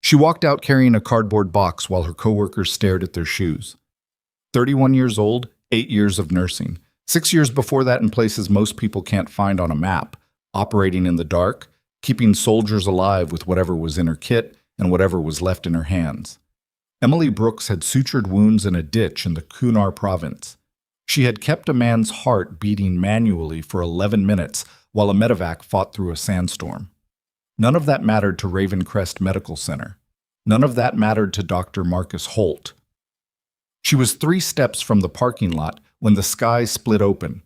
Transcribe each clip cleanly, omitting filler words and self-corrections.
She walked out carrying a cardboard box while her coworkers stared at their shoes. 31 years old, 8 years of nursing. 6 years before that in places most people can't find on a map, operating in the dark, keeping soldiers alive with whatever was in her kit and whatever was left in her hands. Emily Brooks had sutured wounds in a ditch in the Kunar province. She had kept a man's heart beating manually for 11 minutes while a medevac fought through a sandstorm. None of that mattered to Ravencrest Medical Center. None of that mattered to Dr. Marcus Holt. She was 3 steps from the parking lot when the sky split open.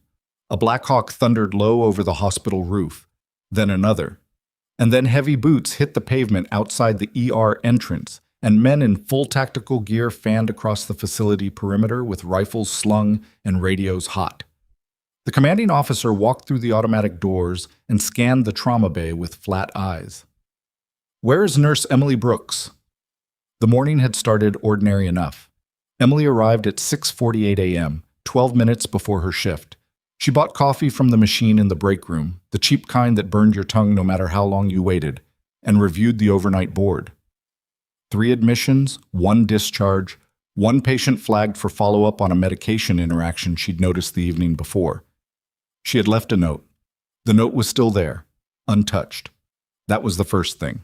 A Black Hawk thundered low over the hospital roof, then another. And then heavy boots hit the pavement outside the ER entrance, and men in full tactical gear fanned across the facility perimeter with rifles slung and radios hot. The commanding officer walked through the automatic doors and scanned the trauma bay with flat eyes. "Where is Nurse Emily Brooks?" The morning had started ordinary enough. Emily arrived at 6:48 a.m., 12 minutes before her shift. She bought coffee from the machine in the break room, the cheap kind that burned your tongue no matter how long you waited, and reviewed the overnight board. 3 admissions, 1 discharge, 1 patient flagged for follow-up on a medication interaction she'd noticed the evening before. She had left a note. The note was still there, untouched. That was the first thing.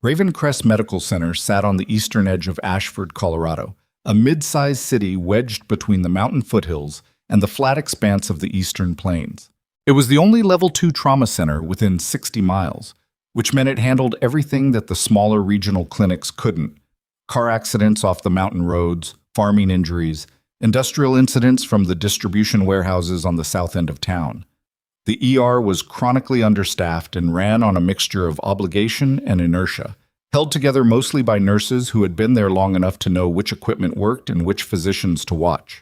Ravencrest Medical Center sat on the eastern edge of Ashford, Colorado, a mid-sized city wedged between the mountain foothills and the flat expanse of the eastern plains. It was the only Level 2 trauma center within 60 miles, which meant it handled everything that the smaller regional clinics couldn't: car accidents off the mountain roads, farming injuries, industrial incidents from the distribution warehouses on the south end of town. The ER was chronically understaffed and ran on a mixture of obligation and inertia, held together mostly by nurses who had been there long enough to know which equipment worked and which physicians to watch.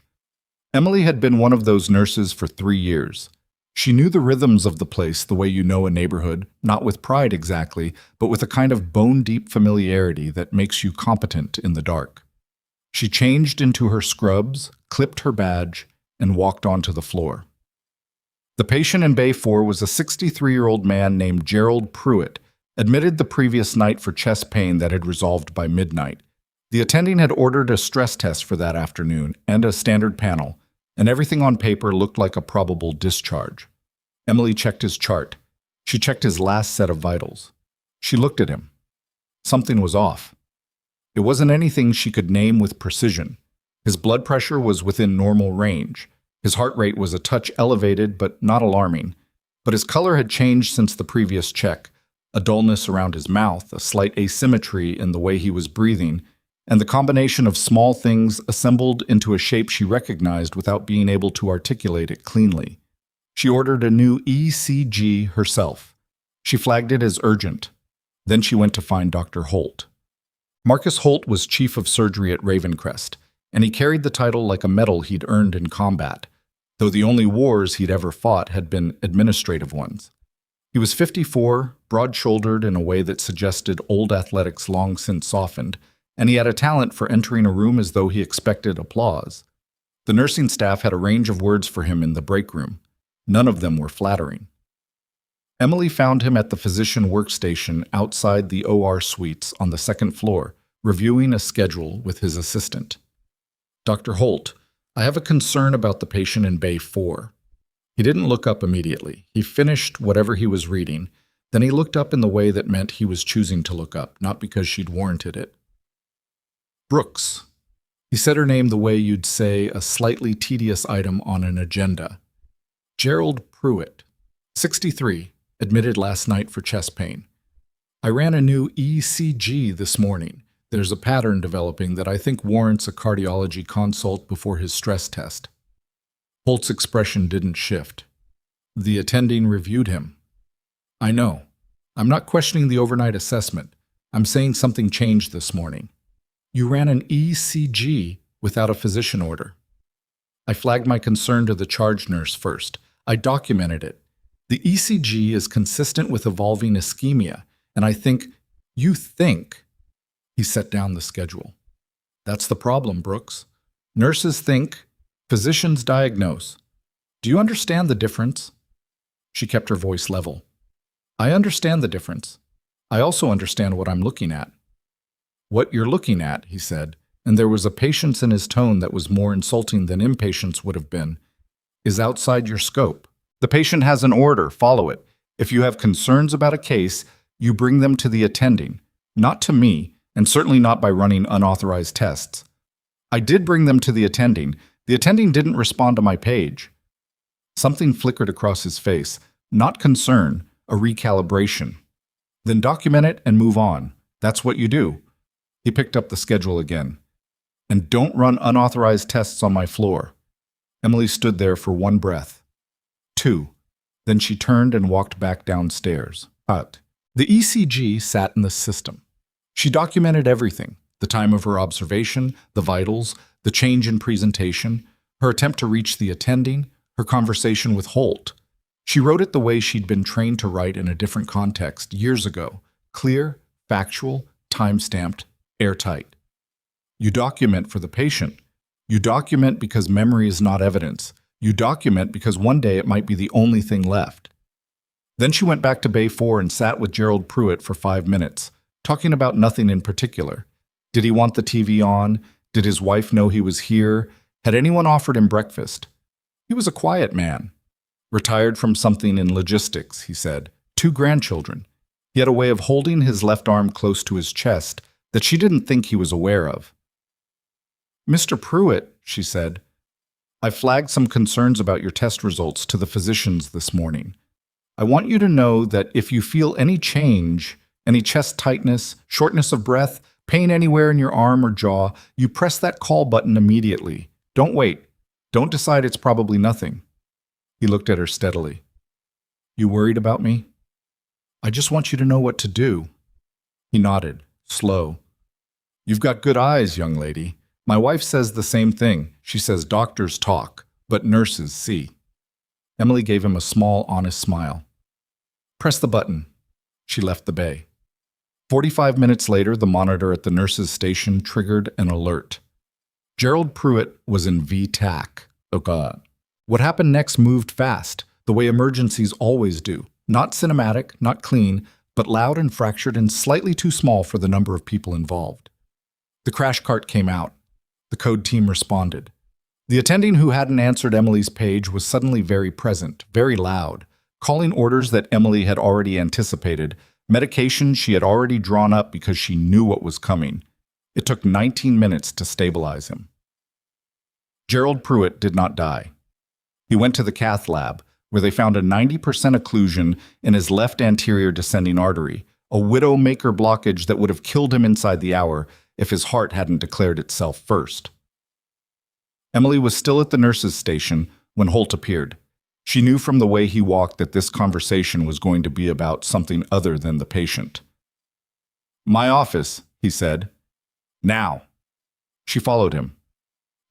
Emily had been one of those nurses for 3 years. She knew the rhythms of the place the way you know a neighborhood, not with pride exactly, but with a kind of bone-deep familiarity that makes you competent in the dark. She changed into her scrubs, clipped her badge, and walked onto the floor. The patient in Bay 4 was a 63-year-old man named Gerald Pruitt, admitted the previous night for chest pain that had resolved by midnight. The attending had ordered a stress test for that afternoon and a standard panel, and everything on paper looked like a probable discharge. Emily checked his chart. She checked his last set of vitals. She looked at him. Something was off. It wasn't anything she could name with precision. His blood pressure was within normal range. His heart rate was a touch elevated but not alarming. But his color had changed since the previous check. A dullness around his mouth, a slight asymmetry in the way he was breathing, and the combination of small things assembled into a shape she recognized without being able to articulate it cleanly. She ordered a new ECG herself. She flagged it as urgent. Then she went to find Dr. Holt. Marcus Holt was chief of surgery at Ravencrest, and he carried the title like a medal he'd earned in combat, though the only wars he'd ever fought had been administrative ones. He was 54, broad-shouldered in a way that suggested old athletics long since softened, and he had a talent for entering a room as though he expected applause. The nursing staff had a range of words for him in the break room. None of them were flattering. Emily found him at the physician workstation outside the OR suites on the 2nd floor, reviewing a schedule with his assistant. "Dr. Holt, I have a concern about the patient in Bay 4. He didn't look up immediately. He finished whatever he was reading. Then he looked up in the way that meant he was choosing to look up, not because she'd warranted it. "Brooks." He said her name the way you'd say a slightly tedious item on an agenda. "Gerald Pruitt, 63, admitted last night for chest pain. I ran a new ECG this morning. There's a pattern developing that I think warrants a cardiology consult before his stress test." Holt's expression didn't shift. The attending reviewed him. "I know. I'm not questioning the overnight assessment. I'm saying something changed this morning. You ran an ECG without a physician order." I flagged my concern to the charge nurse first. I documented it. The ECG is consistent with evolving ischemia, and I think, you think, he set down the schedule. "That's the problem, Brooks. Nurses think, physicians diagnose. Do you understand the difference?" She kept her voice level. "I understand the difference. I also understand what I'm looking at. What you're looking at, he said, and there was a patience in his tone that was more insulting than impatience would have been, is outside your scope. The patient has an order, follow it. If you have concerns about a case, you bring them to the attending, not to me, and certainly not by running unauthorized tests. I did bring them to the attending. The attending didn't respond to my page. Something flickered across his face, not concern, a recalibration. Then document it and move on. That's what you do. He picked up the schedule again. And don't run unauthorized tests on my floor. Emily stood there for one breath. 2. Then she turned and walked back downstairs. Out. The ECG sat in the system. She documented everything, the time of her observation, the vitals, the change in presentation, her attempt to reach the attending, her conversation with Holt. She wrote it the way she'd been trained to write in a different context years ago. Clear, factual, time-stamped, airtight. You document for the patient. You document because memory is not evidence. You document because one day it might be the only thing left. Then she went back to Bay 4 and sat with Gerald Pruitt for 5 minutes, talking about nothing in particular. Did he want the TV on? Did his wife know he was here? Had anyone offered him breakfast? He was a quiet man. Retired from something in logistics, he said. 2 grandchildren. He had a way of holding his left arm close to his chest that she didn't think he was aware of. Mr. Pruitt, she said, I flagged some concerns about your test results to the physicians this morning. I want you to know that if you feel any change, any chest tightness, shortness of breath, pain anywhere in your arm or jaw, you press that call button immediately. Don't wait. Don't decide it's probably nothing. He looked at her steadily. You worried about me? I just want you to know what to do. He nodded, slow. You've got good eyes, young lady. My wife says the same thing. She says doctors talk, but nurses see. Emily gave him a small, honest smile. Press the button. She left the bay. 45 minutes later, the monitor at the nurses' station triggered an alert. Gerald Pruitt was in V-TAC. Oh God. What happened next moved fast, the way emergencies always do. Not cinematic, not clean, but loud and fractured and slightly too small for the number of people involved. The crash cart came out. The code team responded. The attending who hadn't answered Emily's page was suddenly very present, very loud, calling orders that Emily had already anticipated, medication she had already drawn up because she knew what was coming. It took 19 minutes to stabilize him. Gerald Pruitt did not die. He went to the cath lab, where they found a 90% occlusion in his left anterior descending artery, a widowmaker blockage that would have killed him inside the hour if his heart hadn't declared itself first. Emily was still at the nurse's station when Holt appeared. She knew from the way he walked that this conversation was going to be about something other than the patient. My office, he said. Now. She followed him.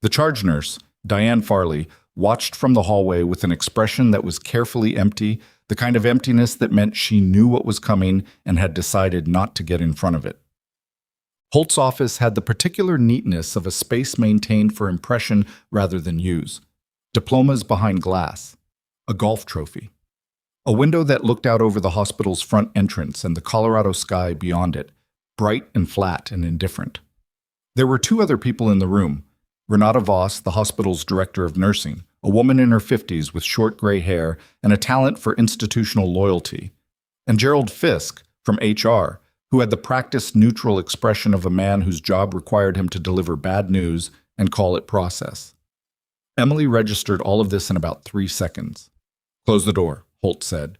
The charge nurse, Diane Farley, watched from the hallway with an expression that was carefully empty, the kind of emptiness that meant she knew what was coming and had decided not to get in front of it. Holt's office had the particular neatness of a space maintained for impression rather than use. Diplomas behind glass. A golf trophy. A window that looked out over the hospital's front entrance and the Colorado sky beyond it, bright and flat and indifferent. There were 2 other people in the room. Renata Voss, the hospital's director of nursing, a woman in her 50s with short gray hair and a talent for institutional loyalty, and Gerald Fisk, from HR, who had the practiced neutral expression of a man whose job required him to deliver bad news and call it process. Emily registered all of this in about 3 seconds. Close the door, Holt said.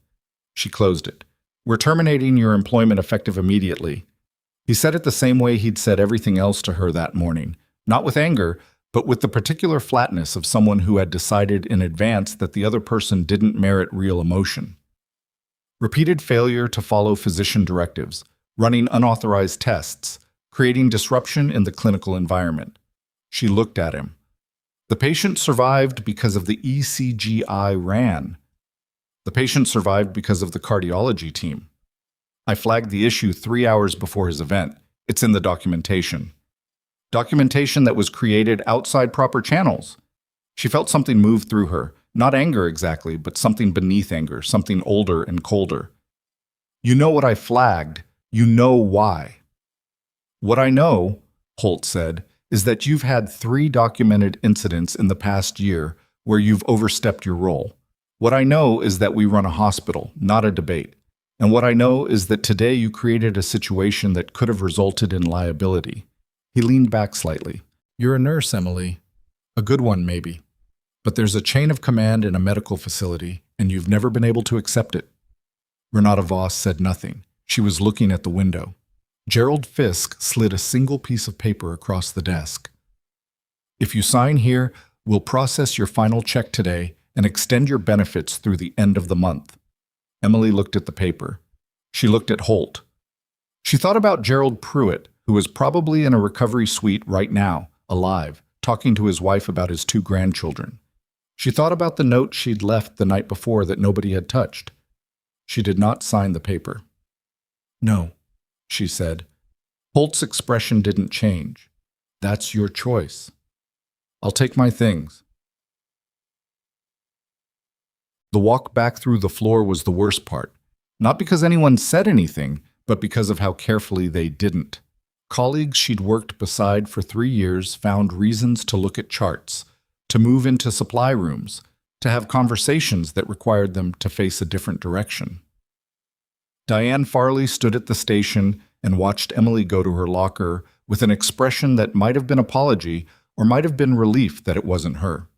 She closed it. We're terminating your employment effective immediately. He said it the same way he'd said everything else to her that morning, not with anger, but with the particular flatness of someone who had decided in advance that the other person didn't merit real emotion. Repeated failure to follow physician directives, running unauthorized tests, creating disruption in the clinical environment. She looked at him. The patient survived because of the ECG I ran. The patient survived because of the cardiology team. I flagged the issue 3 hours before his event. It's in the documentation. Documentation that was created outside proper channels. She felt something move through her. Not anger exactly, but something beneath anger, something older and colder. You know what I flagged. You know why. What I know, Holt said, is that you've had 3 documented incidents in the past year where you've overstepped your role. What I know is that we run a hospital, not a debate. And what I know is that today you created a situation that could have resulted in liability. He leaned back slightly. You're a nurse, Emily. A good one, maybe. But there's a chain of command in a medical facility, and you've never been able to accept it. Renata Voss said nothing. She was looking at the window. Gerald Fisk slid a single piece of paper across the desk. If you sign here, we'll process your final check today and extend your benefits through the end of the month. Emily looked at the paper. She looked at Holt. She thought about Gerald Pruitt, who was probably in a recovery suite right now, alive, talking to his wife about his 2 grandchildren. She thought about the note she'd left the night before that nobody had touched. She did not sign the paper. No, she said. Holt's expression didn't change. That's your choice. I'll take my things. The walk back through the floor was the worst part, not because anyone said anything, but because of how carefully they didn't. Colleagues she'd worked beside for 3 years found reasons to look at charts, to move into supply rooms, to have conversations that required them to face a different direction. Diane Farley stood at the station and watched Emily go to her locker with an expression that might have been apology or might have been relief that it wasn't her.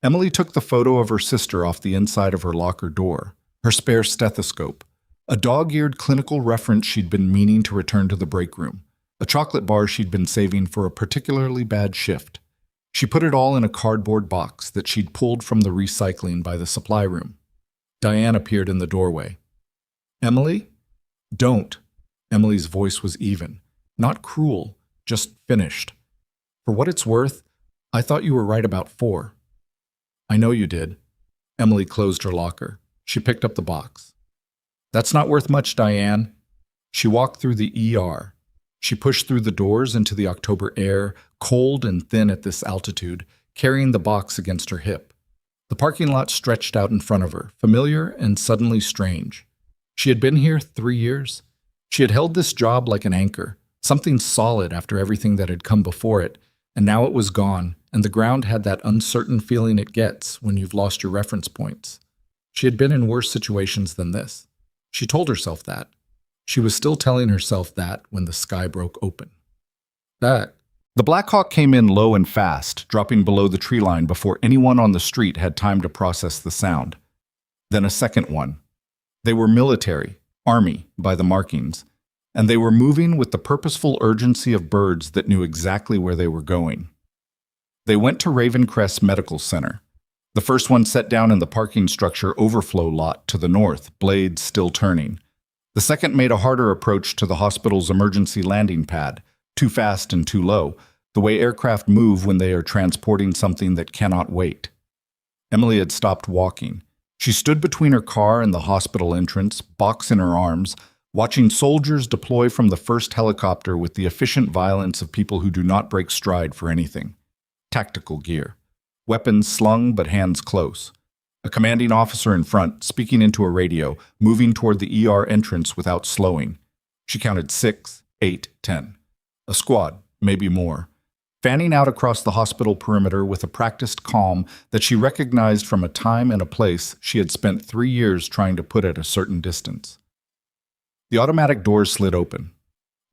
Emily took the photo of her sister off the inside of her locker door, her spare stethoscope, a dog-eared clinical reference she'd been meaning to return to the break room, a chocolate bar she'd been saving for a particularly bad shift. She put it all in a cardboard box that she'd pulled from the recycling by the supply room. Diane appeared in the doorway. Emily? Don't. Emily's voice was even, not cruel, just finished. For what it's worth, I thought you were right about 4. I know you did. Emily closed her locker. She picked up the box. That's not worth much, Diane. She walked through the ER. She pushed through the doors into the October air, cold and thin at this altitude, carrying the box against her hip. The parking lot stretched out in front of her, familiar and suddenly strange. She had been here 3 years. She had held this job like an anchor, something solid after everything that had come before it, and now it was gone, and the ground had that uncertain feeling it gets when you've lost your reference points. She had been in worse situations than this. She told herself that. She was still telling herself that when the sky broke open. The Black Hawk came in low and fast, dropping below the tree line before anyone on the street had time to process the sound. Then a second one. They were military, army, by the markings, and they were moving with the purposeful urgency of birds that knew exactly where they were going. They went to Ravencrest Medical Center. The first one set down in the parking structure overflow lot to the north, blades still turning. The second made a harder approach to the hospital's emergency landing pad, too fast and too low, the way aircraft move when they are transporting something that cannot wait. Emily had stopped walking. She stood between her car and the hospital entrance, box in her arms, watching soldiers deploy from the first helicopter with the efficient violence of people who do not break stride for anything. Tactical gear. Weapons slung but hands close. A commanding officer in front, speaking into a radio, moving toward the ER entrance without slowing. She counted 6, 8, 10. A squad, maybe more. Fanning out across the hospital perimeter with a practiced calm that she recognized from a time and a place she had spent 3 years trying to put at a certain distance. The automatic doors slid open.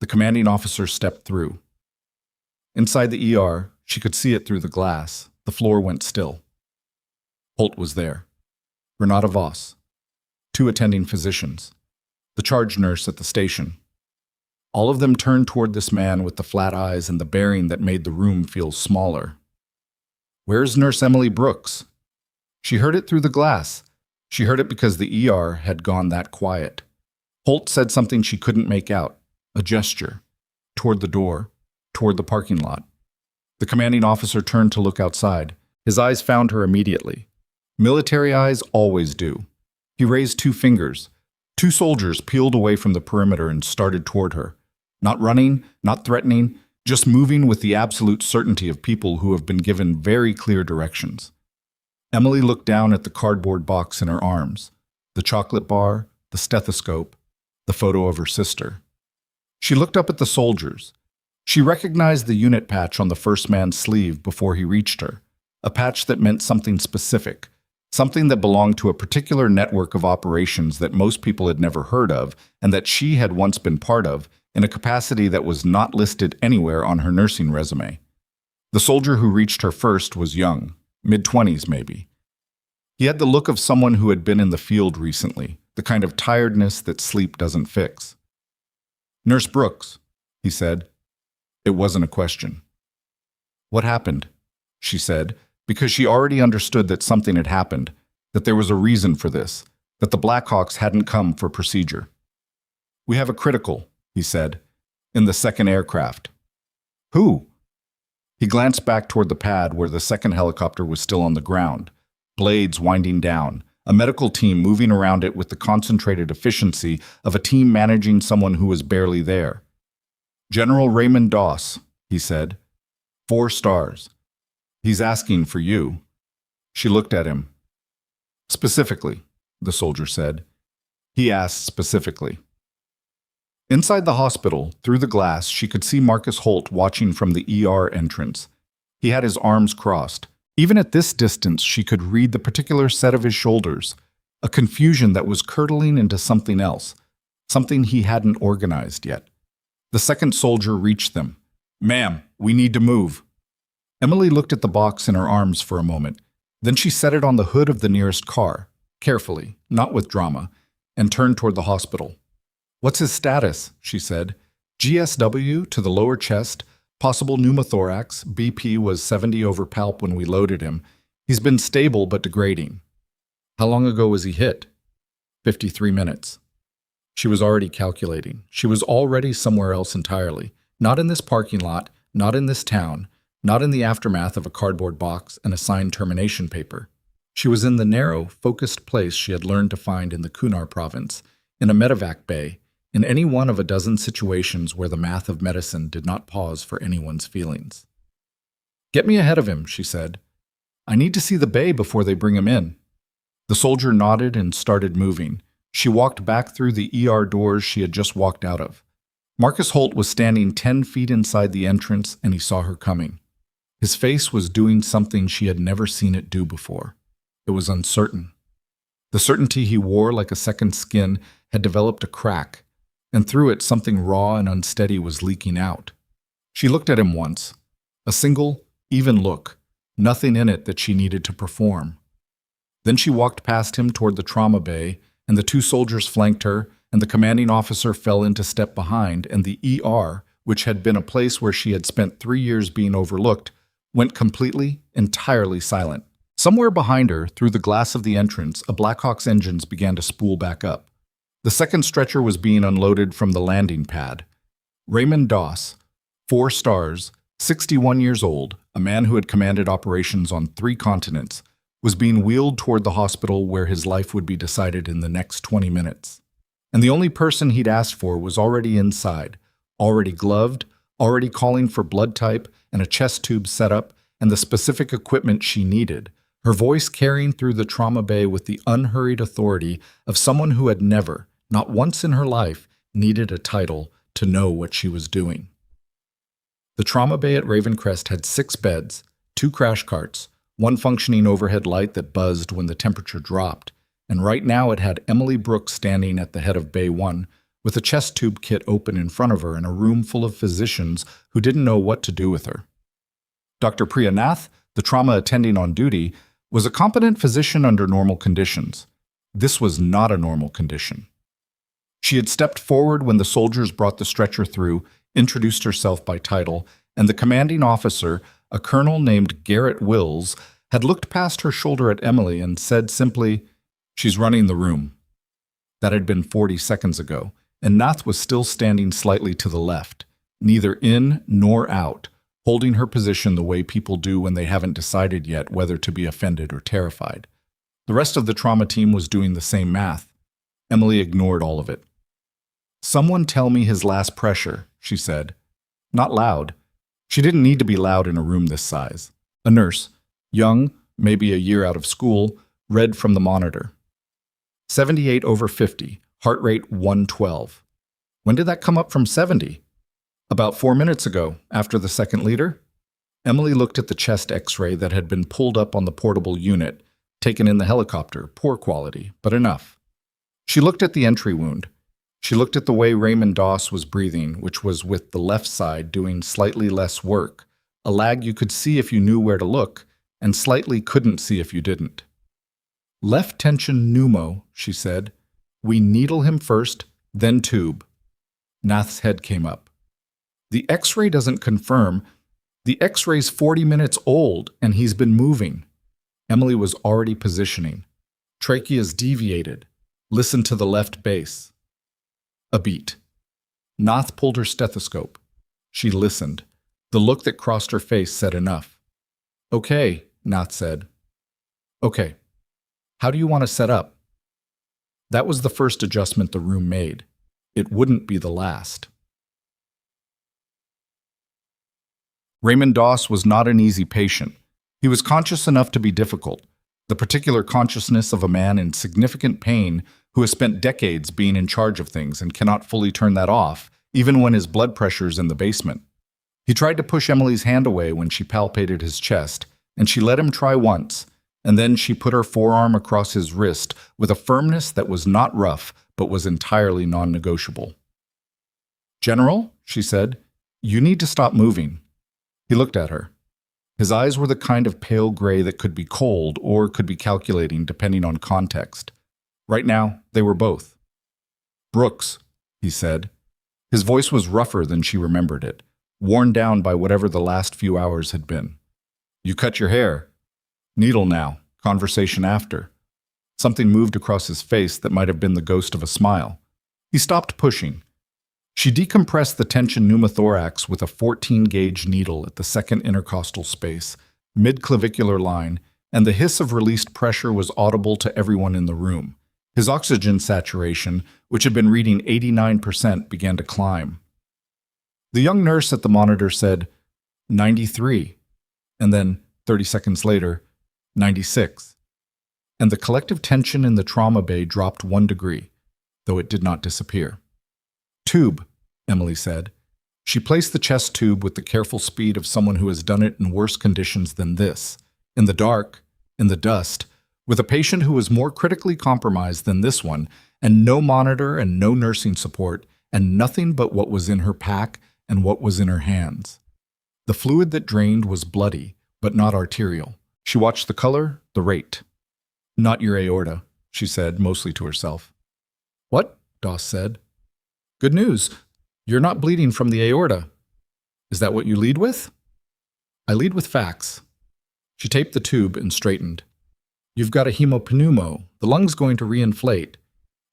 The commanding officer stepped through. Inside the ER, she could see it through the glass. The floor went still. Holt was there. Renata Voss. 2 attending physicians. The charge nurse at the station. All of them turned toward this man with the flat eyes and the bearing that made the room feel smaller. Where's Nurse Emily Brooks? She heard it through the glass. She heard it because the ER had gone that quiet. Holt said something she couldn't make out, a gesture, toward the door, toward the parking lot. The commanding officer turned to look outside. His eyes found her immediately. Military eyes always do. He raised 2 fingers. 2 soldiers peeled away from the perimeter and started toward her. Not running, not threatening, just moving with the absolute certainty of people who have been given very clear directions. Emily looked down at the cardboard box in her arms, the chocolate bar, the stethoscope, the photo of her sister. She looked up at the soldiers. She recognized the unit patch on the first man's sleeve before he reached her, a patch that meant something specific, something that belonged to a particular network of operations that most people had never heard of and that she had once been part of in a capacity that was not listed anywhere on her nursing resume. The soldier who reached her first was young, mid-20s maybe. He had the look of someone who had been in the field recently, the kind of tiredness that sleep doesn't fix. "Nurse Brooks," he said. It wasn't a question. "What happened?" she said, because she already understood that something had happened, that there was a reason for this, that the Blackhawks hadn't come for procedure. "We have a critical," he said, "in the second aircraft." "Who?" He glanced back toward the pad where the second helicopter was still on the ground, blades winding down, a medical team moving around it with the concentrated efficiency of a team managing someone who was barely there. "General Raymond Doss," he said. 4 stars. "He's asking for you." She looked at him. "Specifically," the soldier said. He asked specifically. Inside the hospital, through the glass, she could see Marcus Holt watching from the ER entrance. He had his arms crossed. Even at this distance, she could read the particular set of his shoulders, a confusion that was curdling into something else, something he hadn't organized yet. The second soldier reached them. "Ma'am, we need to move." Emily looked at the box in her arms for a moment. Then she set it on the hood of the nearest car, carefully, not with drama, and turned toward the hospital. "What's his status?" she said. "GSW to the lower chest, possible pneumothorax, BP was 70 over palp when we loaded him. He's been stable but degrading." "How long ago was he hit?" 53 minutes. She was already calculating. She was already somewhere else entirely. Not in this parking lot, not in this town, not in the aftermath of a cardboard box and a signed termination paper. She was in the narrow, focused place she had learned to find in the Kunar province, in a medevac bay, in any one of a dozen situations where the math of medicine did not pause for anyone's feelings. "Get me ahead of him," she said. "I need to see the bay before they bring him in." The soldier nodded and started moving. She walked back through the ER doors she had just walked out of. Marcus Holt was standing 10 feet inside the entrance, and he saw her coming. His face was doing something she had never seen it do before. It was uncertain. The certainty he wore like a second skin had developed a crack, and through it something raw and unsteady was leaking out. She looked at him once. A single, even look, nothing in it that she needed to perform. Then she walked past him toward the trauma bay, and the 2 soldiers flanked her, and the commanding officer fell into step behind, and the ER, which had been a place where she had spent 3 years being overlooked, went completely, entirely silent. Somewhere behind her, through the glass of the entrance, a Blackhawk's engines began to spool back up. The second stretcher was being unloaded from the landing pad. Raymond Doss, 4 stars, 61 years old, a man who had commanded operations on 3 continents, was being wheeled toward the hospital where his life would be decided in the next 20 minutes. And the only person he'd asked for was already inside, already gloved, already calling for blood type and a chest tube setup and the specific equipment she needed, her voice carrying through the trauma bay with the unhurried authority of someone who had never, not once in her life, needed a title to know what she was doing. The trauma bay at Ravencrest had 6 beds, 2 crash carts, 1 functioning overhead light that buzzed when the temperature dropped, and right now it had Emily Brooks standing at the head of Bay 1 with a chest tube kit open in front of her in a room full of physicians who didn't know what to do with her. Dr. Priya Nath, the trauma attending on duty, was a competent physician under normal conditions. This was not a normal condition. She had stepped forward when the soldiers brought the stretcher through, introduced herself by title, and the commanding officer, a colonel named Garrett Wills, had looked past her shoulder at Emily and said simply, "She's running the room." That had been 40 seconds ago, and Nath was still standing slightly to the left, neither in nor out, holding her position the way people do when they haven't decided yet whether to be offended or terrified. The rest of the trauma team was doing the same math. Emily ignored all of it. "Someone tell me his last pressure," she said. Not loud. She didn't need to be loud in a room this size. A nurse, young, maybe a year out of school, read from the monitor. 78 over 50, heart rate 112. When did that come up from 70? About 4 minutes ago, after the second liter. Emily looked at the chest x-ray that had been pulled up on the portable unit, taken in the helicopter, poor quality, but enough. She looked at the entry wound. She looked at the way Raymond Doss was breathing, which was with the left side doing slightly less work, a lag you could see if you knew where to look, and slightly couldn't see if you didn't. Left tension pneumo, she said. We needle him first, then tube. Nath's head came up. The x-ray doesn't confirm. The x-ray's 40 minutes old, and he's been moving. Emily was already positioning. Trachea's deviated. Listen to the left base. A beat. Nath pulled her stethoscope. She listened. The look that crossed her face said enough. Okay, Nath said. Okay. How do you want to set up? That was the first adjustment the room made. It wouldn't be the last. Raymond Doss was not an easy patient. He was conscious enough to be difficult, the particular consciousness of a man in significant pain who has spent decades being in charge of things and cannot fully turn that off, even when his blood pressure's in the basement. He tried to push Emily's hand away when she palpated his chest, and she let him try once, and then she put her forearm across his wrist with a firmness that was not rough, but was entirely non-negotiable. General, she said, you need to stop moving. He looked at her. His eyes were the kind of pale gray that could be cold or could be calculating depending on context. Right now, they were both. Brooks, he said. His voice was rougher than she remembered it, worn down by whatever the last few hours had been. You cut your hair. Needle now, conversation after. Something moved across his face that might have been the ghost of a smile. He stopped pushing. She decompressed the tension pneumothorax with a 14-gauge needle at the second intercostal space, mid-clavicular line, and the hiss of released pressure was audible to everyone in the room. His oxygen saturation, which had been reading 89%, began to climb. The young nurse at the monitor said, 93, and then, 30 seconds later, 96. And the collective tension in the trauma bay dropped 1 degree, though it did not disappear. Tube, Emily said. She placed the chest tube with the careful speed of someone who has done it in worse conditions than this, in the dark, in the dust, with a patient who was more critically compromised than this one, and no monitor and no nursing support, and nothing but what was in her pack and what was in her hands. The fluid that drained was bloody, but not arterial. She watched the color, the rate. Not your aorta, she said, mostly to herself. What? Doss said. Good news. You're not bleeding from the aorta. Is that what you lead with? I lead with facts. She taped the tube and straightened. You've got a hemopneumo. The lung's going to reinflate.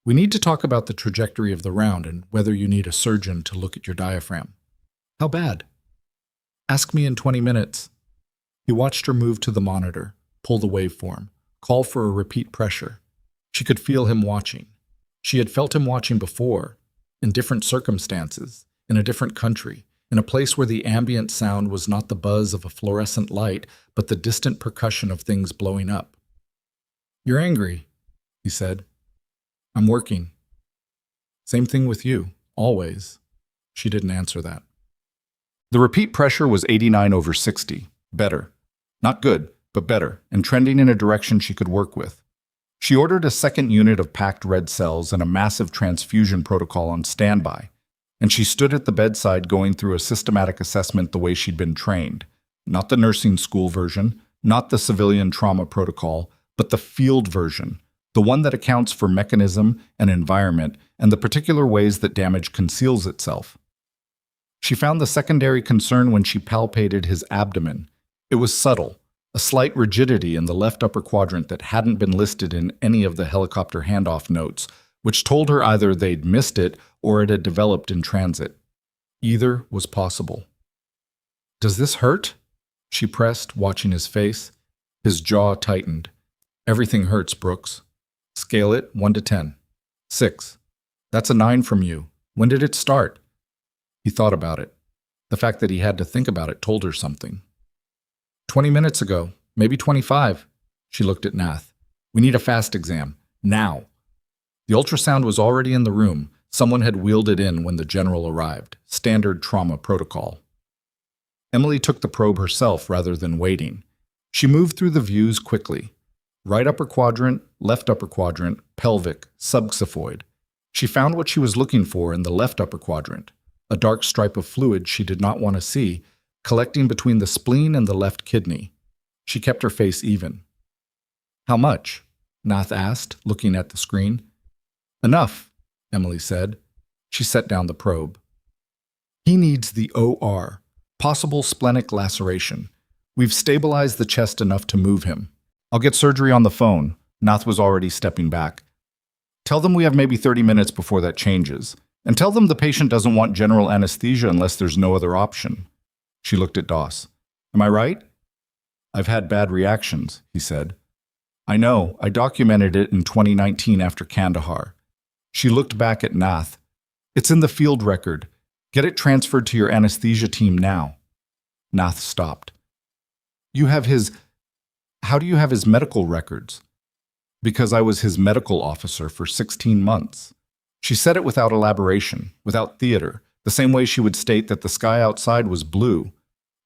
We need to talk about the trajectory of the round and whether you need a surgeon to look at your diaphragm. How bad? Ask me in 20 minutes. He watched her move to the monitor, pull the waveform, call for a repeat pressure. She could feel him watching. She had felt him watching before, in different circumstances, in a different country, in a place where the ambient sound was not the buzz of a fluorescent light, but the distant percussion of things blowing up. You're angry, he said. I'm working. Same thing with you, always. She didn't answer that. The repeat pressure was 89/60. Better. Not good, but better, and trending in a direction she could work with. She ordered a second unit of packed red cells and a massive transfusion protocol on standby, and she stood at the bedside going through a systematic assessment the way she'd been trained. Not the nursing school version, not the civilian trauma protocol, but the field version, the one that accounts for mechanism and environment and the particular ways that damage conceals itself. She found the secondary concern when she palpated his abdomen. It was subtle, a slight rigidity in the left upper quadrant that hadn't been listed in any of the helicopter handoff notes, which told her either they'd missed it or it had developed in transit. Either was possible. Does this hurt? She pressed, watching his face. His jaw tightened. Everything hurts, Brooks. Scale it 1 to 10. 6. That's a 9 from you. When did it start? He thought about it. The fact that he had to think about it told her something. 20 minutes ago, maybe 25. She looked at Nath. We need a fast exam. Now. The ultrasound was already in the room, Someone had wheeled it in when the general arrived. Standard trauma protocol. Emily took the probe herself rather than waiting. She moved through the views quickly. Right upper quadrant, left upper quadrant, pelvic, subxiphoid. She found what she was looking for in the left upper quadrant, a dark stripe of fluid she did not want to see, collecting between the spleen and the left kidney. She kept her face even. "How much?" Nath asked, looking at the screen. "Enough," Emily said. She set down the probe. "He needs the OR, possible splenic laceration. We've stabilized the chest enough to move him. I'll get surgery on the phone." Nath was already stepping back. "Tell them we have maybe 30 minutes before that changes. And tell them the patient doesn't want general anesthesia unless there's no other option." She looked at Doss. "Am I right?" "I've had bad reactions," he said. "I know. I documented it in 2019 after Kandahar." She looked back at Nath. "It's in the field record. Get it transferred to your anesthesia team now." Nath stopped. How do you have his medical records?" "Because I was his medical officer for 16 months. She said it without elaboration, without theater, the same way she would state that the sky outside was blue.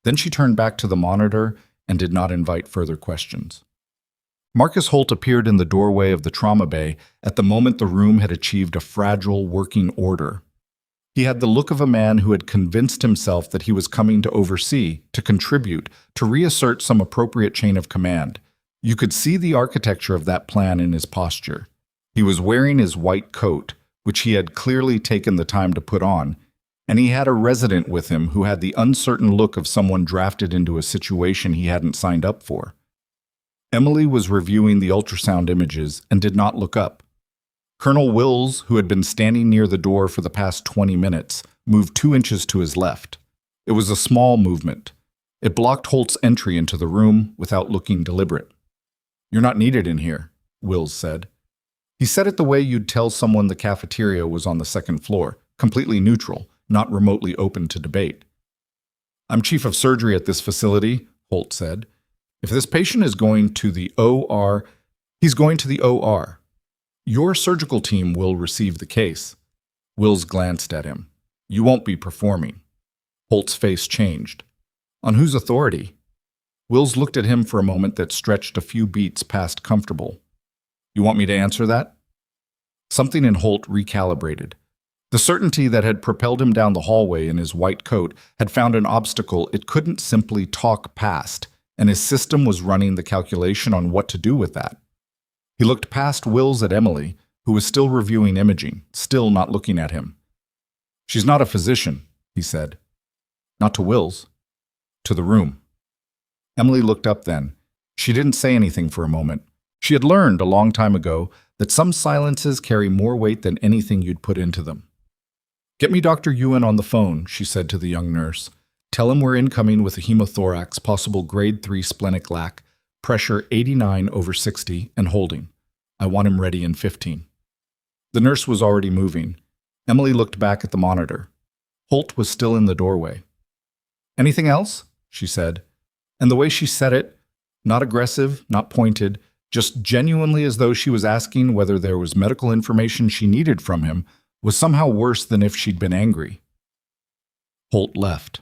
Then she turned back to the monitor and did not invite further questions. Marcus Holt appeared in the doorway of the trauma bay at the moment the room had achieved a fragile working order. He had the look of a man who had convinced himself that he was coming to oversee, to contribute, to reassert some appropriate chain of command. You could see the architecture of that plan in his posture. He was wearing his white coat, which he had clearly taken the time to put on, and he had a resident with him who had the uncertain look of someone drafted into a situation he hadn't signed up for. Emily was reviewing the ultrasound images and did not look up. Colonel Wills, who had been standing near the door for the past 20 minutes, moved 2 inches to his left. It was a small movement. It blocked Holt's entry into the room without looking deliberate. "You're not needed in here," Wills said. He said it the way you'd tell someone the cafeteria was on the second floor, completely neutral, not remotely open to debate. "I'm chief of surgery at this facility," Holt said. "If this patient is going to the OR, he's going to the OR. Your surgical team will receive the case." Wills glanced at him. "You won't be performing." Holt's face changed. "On whose authority?" Wills looked at him for a moment that stretched a few beats past comfortable. "You want me to answer that?" Something in Holt recalibrated. The certainty that had propelled him down the hallway in his white coat had found an obstacle it couldn't simply talk past, and his system was running the calculation on what to do with that. He looked past Wills at Emily, who was still reviewing imaging, still not looking at him. "She's not a physician," he said. "Not to Wills. To the room." Emily looked up then. She didn't say anything for a moment. She had learned a long time ago that some silences carry more weight than anything you'd put into them. "Get me Dr. Ewan on the phone," she said to the young nurse. "Tell him we're incoming with a hemothorax, possible grade 3 splenic lac, pressure 89/60 and holding. I want him ready in 15. The nurse was already moving. Emily looked back at the monitor. Holt was still in the doorway. "Anything else?" she said. And the way she said it, not aggressive, not pointed, just genuinely as though she was asking whether there was medical information she needed from him, was somehow worse than if she'd been angry. Holt left.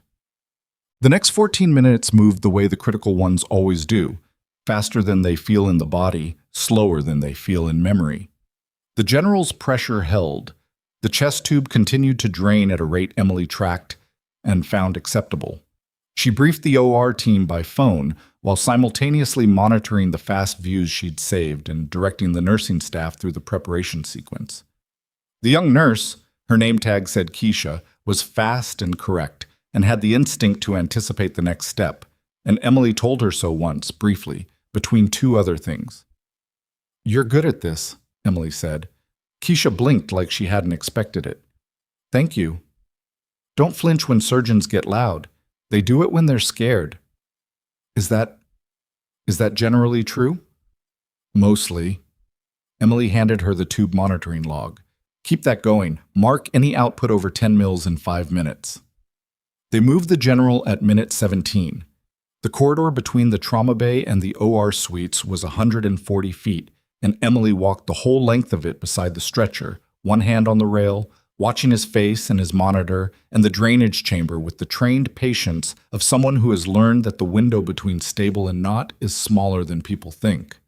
The next 14 minutes moved the way the critical ones always do, faster than they feel in the body, slower than they feel in memory. The general's pressure held. The chest tube continued to drain at a rate Emily tracked and found acceptable. She briefed the OR team by phone while simultaneously monitoring the fast views she'd saved and directing the nursing staff through the preparation sequence. The young nurse, her name tag said Keisha, was fast and correct and had the instinct to anticipate the next step, and Emily told her so once, briefly, between 2 other things. "You're good at this," Emily said. Keisha blinked like she hadn't expected it. "Thank you. Don't flinch when surgeons get loud. They do it when they're scared." Is that generally true?" "Mostly." Emily handed her the tube monitoring log. "Keep that going. Mark any output over 10 mils in 5 minutes. They moved the general at minute 17. The corridor between the trauma bay and the OR suites was 140 feet, and Emily walked the whole length of it beside the stretcher, one hand on the rail, watching his face and his monitor and the drainage chamber with the trained patience of someone who has learned that the window between stable and not is smaller than people think.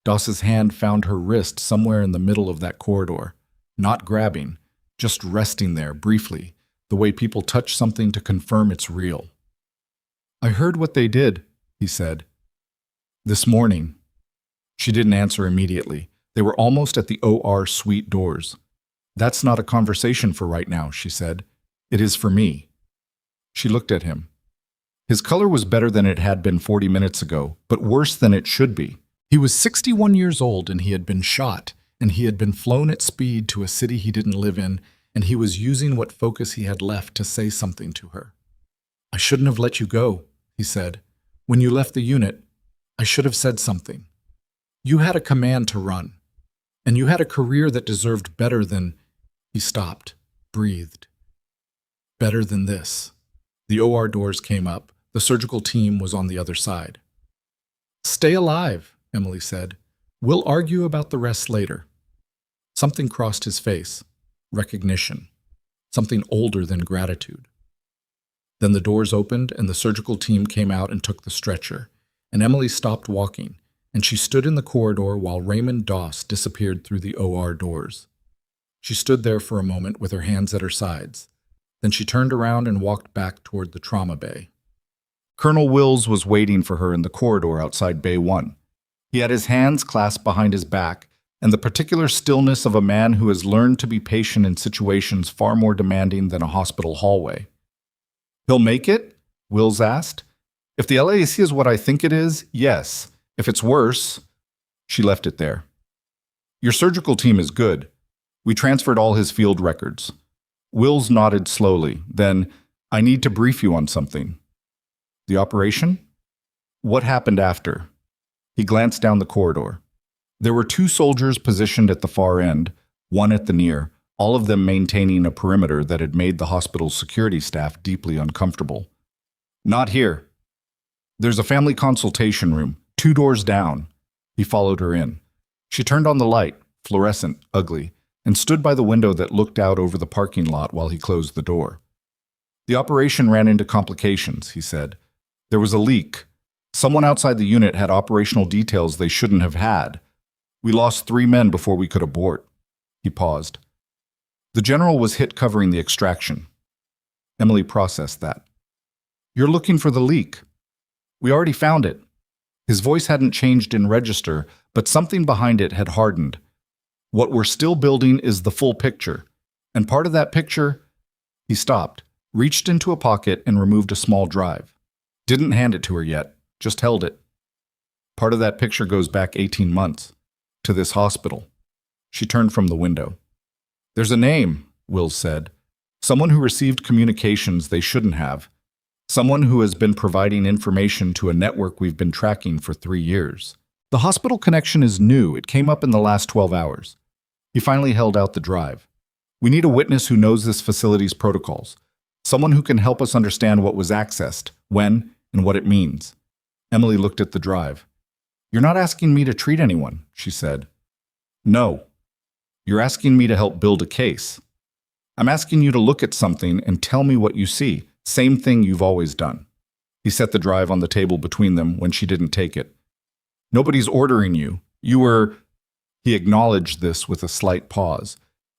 Doss's hand found her wrist somewhere in the middle of that corridor, not grabbing, just resting there briefly, the way people touch something to confirm it's real. "I heard what they did," he said. "This morning." She didn't answer immediately. They were almost at the OR suite doors. "That's not a conversation for right now," she said. "It is for me." She looked at him. His color was better than it had been 40 minutes ago, but worse than it should be. He was 61 years old and he had been shot, and he had been flown at speed to a city he didn't live in, and he was using what focus he had left to say something to her. "I shouldn't have let you go," he said. "When you left the unit, I should have said something. You had a command to run, and you had a career that deserved better than—" He stopped, breathed. "Better than this." The OR doors came up. The surgical team was on the other side. "Stay alive," Emily said. "We'll argue about the rest later." Something crossed his face. Recognition. Something older than gratitude. Then the doors opened and the surgical team came out and took the stretcher, and Emily stopped walking, and she stood in the corridor while Raymond Doss disappeared through the OR doors. She stood there for a moment with her hands at her sides. Then she turned around and walked back toward the trauma bay. Colonel Wills was waiting for her in the corridor outside Bay 1. He had his hands clasped behind his back, and the particular stillness of a man who has learned to be patient in situations far more demanding than a hospital hallway. "He'll make it?" Wills asked. "If the LAC is what I think it is, yes. If it's worse—" She left it there. "Your surgical team is good. We transferred all his field records." Wills nodded slowly. Then, "I need to brief you on something." "The operation?" "What happened after?" He glanced down the corridor. There were 2 soldiers positioned at the far end, one at the near, all of them maintaining a perimeter that had made the hospital's security staff deeply uncomfortable. "Not here. There's a family consultation room, 2 doors down." He followed her in. She turned on the light, fluorescent, ugly, and stood by the window that looked out over the parking lot while he closed the door. "The operation ran into complications," he said. "There was a leak. Someone outside the unit had operational details they shouldn't have had. We lost 3 men before we could abort." He paused. "The general was hit covering the extraction." Emily processed that. "You're looking for the leak." "We already found it." His voice hadn't changed in register, but something behind it had hardened. "What we're still building is the full picture. And part of that picture—" He stopped, reached into a pocket and removed a small drive. Didn't hand it to her yet, just held it. "Part of that picture goes back 18 months. To this hospital." She turned from the window. "There's a name," Wills said. "Someone who received communications they shouldn't have. Someone who has been providing information to a network we've been tracking for 3 years. The hospital connection is new. It came up in the last 12 hours. He finally held out the drive. "We need a witness who knows this facility's protocols. Someone who can help us understand what was accessed, when, and what it means." Emily looked at the drive. "You're not asking me to treat anyone," she said. "No. You're asking me to help build a case. I'm asking you to look at something and tell me what you see. Same thing you've always done." He set the drive on the table between them when she didn't take it. "Nobody's ordering you. You were—" He acknowledged this with a slight pause.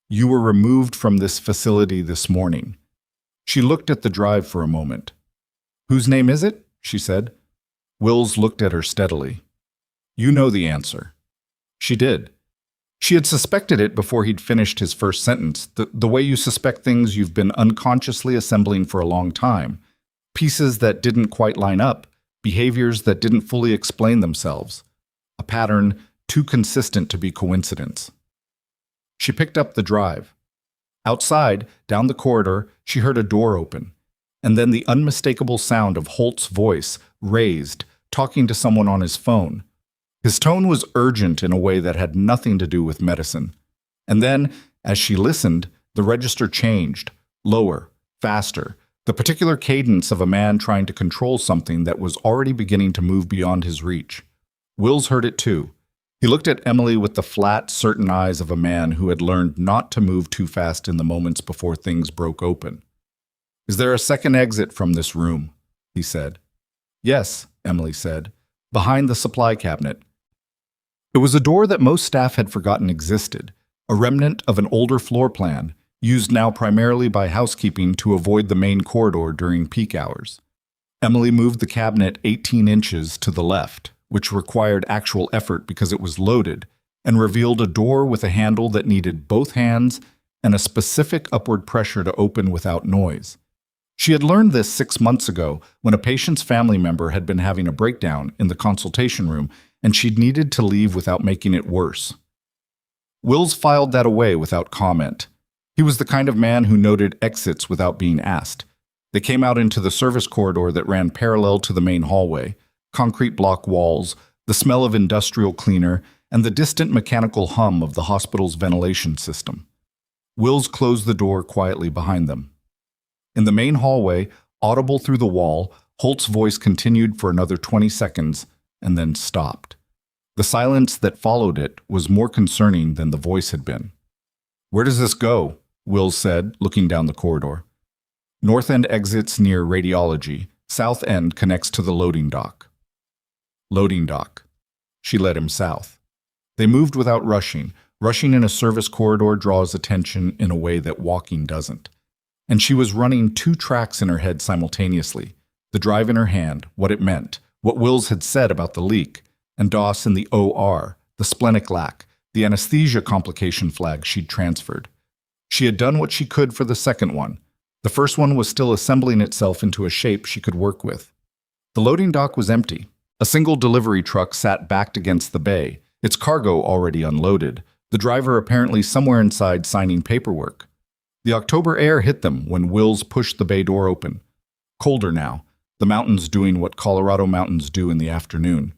"You were removed from this facility this morning." She looked at the drive for a moment. "Whose name is it?" she said. Wills looked at her steadily. "You know the answer." She did. She had suspected it before he'd finished his first sentence, the way you suspect things you've been unconsciously assembling for a long time. Pieces that didn't quite line up, behaviors that didn't fully explain themselves. A pattern too consistent to be coincidence. She picked up the drive. Outside, down the corridor, she heard a door open, and then the unmistakable sound of Holt's voice, raised, talking to someone on his phone. His tone was urgent in a way that had nothing to do with medicine. And then, as she listened, the register changed, lower, faster, the particular cadence of a man trying to control something that was already beginning to move beyond his reach. Wills heard it too. He looked at Emily with the flat, certain eyes of a man who had learned not to move too fast in the moments before things broke open. "Is there a second exit from this room?" he said. "Yes," Emily said, "behind the supply cabinet." It was a door that most staff had forgotten existed, a remnant of an older floor plan, used now primarily by housekeeping to avoid the main corridor during peak hours. Emily moved the cabinet 18 inches to the left, which required actual effort because it was loaded, and revealed a door with a handle that needed both hands and a specific upward pressure to open without noise. She had learned this 6 months ago when a patient's family member had been having a breakdown in the consultation room and she'd needed to leave without making it worse. Wills filed that away without comment. He was the kind of man who noted exits without being asked. They came out into the service corridor that ran parallel to the main hallway, concrete block walls, the smell of industrial cleaner, and the distant mechanical hum of the hospital's ventilation system. Wills closed the door quietly behind them. In the main hallway, audible through the wall, Holt's voice continued for another 20 seconds and then stopped. The silence that followed it was more concerning than the voice had been. "Where does this go?" Wills said, looking down the corridor. "North end exits near radiology. South end connects to the loading dock." Loading dock. She led him south. They moved without rushing. Rushing in a service corridor draws attention in a way that walking doesn't. And she was running 2 tracks in her head simultaneously, the drive in her hand, what it meant, what Wills had said about the leak, and Doss in the OR, the splenic lac, the anesthesia complication flag she'd transferred. She had done what she could for the second one. The first one was still assembling itself into a shape she could work with. The loading dock was empty. A single delivery truck sat backed against the bay, its cargo already unloaded, the driver apparently somewhere inside signing paperwork. The October air hit them when Wills pushed the bay door open. Colder now, the mountains doing what Colorado mountains do in the afternoon.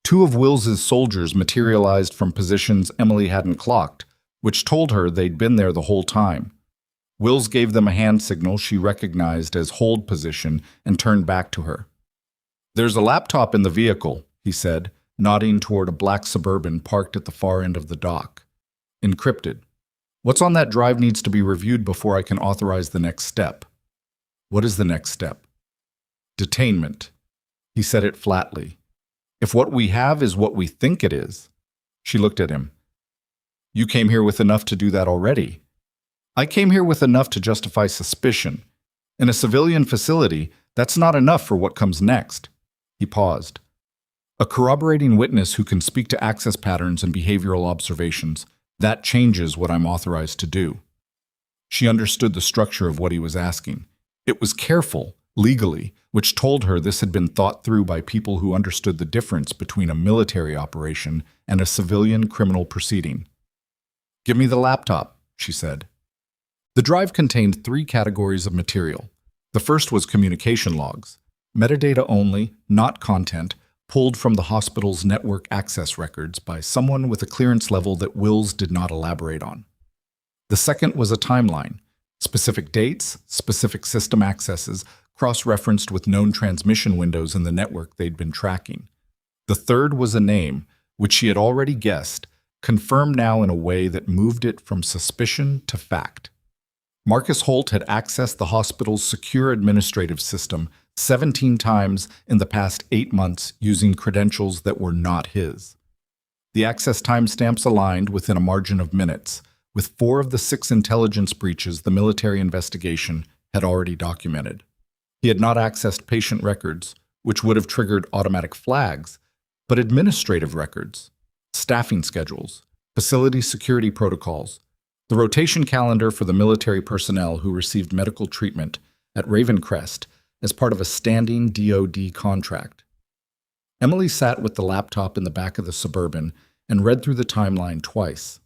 2 of Wills's soldiers materialized from positions Emily hadn't clocked, which told her they'd been there the whole time. Wills gave them a hand signal she recognized as hold position and turned back to her. "There's a laptop in the vehicle," he said, nodding toward a black Suburban parked at the far end of the dock. "Encrypted. What's on that drive needs to be reviewed before I can authorize the next step." "What is the next step?" "Detainment." He said it flatly. "If what we have is what we think it is." She looked at him. "You came here with enough to do that already." "I came here with enough to justify suspicion. In a civilian facility, that's not enough for what comes next." He paused. "A corroborating witness who can speak to access patterns and behavioral observations, that changes what I'm authorized to do." She understood the structure of what he was asking. It was careful, legally, which told her this had been thought through by people who understood the difference between a military operation and a civilian criminal proceeding. "Give me the laptop," she said. The drive contained 3 categories of material. The first was communication logs, metadata only, not content, pulled from the hospital's network access records by someone with a clearance level that Wills did not elaborate on. The second was a timeline, specific dates, specific system accesses, cross-referenced with known transmission windows in the network they'd been tracking. The third was a name, which she had already guessed, confirmed now in a way that moved it from suspicion to fact. Marcus Holt had accessed the hospital's secure administrative system 17 times in the past 8 months using credentials that were not his. The access timestamps aligned within a margin of minutes, with 4 of the 6 intelligence breaches the military investigation had already documented. He had not accessed patient records, which would have triggered automatic flags, but administrative records, staffing schedules, facility security protocols, the rotation calendar for the military personnel who received medical treatment at Ravencrest as part of a standing DoD contract. Emily sat with the laptop in the back of the Suburban and read through the timeline twice.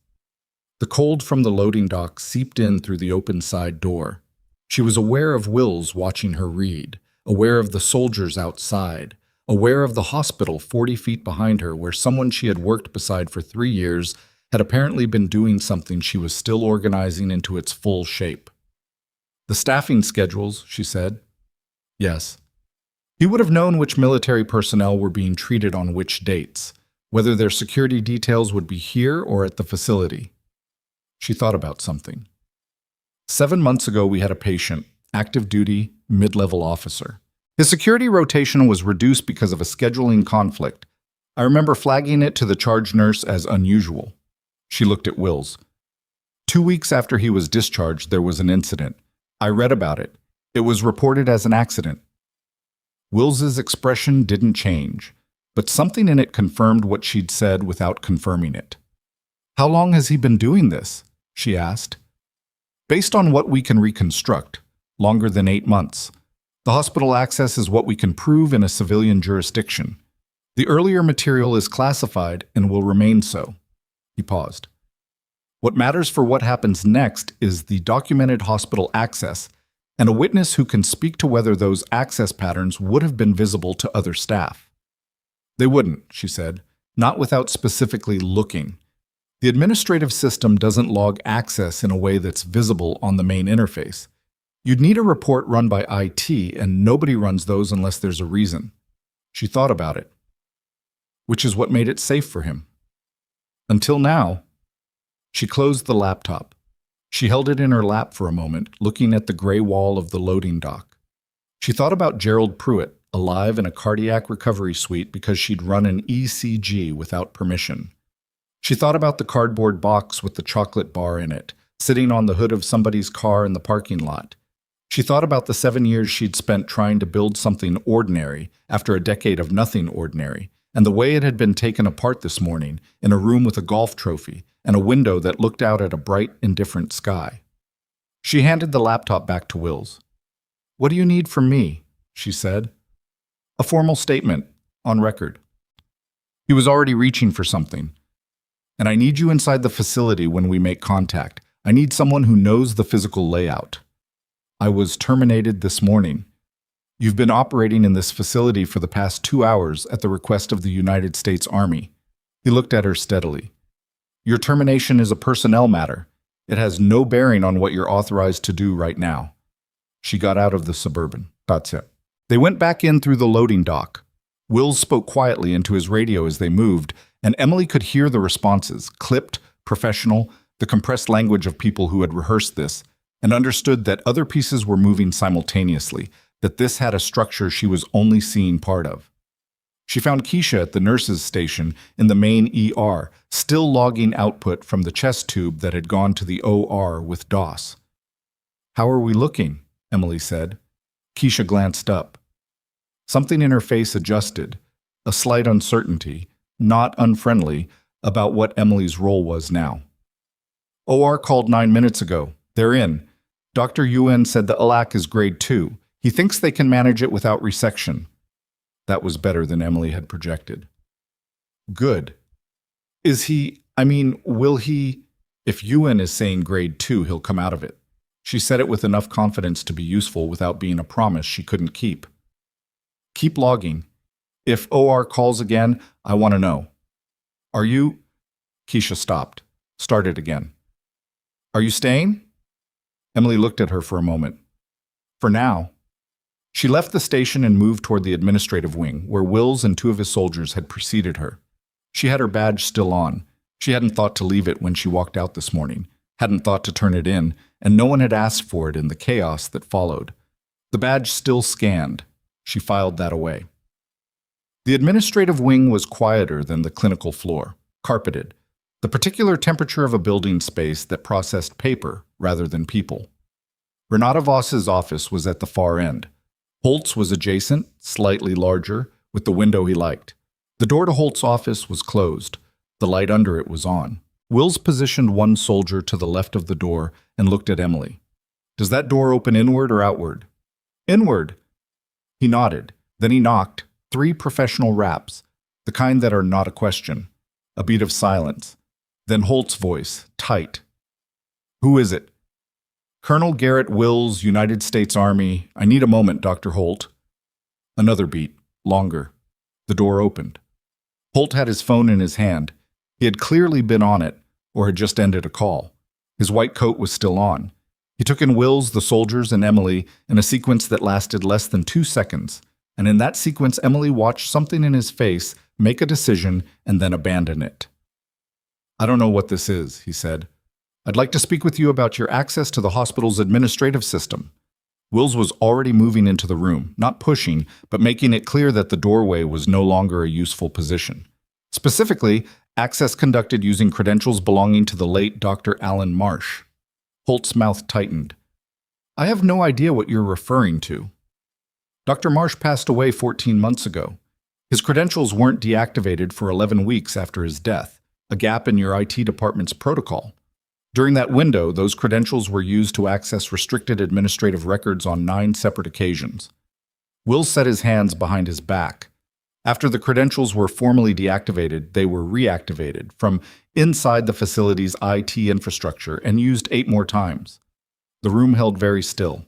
The cold from the loading dock seeped in through the open side door. She was aware of Wills watching her read, aware of the soldiers outside, aware of the hospital 40 feet behind her where someone she had worked beside for 3 years had apparently been doing something she was still organizing into its full shape. "The staffing schedules," she said. "Yes." He would have known which military personnel were being treated on which dates. whether their security details would be here or at the facility. She thought about something. 7 months ago, we had a patient, active duty, mid-level officer. His security rotation was reduced because of a scheduling conflict. I remember flagging it to the charge nurse as unusual. She looked at Wills. 2 weeks after he was discharged, there was an incident. I read about it. It was reported as an accident. Wills's expression didn't change, but something in it confirmed what she'd said without confirming it. How long has he been doing this? She asked. Based on what we can reconstruct, longer than 8 months. The hospital access is what we can prove in a civilian jurisdiction. The earlier material is classified and will remain so. He paused. What matters for what happens next is the documented hospital access and a witness who can speak to whether those access patterns would have been visible to other staff. They wouldn't, she said, not without specifically looking. The administrative system doesn't log access in a way that's visible on the main interface. You'd need a report run by IT, and nobody runs those unless there's a reason. She thought about it, which is what made it safe for him. Until now. She closed the laptop. She held it in her lap for a moment, looking at the gray wall of the loading dock. She thought about Gerald Pruitt, alive in a cardiac recovery suite because she'd run an ECG without permission. She thought about the cardboard box with the chocolate bar in it, sitting on the hood of somebody's car in the parking lot. She thought about the 7 years she'd spent trying to build something ordinary after a decade of nothing ordinary, and the way it had been taken apart this morning in a room with a golf trophy and a window that looked out at a bright, indifferent sky. She handed the laptop back to Wills. "What do you need from me?" she said. "A formal statement, on record." He was already reaching for something. "And I need you inside the facility when we make contact. I need someone who knows the physical layout. I was terminated this morning. You've been operating in this facility for the past 2 hours at the request of the United States Army." He looked at her steadily. "Your termination is a personnel matter. It has no bearing on what you're authorized to do right now." She got out of the Suburban. That's it. They went back in through the loading dock. Wills spoke quietly into his radio as they moved, and Emily could hear the responses, clipped, professional, the compressed language of people who had rehearsed this, and understood that other pieces were moving simultaneously, that this had a structure she was only seeing part of. She found Keisha at the nurse's station in the main ER, still logging output from the chest tube that had gone to the OR with DOS. "How are we looking?" Emily said. Keisha glanced up. Something in her face adjusted, a slight uncertainty, not unfriendly, about what Emily's role was now. "OR called 9 minutes ago. They're in. Dr. Yuen said the ILAC is grade 2. He thinks they can manage it without resection." That was better than Emily had projected. "Good. Will he? If Yuen is saying grade 2, he'll come out of it." She said it with enough confidence to be useful without being a promise she couldn't keep. "Keep logging. If OR calls again, I want to know." "Are you?" Keisha stopped, started again. "Are you staying?" Emily looked at her for a moment. "For now." She left the station and moved toward the administrative wing, where Wills and 2 of his soldiers had preceded her. She had her badge still on. She hadn't thought to leave it when she walked out this morning, hadn't thought to turn it in, and no one had asked for it in the chaos that followed. The badge still scanned. She filed that away. The administrative wing was quieter than the clinical floor, carpeted, the particular temperature of a building space that processed paper rather than people. Renata Voss's office was at the far end. Holt's was adjacent, slightly larger, with the window he liked. The door to Holt's office was closed. The light under it was on. Wills positioned one soldier to the left of the door and looked at Emily. "Does that door open inward or outward?" "Inward." He nodded. Then he knocked. 3 professional raps, the kind that are not a question. A beat of silence. Then Holt's voice, tight. "Who is it?" "Colonel Garrett Wills, United States Army. I need a moment, Dr. Holt." Another beat, longer. The door opened. Holt had his phone in his hand. He had clearly been on it, or had just ended a call. His white coat was still on. He took in Wills, the soldiers, and Emily in a sequence that lasted less than 2 seconds, and in that sequence Emily watched something in his face make a decision, and then abandon it. "I don't know what this is," he said. "I'd like to speak with you about your access to the hospital's administrative system." Wills was already moving into the room, not pushing, but making it clear that the doorway was no longer a useful position. Specifically, access conducted using credentials belonging to the late Dr. Alan Marsh. Holt's mouth tightened. "I have no idea what you're referring to." "Dr. Marsh passed away 14 months ago. His credentials weren't deactivated for 11 weeks after his death, a gap in your IT department's protocol. During that window, those credentials were used to access restricted administrative records on 9 separate occasions." Will set his hands behind his back. After the credentials were formally deactivated, they were reactivated from inside the facility's IT infrastructure and used 8 more times. The room held very still.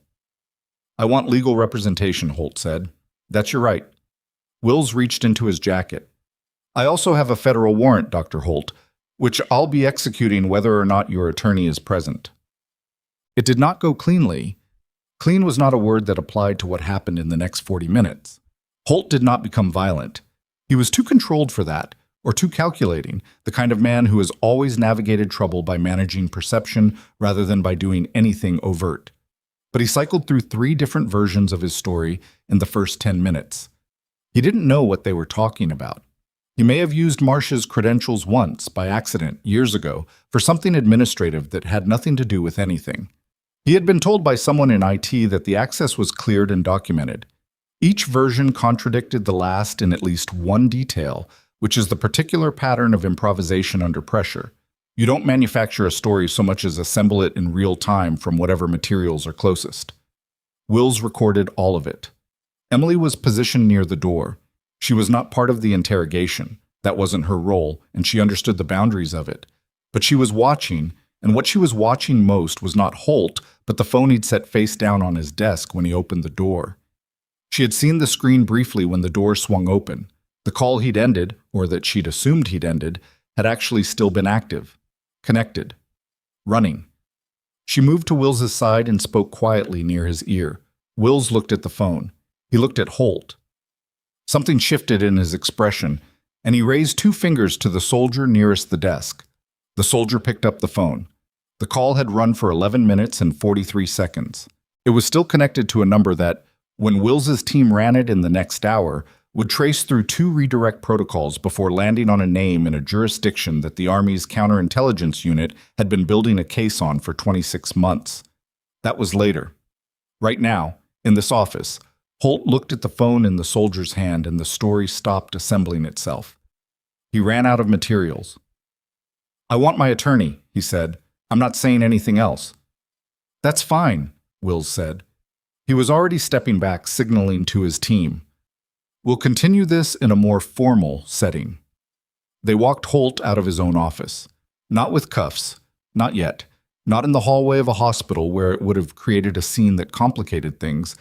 "I want legal representation," Holt said. "That's your right." Wills reached into his jacket. "I also have a federal warrant, Dr. Holt, which I'll be executing whether or not your attorney is present." It did not go cleanly. Clean was not a word that applied to what happened in the next 40 minutes. Holt did not become violent. He was too controlled for that, or too calculating, the kind of man who has always navigated trouble by managing perception rather than by doing anything overt. But he cycled through 3 different versions of his story in the first 10 minutes. He didn't know what they were talking about. He may have used Marsh's credentials once, by accident, years ago, for something administrative that had nothing to do with anything. He had been told by someone in IT that the access was cleared and documented. Each version contradicted the last in at least one detail, which is the particular pattern of improvisation under pressure. You don't manufacture a story so much as assemble it in real time from whatever materials are closest. Wills recorded all of it. Emily was positioned near the door. She was not part of the interrogation. That wasn't her role, and she understood the boundaries of it. But she was watching, and what she was watching most was not Holt, but the phone he'd set face down on his desk when he opened the door. She had seen the screen briefly when the door swung open. The call he'd ended, or that she'd assumed he'd ended, had actually still been active, connected, running. She moved to Wills's side and spoke quietly near his ear. Wills looked at the phone. He looked at Holt. Something shifted in his expression, and he raised 2 fingers to the soldier nearest the desk. The soldier picked up the phone. The call had run for 11 minutes and 43 seconds. It was still connected to a number that, when Wills's team ran it in the next hour, would trace through 2 redirect protocols before landing on a name in a jurisdiction that the Army's counterintelligence unit had been building a case on for 26 months. That was later. Right now, in this office, Holt looked at the phone in the soldier's hand and the story stopped assembling itself. He ran out of materials. "I want my attorney," he said. "I'm not saying anything else." "That's fine," Wills said. He was already stepping back, signaling to his team. "We'll continue this in a more formal setting." They walked Holt out of his own office. Not with cuffs. Not yet. Not in the hallway of a hospital where it would have created a scene that complicated things,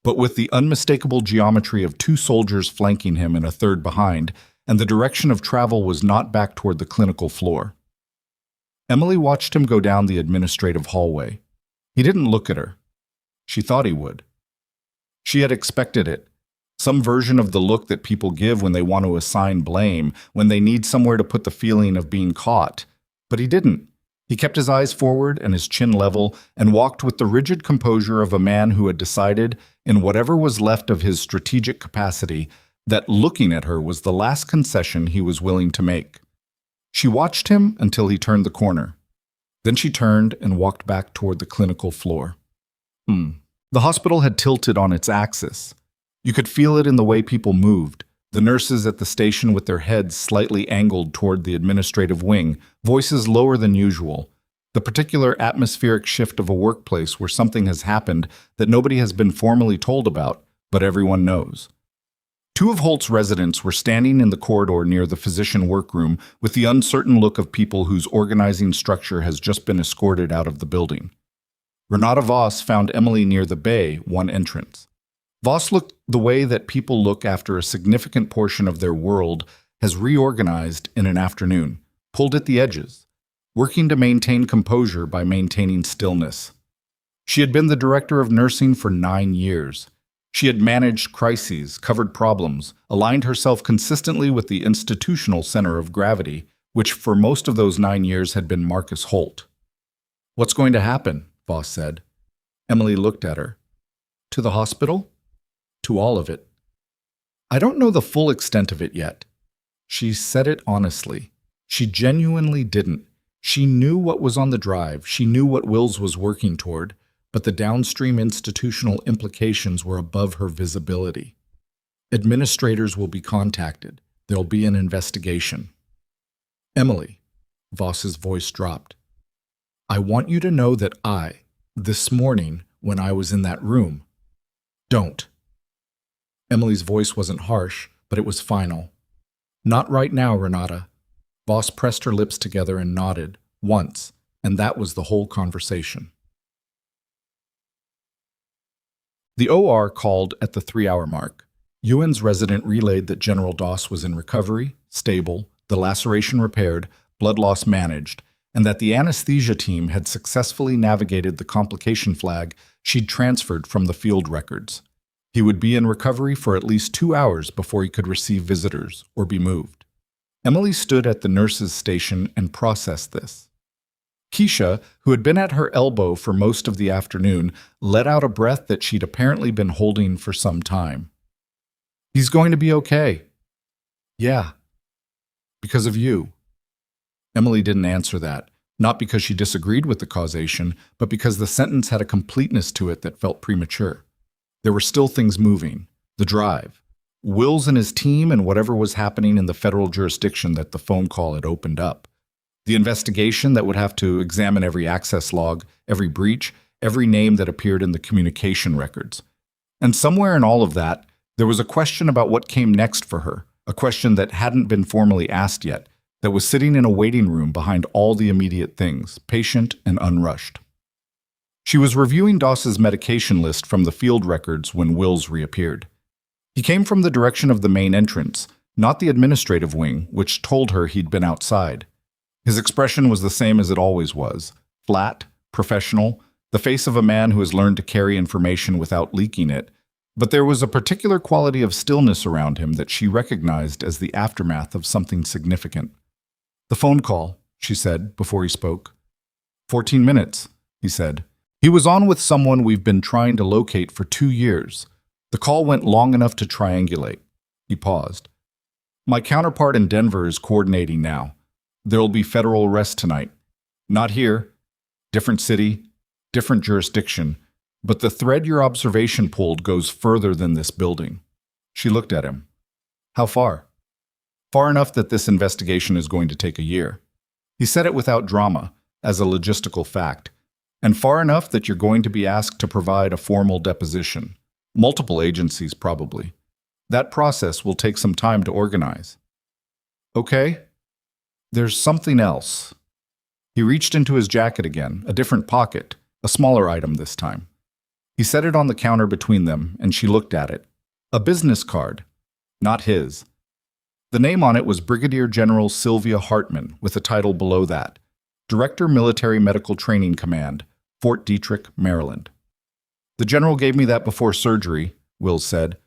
but with the unmistakable geometry of 2 soldiers flanking him and a third behind, and the direction of travel was not back toward the clinical floor. Emily watched him go down the administrative hallway. He didn't look at her. She thought he would. She had expected it. Some version of the look that people give when they want to assign blame, when they need somewhere to put the feeling of being caught. But he didn't. He kept his eyes forward and his chin level and walked with the rigid composure of a man who had decided, in whatever was left of his strategic capacity, that looking at her was the last concession he was willing to make. She watched him until he turned the corner. Then she turned and walked back toward the clinical floor. The hospital had tilted on its axis. You could feel it in the way people moved, the nurses at the station with their heads slightly angled toward the administrative wing, voices lower than usual, the particular atmospheric shift of a workplace where something has happened that nobody has been formally told about, but everyone knows. 2 of Holt's residents were standing in the corridor near the physician workroom with the uncertain look of people whose organizing structure has just been escorted out of the building. Renata Voss found Emily near the bay, one entrance. Voss looked the way that people look after a significant portion of their world has reorganized in an afternoon, pulled at the edges, working to maintain composure by maintaining stillness. She had been the director of nursing for 9 years. She had managed crises, covered problems, aligned herself consistently with the institutional center of gravity, which for most of those 9 years had been Marcus Holt. "What's going to happen?" Voss said. Emily looked at her. "To the hospital?" "To all of it." "I don't know the full extent of it yet." She said it honestly. She genuinely didn't. She knew what was on the drive. She knew what Wills was working toward, but the downstream institutional implications were above her visibility. Administrators will be contacted. There'll be an investigation. "Emily," Voss's voice dropped, "I want you to know that this morning, when I was in that room, don't." Emily's voice wasn't harsh, but it was final. "Not right now, Renata." Voss pressed her lips together and nodded, once, and that was the whole conversation. The OR called at the 3-hour mark. Ewan's resident relayed that General Doss was in recovery, stable, the laceration repaired, blood loss managed, and that the anesthesia team had successfully navigated the complication flag she'd transferred from the field records. He would be in recovery for at least 2 hours before he could receive visitors or be moved. Emily stood at the nurse's station and processed this. Keisha, who had been at her elbow for most of the afternoon, let out a breath that she'd apparently been holding for some time. "He's going to be okay." "Yeah. Because of you." Emily didn't answer that, not because she disagreed with the causation, but because the sentence had a completeness to it that felt premature. There were still things moving. The drive. Wills and his team and whatever was happening in the federal jurisdiction that the phone call had opened up. The investigation that would have to examine every access log, every breach, every name that appeared in the communication records. And somewhere in all of that, there was a question about what came next for her, a question that hadn't been formally asked yet, that was sitting in a waiting room behind all the immediate things, patient and unrushed. She was reviewing Doss's medication list from the field records when Wills reappeared. He came from the direction of the main entrance, not the administrative wing, which told her he'd been outside. His expression was the same as it always was, flat, professional, the face of a man who has learned to carry information without leaking it, but there was a particular quality of stillness around him that she recognized as the aftermath of something significant. "The phone call," she said before he spoke. 14 minutes, he said. "He was on with someone we've been trying to locate for 2 years. The call went long enough to triangulate." He paused. "My counterpart in Denver is coordinating now. There'll be federal arrest tonight. Not here. Different city, different jurisdiction. But the thread your observation pulled goes further than this building." She looked at him. "How far?" "Far enough that this investigation is going to take a year." He said it without drama, as a logistical fact. "And far enough that you're going to be asked to provide a formal deposition. Multiple agencies, probably. That process will take some time to organize." "Okay. There's something else." He reached into his jacket again, a different pocket, a smaller item this time. He set it on the counter between them, and she looked at it. A business card. Not his. The name on it was Brigadier General Sylvia Hartman, with a title below that. Director Military Medical Training Command, Fort Detrick, Maryland. "The general gave me that before surgery," Wills said.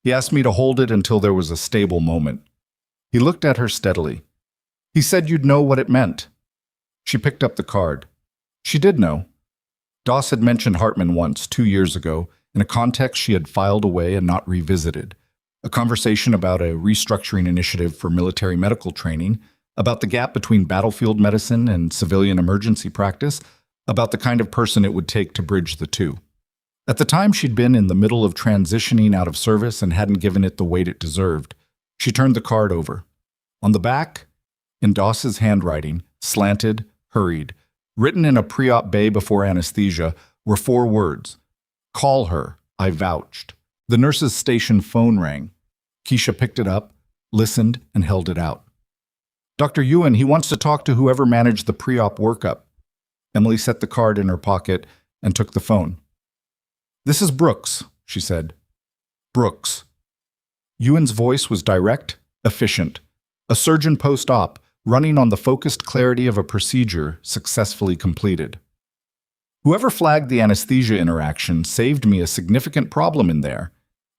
"He asked me to hold it until there was a stable moment." He looked at her steadily. "He said you'd know what it meant." She picked up the card. She did know. Doss had mentioned Hartman once, 2 years ago, in a context she had filed away and not revisited. A conversation about a restructuring initiative for military medical training, about the gap between battlefield medicine and civilian emergency practice, about the kind of person it would take to bridge the two. At the time, she'd been in the middle of transitioning out of service and hadn't given it the weight it deserved. She turned the card over. On the back, in Doss's handwriting, slanted, hurried, written in a pre-op bay before anesthesia, were 4 words. "Call her, I vouched." The nurse's station phone rang. Keisha picked it up, listened, and held it out. "Dr. Ewan, he wants to talk to whoever managed the pre-op workup." Emily set the card in her pocket and took the phone. "This is Brooks," she said. "Brooks." Ewan's voice was direct, efficient. A surgeon post-op, running on the focused clarity of a procedure successfully completed. "Whoever flagged the anesthesia interaction saved me a significant problem in there.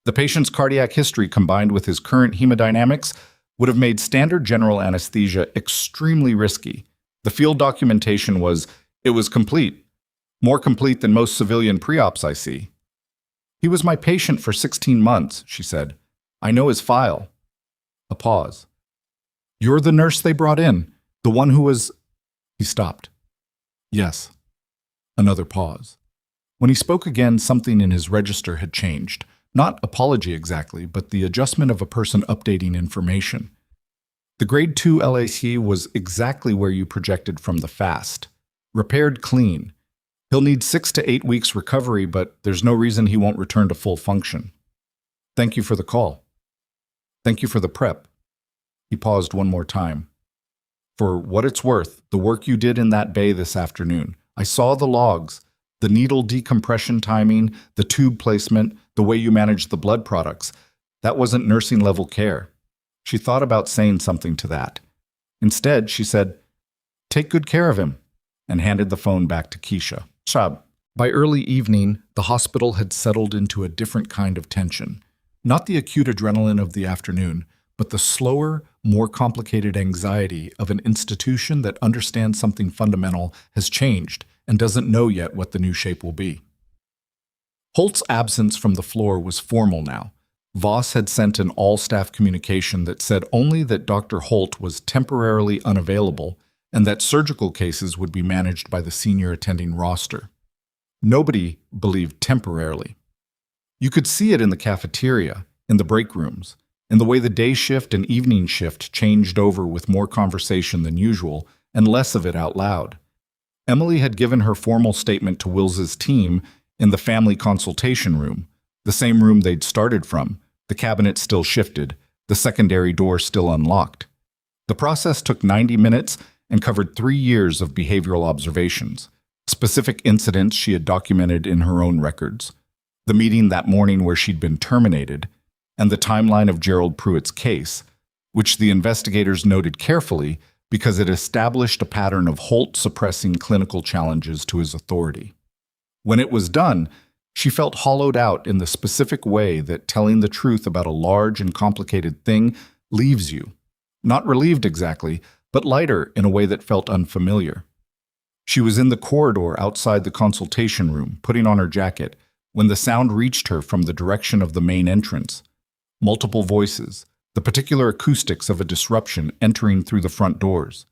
The patient's cardiac history combined with his current hemodynamics would have made standard general anesthesia extremely risky. The field documentation it was complete, more complete than most civilian pre-ops I see. He was my patient for 16 months, she said. I know his file. A pause. You're the nurse they brought in, the one who was... He stopped. Yes. Another pause. When he spoke again, something in his register had changed. Not apology exactly, but the adjustment of a person updating information. The grade 2 LAC was exactly where you projected from the FAST. Repaired clean. He'll need 6 to 8 weeks recovery, but there's no reason he won't return to full function. Thank you for the call. Thank you for the prep. He paused one more time. For what it's worth, the work you did in that bay this afternoon. I saw the logs, the needle decompression timing, the tube placement, the way you managed the blood products. That wasn't nursing level care. She thought about saying something to that. Instead, she said, take good care of him, and handed the phone back to Keisha. Shab. By early evening, the hospital had settled into a different kind of tension. Not the acute adrenaline of the afternoon, but the slower, more complicated anxiety of an institution that understands something fundamental has changed and doesn't know yet what the new shape will be. Holt's absence from the floor was formal now. Voss had sent an all-staff communication that said only that Dr. Holt was temporarily unavailable and that surgical cases would be managed by the senior attending roster. Nobody believed temporarily. You could see it in the cafeteria, in the break rooms, in the way the day shift and evening shift changed over with more conversation than usual and less of it out loud. Emily had given her formal statement to Wills's team in the family consultation room, the same room they'd started from, the cabinet still shifted, the secondary door still unlocked. The process took 90 minutes and covered 3 years of behavioral observations, specific incidents she had documented in her own records, the meeting that morning where she'd been terminated, and the timeline of Gerald Pruitt's case, which the investigators noted carefully because it established a pattern of Holt suppressing clinical challenges to his authority. When it was done, she felt hollowed out in the specific way that telling the truth about a large and complicated thing leaves you. Not relieved exactly, but lighter in a way that felt unfamiliar. She was in the corridor outside the consultation room, putting on her jacket, when the sound reached her from the direction of the main entrance. Multiple voices, the particular acoustics of a disruption entering through the front doors.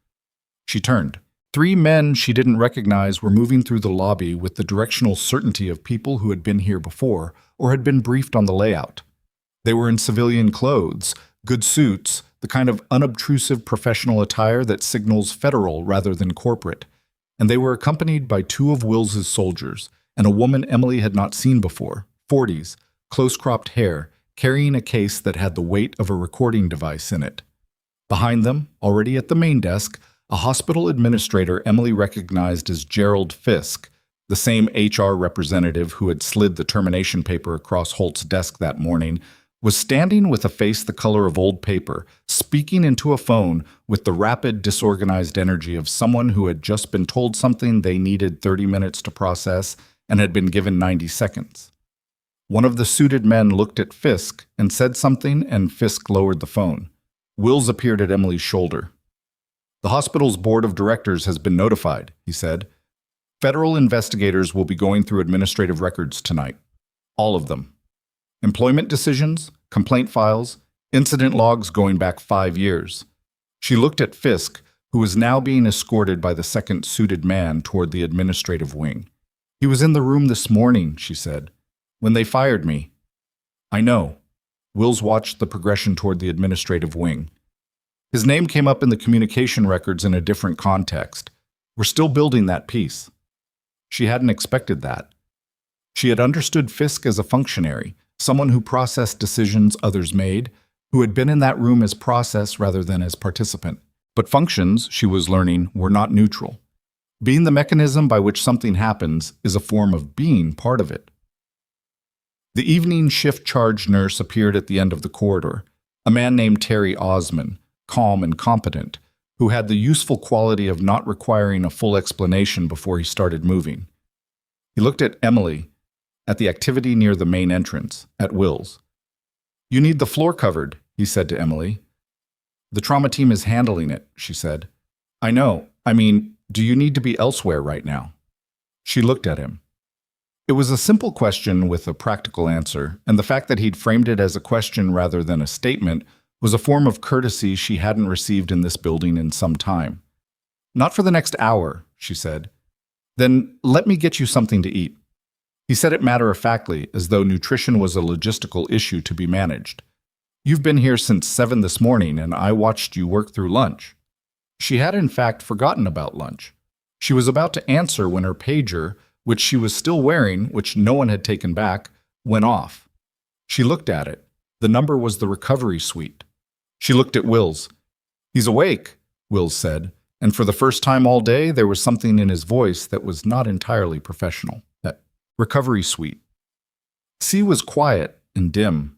She turned. 3 men she didn't recognize were moving through the lobby with the directional certainty of people who had been here before or had been briefed on the layout. They were in civilian clothes, good suits, the kind of unobtrusive professional attire that signals federal rather than corporate, and they were accompanied by 2 of Wills's soldiers and a woman Emily had not seen before, 40s, close-cropped hair, carrying a case that had the weight of a recording device in it. Behind them, already at the main desk, a hospital administrator Emily recognized as Gerald Fisk, the same HR representative who had slid the termination paper across Holt's desk that morning, was standing with a face the color of old paper, speaking into a phone with the rapid, disorganized energy of someone who had just been told something they needed 30 minutes to process and had been given 90 seconds. One of the suited men looked at Fisk and said something, and Fisk lowered the phone. Wills appeared at Emily's shoulder. The hospital's board of directors has been notified, he said. Federal investigators will be going through administrative records tonight. All of them. Employment decisions, complaint files, incident logs going back 5 years. She looked at Fisk, who was now being escorted by the second suited man toward the administrative wing. He was in the room this morning, she said, when they fired me. I know. Wills watched the progression toward the administrative wing. His name came up in the communication records in a different context. We're still building that piece. She hadn't expected that. She had understood Fisk as a functionary, someone who processed decisions others made, who had been in that room as process rather than as participant. But functions, she was learning, were not neutral. Being the mechanism by which something happens is a form of being part of it. The evening shift charge nurse appeared at the end of the corridor, a man named Terry Osman, calm and competent, who had the useful quality of not requiring a full explanation before he started moving. He looked at Emily, at the activity near the main entrance, at Wills. You need the floor covered, he said to Emily. The trauma team is handling it, she said. I know. I mean, do you need to be elsewhere right now? She looked at him. It was a simple question with a practical answer, and the fact that he'd framed it as a question rather than a statement was a form of courtesy she hadn't received in this building in some time. Not for the next hour, she said. Then let me get you something to eat. He said it matter-of-factly, as though nutrition was a logistical issue to be managed. You've been here since 7 this morning, and I watched you work through lunch. She had in fact forgotten about lunch. She was about to answer when her pager, which she was still wearing, which no one had taken back, went off. She looked at it. The number was the recovery suite. She looked at Wills. He's awake, Wills said, and for the first time all day there was something in his voice that was not entirely professional. That recovery suite. C was quiet and dim,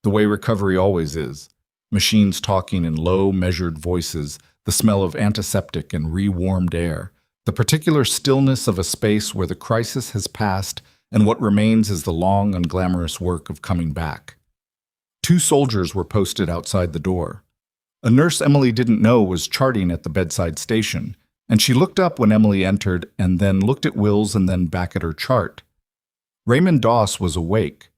the way recovery always is. Machines talking in low, measured voices, the smell of antiseptic and re-warmed air, the particular stillness of a space where the crisis has passed and what remains is the long, unglamorous work of coming back. 2 soldiers were posted outside the door. A nurse Emily didn't know was charting at the bedside station, and she looked up when Emily entered and then looked at Wills and then back at her chart. Raymond Doss was awake.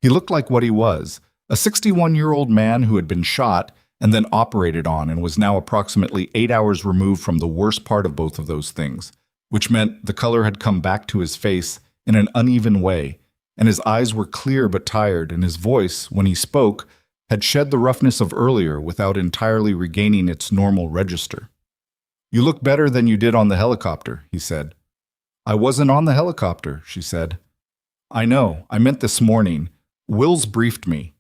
He looked like what he was, a 61-year-old man who had been shot and then operated on and was now approximately 8 hours removed from the worst part of both of those things, which meant the color had come back to his face in an uneven way, and his eyes were clear but tired, and his voice, when he spoke, had shed the roughness of earlier without entirely regaining its normal register. You look better than you did on the helicopter, he said. I wasn't on the helicopter, she said. I know, I meant this morning. Wills briefed me.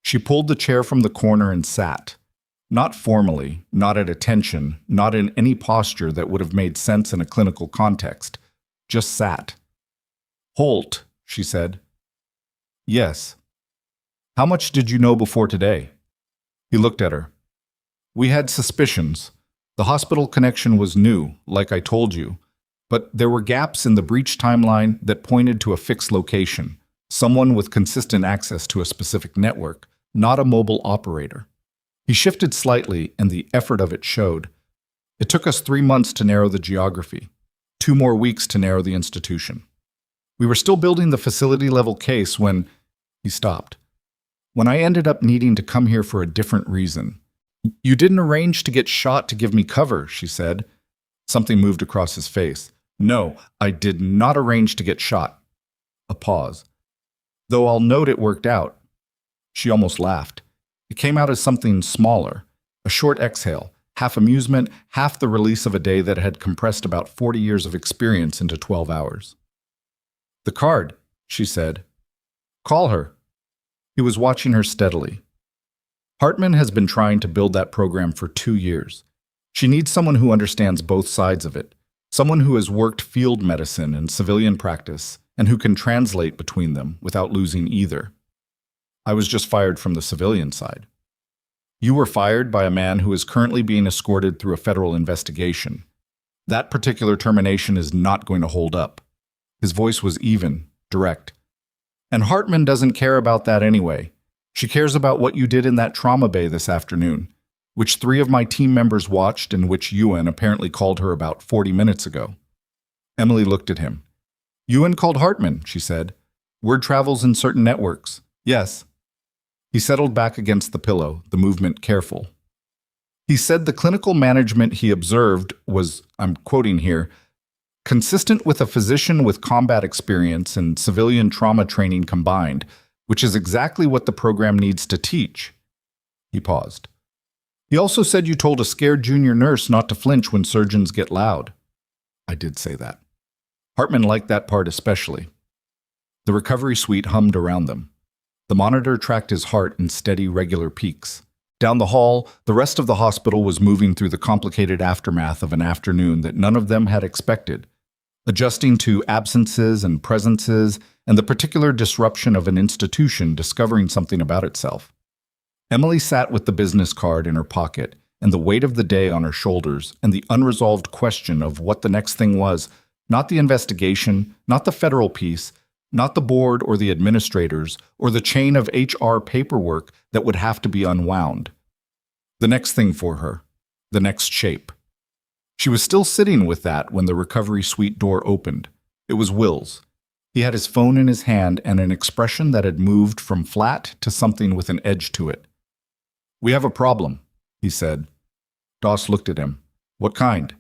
She pulled the chair from the corner and sat. Not formally, not at attention, not in any posture that would have made sense in a clinical context. Just sat. Holt, she said. Yes. How much did you know before today? He looked at her. We had suspicions. The hospital connection was new, like I told you, but there were gaps in the breach timeline that pointed to a fixed location, someone with consistent access to a specific network, not a mobile operator. He shifted slightly, and the effort of it showed. It took us 3 months to narrow the geography, 2 more weeks to narrow the institution. We were still building the facility-level case when he stopped. When I ended up needing to come here for a different reason. You didn't arrange to get shot to give me cover, she said. Something moved across his face. No, I did not arrange to get shot. A pause. Though I'll note it worked out. She almost laughed. It came out as something smaller, a short exhale, half amusement, half the release of a day that had compressed about 40 years of experience into 12 hours. The card, she said. Call her. He was watching her steadily. Hartman has been trying to build that program for 2 years. She needs someone who understands both sides of it, someone who has worked field medicine and civilian practice, and who can translate between them without losing either. I was just fired from the civilian side. You were fired by a man who is currently being escorted through a federal investigation. That particular termination is not going to hold up. His voice was even, direct. And Hartman doesn't care about that anyway. She cares about what you did in that trauma bay this afternoon, which 3 of my team members watched and which Ewan apparently called her about 40 minutes ago. Emily looked at him. Ewan called Hartman, she said. Word travels in certain networks. Yes. He settled back against the pillow, the movement careful. He said the clinical management he observed was, I'm quoting here, consistent with a physician with combat experience and civilian trauma training combined, which is exactly what the program needs to teach. He paused. He also said you told a scared junior nurse not to flinch when surgeons get loud. I did say that. Hartman liked that part especially. The recovery suite hummed around them. The monitor tracked his heart in steady, regular peaks. Down the hall, the rest of the hospital was moving through the complicated aftermath of an afternoon that none of them had expected, adjusting to absences and presences and the particular disruption of an institution discovering something about itself. Emily sat with the business card in her pocket and the weight of the day on her shoulders and the unresolved question of what the next thing was, not the investigation, not the federal piece, not the board or the administrators or the chain of HR paperwork that would have to be unwound. The next thing for her, the next shape. She was still sitting with that when the recovery suite door opened. It was Will's. He had his phone in his hand and an expression that had moved from flat to something with an edge to it. "We have a problem," he said. Doss looked at him. "What kind?"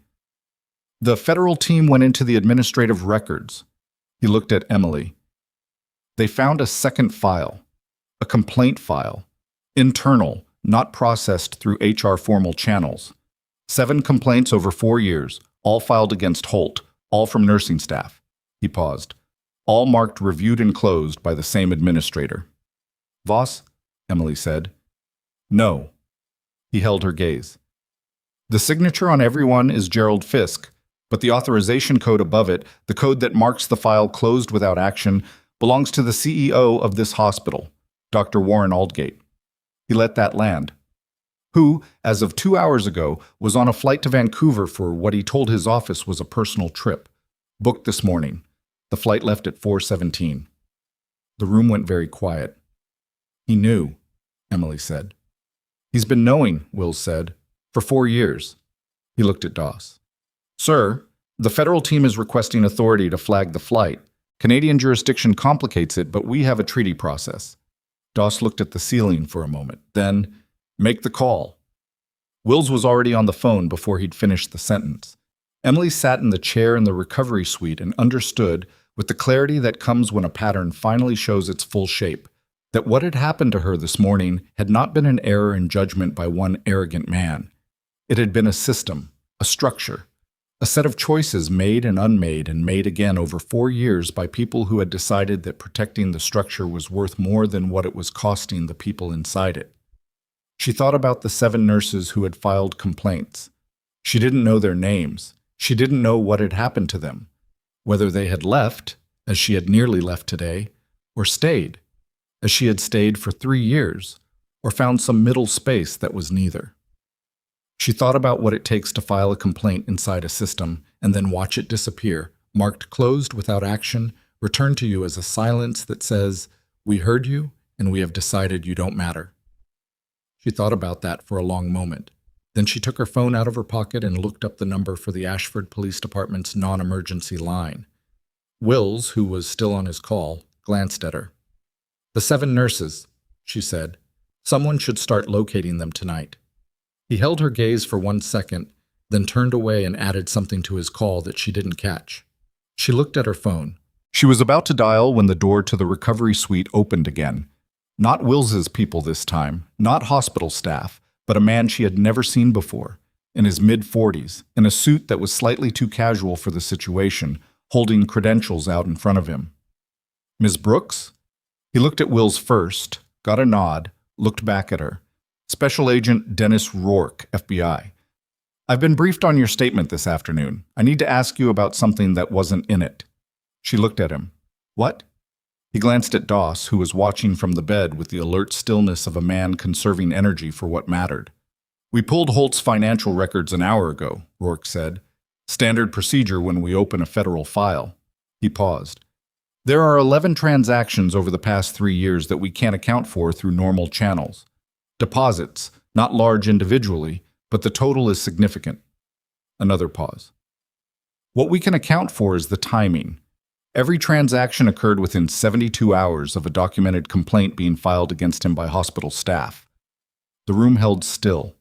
"The federal team went into the administrative records." He looked at Emily. "They found a second file, a complaint file, internal, not processed through HR formal channels. 7 complaints over 4 years, all filed against Holt, all from nursing staff." He paused. "All marked reviewed and closed by the same administrator." "Voss?" Emily said. "No." He held her gaze. "The signature on everyone is Gerald Fisk, but the authorization code above it, the code that marks the file closed without action, belongs to the CEO of this hospital, Dr. Warren Aldgate." He let that land. "Who, as of 2 hours ago, was on a flight to Vancouver for what he told his office was a personal trip. Booked this morning. The flight left at 4:17. The room went very quiet. "He knew," Emily said. "He's been knowing," Will said, "for 4 years." He looked at Doss. "Sir, the federal team is requesting authority to flag the flight. Canadian jurisdiction complicates it, but we have a treaty process." Doss looked at the ceiling for a moment. Then, "Make the call." Wills was already on the phone before he'd finished the sentence. Emily sat in the chair in the recovery suite and understood, with the clarity that comes when a pattern finally shows its full shape, that what had happened to her this morning had not been an error in judgment by one arrogant man. It had been a system, a structure, a set of choices made and made again over 4 years by people who had decided that protecting the structure was worth more than what it was costing the people inside it. She thought about the 7 nurses who had filed complaints. She didn't know their names. She didn't know what had happened to them, whether they had left, as she had nearly left today, or stayed, as she had stayed for 3 years, or found some middle space that was neither. She thought about what it takes to file a complaint inside a system and then watch it disappear, marked closed without action, return to you as a silence that says, "We heard you, and we have decided you don't matter." She thought about that for a long moment. Then she took her phone out of her pocket and looked up the number for the Ashford Police Department's non-emergency line. Wills, who was still on his call, glanced at her. "The 7 nurses," she said. "Someone should start locating them tonight." He held her gaze for 1 second, then turned away and added something to his call that she didn't catch. She looked at her phone. She was about to dial when the door to the recovery suite opened again. Not Wills's people this time, not hospital staff, but a man she had never seen before, in his mid-40s, in a suit that was slightly too casual for the situation, holding credentials out in front of him. "Ms. Brooks?" He looked at Wills first, got a nod, looked back at her. "Special Agent Dennis Rourke, FBI. I've been briefed on your statement this afternoon. I need to ask you about something that wasn't in it." She looked at him. "What?" He glanced at Doss, who was watching from the bed with the alert stillness of a man conserving energy for what mattered. "We pulled Holt's financial records an hour ago," Rourke said. "Standard procedure when we open a federal file." He paused. "There are 11 transactions over the past 3 years that we can't account for through normal channels. Deposits, not large individually, but the total is significant." Another pause. "What we can account for is the timing. Every transaction occurred within 72 hours of a documented complaint being filed against him by hospital staff." The room held still.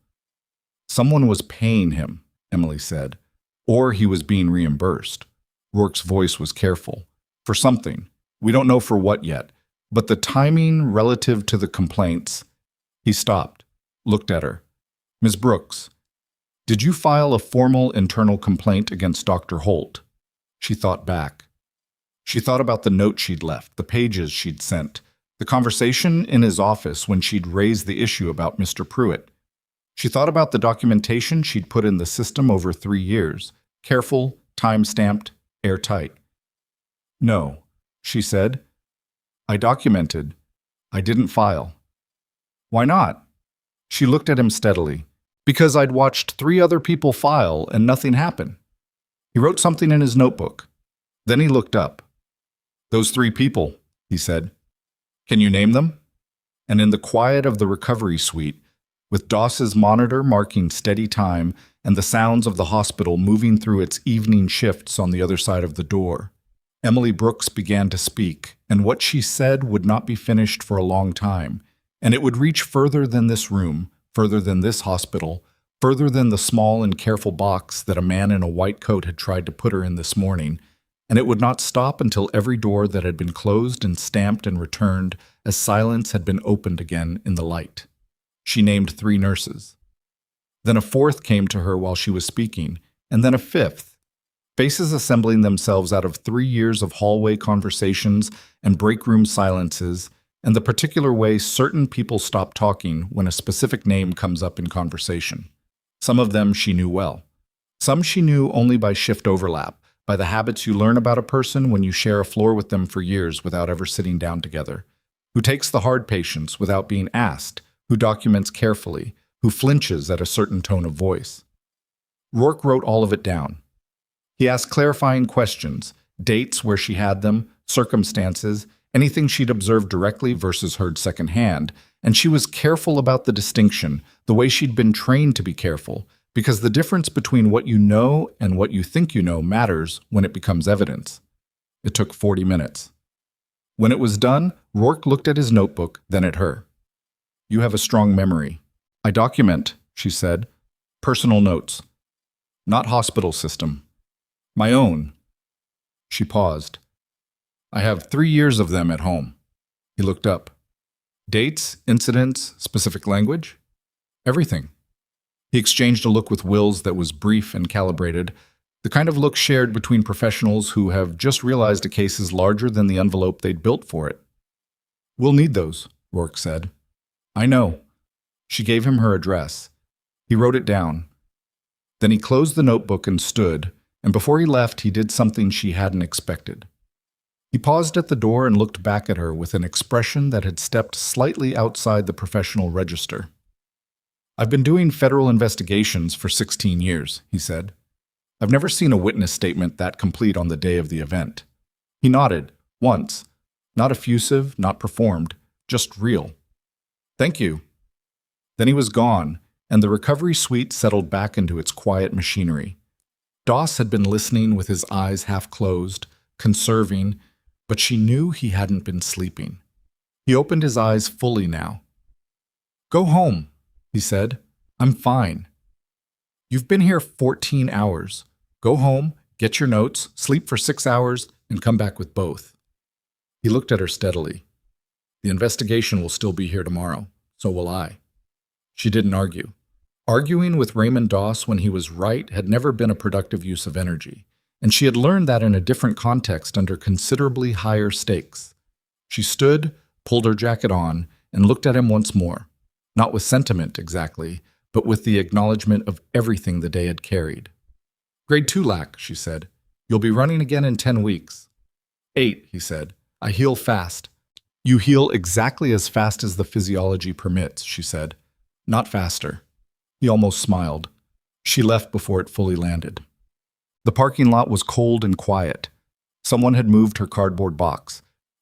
"Someone was paying him," Emily said, "or he was being reimbursed." Rourke's voice was careful. "For something. We don't know for what yet. But the timing relative to the complaints—" He stopped, looked at her. "Ms. Brooks, did you file a formal internal complaint against Dr. Holt?" She thought back. She thought about the note she'd left, the pages she'd sent, the conversation in his office when she'd raised the issue about Mr. Pruitt. She thought about the documentation she'd put in the system over 3 years, careful, time-stamped, airtight. "No," she said. "I documented. I didn't file." "Why not?" She looked at him steadily. "Because I'd watched 3 other people file and nothing happened." He wrote something in his notebook. Then he looked up. Those 3 people, he said. Can you name them? And in the quiet of the recovery suite, with Doss's monitor marking steady time and the sounds of the hospital moving through its evening shifts on the other side of the door, Emily Brooks began to speak, and what she said would not be finished for a long time, and it would reach further than this room, further than this hospital, further than the small and careful box that a man in a white coat had tried to put her in this morning, and it would not stop until every door that had been closed and stamped and returned as silence had been opened again in the light. She named 3 nurses. Then a 4th came to her while she was speaking, and then a 5th. Faces assembling themselves out of 3 years of hallway conversations and break room silences, and the particular way certain people stop talking when a specific name comes up in conversation. Some of them she knew well. Some she knew only by shift overlap, by the habits you learn about a person when you share a floor with them for years without ever sitting down together. Who takes the hard patients without being asked, who documents carefully, who flinches at a certain tone of voice. Rourke wrote all of it down. He asked clarifying questions, dates where she had them, circumstances, anything she'd observed directly versus heard secondhand, and she was careful about the distinction, the way she'd been trained to be careful, because the difference between what you know and what you think you know matters when it becomes evidence. It took 40 minutes. When it was done, Rourke looked at his notebook, then at her. You have a strong memory. I document, she said. Personal notes. Not hospital system. My own. She paused. I have 3 years of them at home. He looked up. Dates, incidents, specific language? Everything. He exchanged a look with Wills that was brief and calibrated, the kind of look shared between professionals who have just realized a case is larger than the envelope they'd built for it. We'll need those, Rourke said. I know. She gave him her address. He wrote it down. Then he closed the notebook and stood, and before he left, he did something she hadn't expected. He paused at the door and looked back at her with an expression that had stepped slightly outside the professional register. I've been doing federal investigations for 16 years, he said. I've never seen a witness statement that complete on the day of the event. He nodded, once. Not effusive, not performed, just real. Thank you. Then he was gone, and the recovery suite settled back into its quiet machinery. Doss had been listening with his eyes half closed, conserving, but she knew he hadn't been sleeping. He opened his eyes fully now. Go home, he said. I'm fine. You've been here 14 hours. Go home, get your notes, sleep for 6 hours, and come back with both. He looked at her steadily. The investigation will still be here tomorrow. So will I. She didn't argue. Arguing with Raymond Doss when he was right had never been a productive use of energy, and she had learned that in a different context under considerably higher stakes. She stood, pulled her jacket on, and looked at him once more, not with sentiment exactly, but with the acknowledgement of everything the day had carried. Grade 2 lac, she said. You'll be running again in 10 weeks. 8, he said. I heal fast. You heal exactly as fast as the physiology permits, she said. Not faster. He almost smiled. She left before it fully landed. The parking lot was cold and quiet. Someone had moved her cardboard box.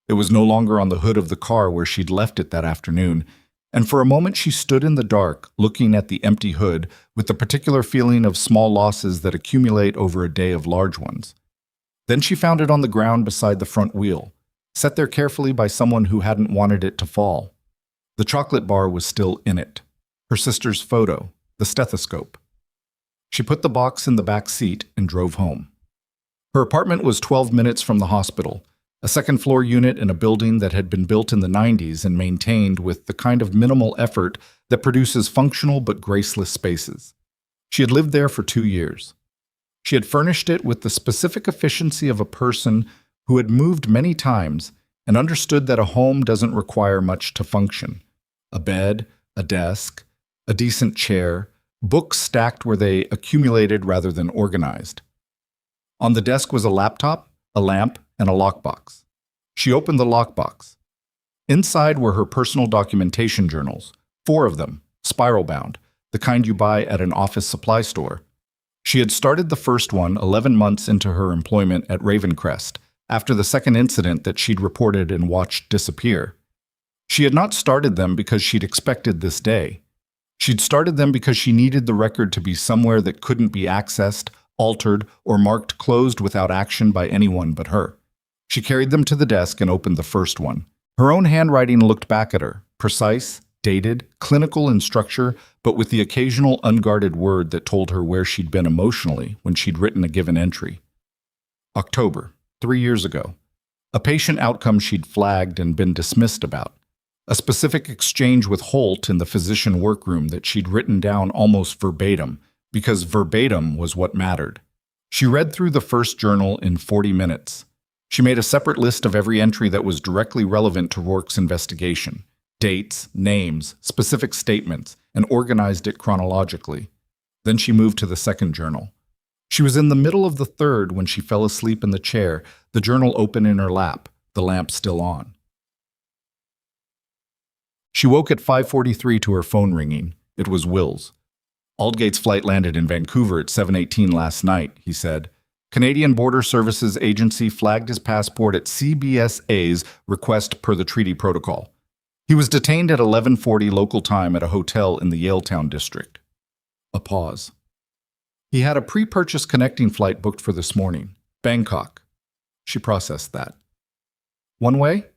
It was no longer on the hood of the car where she'd left it that afternoon, and for a moment she stood in the dark, looking at the empty hood with the particular feeling of small losses that accumulate over a day of large ones. Then she found it on the ground beside the front wheel, set there carefully by someone who hadn't wanted it to fall. The chocolate bar was still in it. Her sister's photo, the stethoscope. She put the box in the back seat and drove home. Her apartment was 12 minutes from the hospital, a second-floor unit in a building that had been built in the 90s and maintained with the kind of minimal effort that produces functional but graceless spaces. She had lived there for 2 years. She had furnished it with the specific efficiency of a person who had moved many times and understood that a home doesn't require much to function. A bed, a desk, a decent chair, books stacked where they accumulated rather than organized. On the desk was a laptop, a lamp, and a lockbox. She opened the lockbox. Inside were her personal documentation journals, 4 of them, spiral-bound, the kind you buy at an office supply store. She had started the first one 11 months into her employment at Ravencrest, after the second incident that she'd reported and watched disappear. She had not started them because she'd expected this day. She'd started them because she needed the record to be somewhere that couldn't be accessed, altered, or marked closed without action by anyone but her. She carried them to the desk and opened the first one. Her own handwriting looked back at her, precise, dated, clinical in structure, but with the occasional unguarded word that told her where she'd been emotionally when she'd written a given entry. October, 3 years ago. A patient outcome she'd flagged and been dismissed about. A specific exchange with Holt in the physician workroom that she'd written down almost verbatim, because verbatim was what mattered. She read through the first journal in 40 minutes. She made a separate list of every entry that was directly relevant to Rourke's investigation. Dates, names, specific statements, and organized it chronologically. Then she moved to the second journal. She was in the middle of the third when she fell asleep in the chair, the journal open in her lap, the lamp still on. She woke at 5:43 to her phone ringing. It was Will's. Aldgate's flight landed in Vancouver at 7:18 last night, he said. Canadian Border Services Agency flagged his passport at CBSA's request per the treaty protocol. He was detained at 11:40 local time at a hotel in the Yaletown district. A pause. He had a pre-purchased connecting flight booked for this morning. Bangkok. She processed that. One way?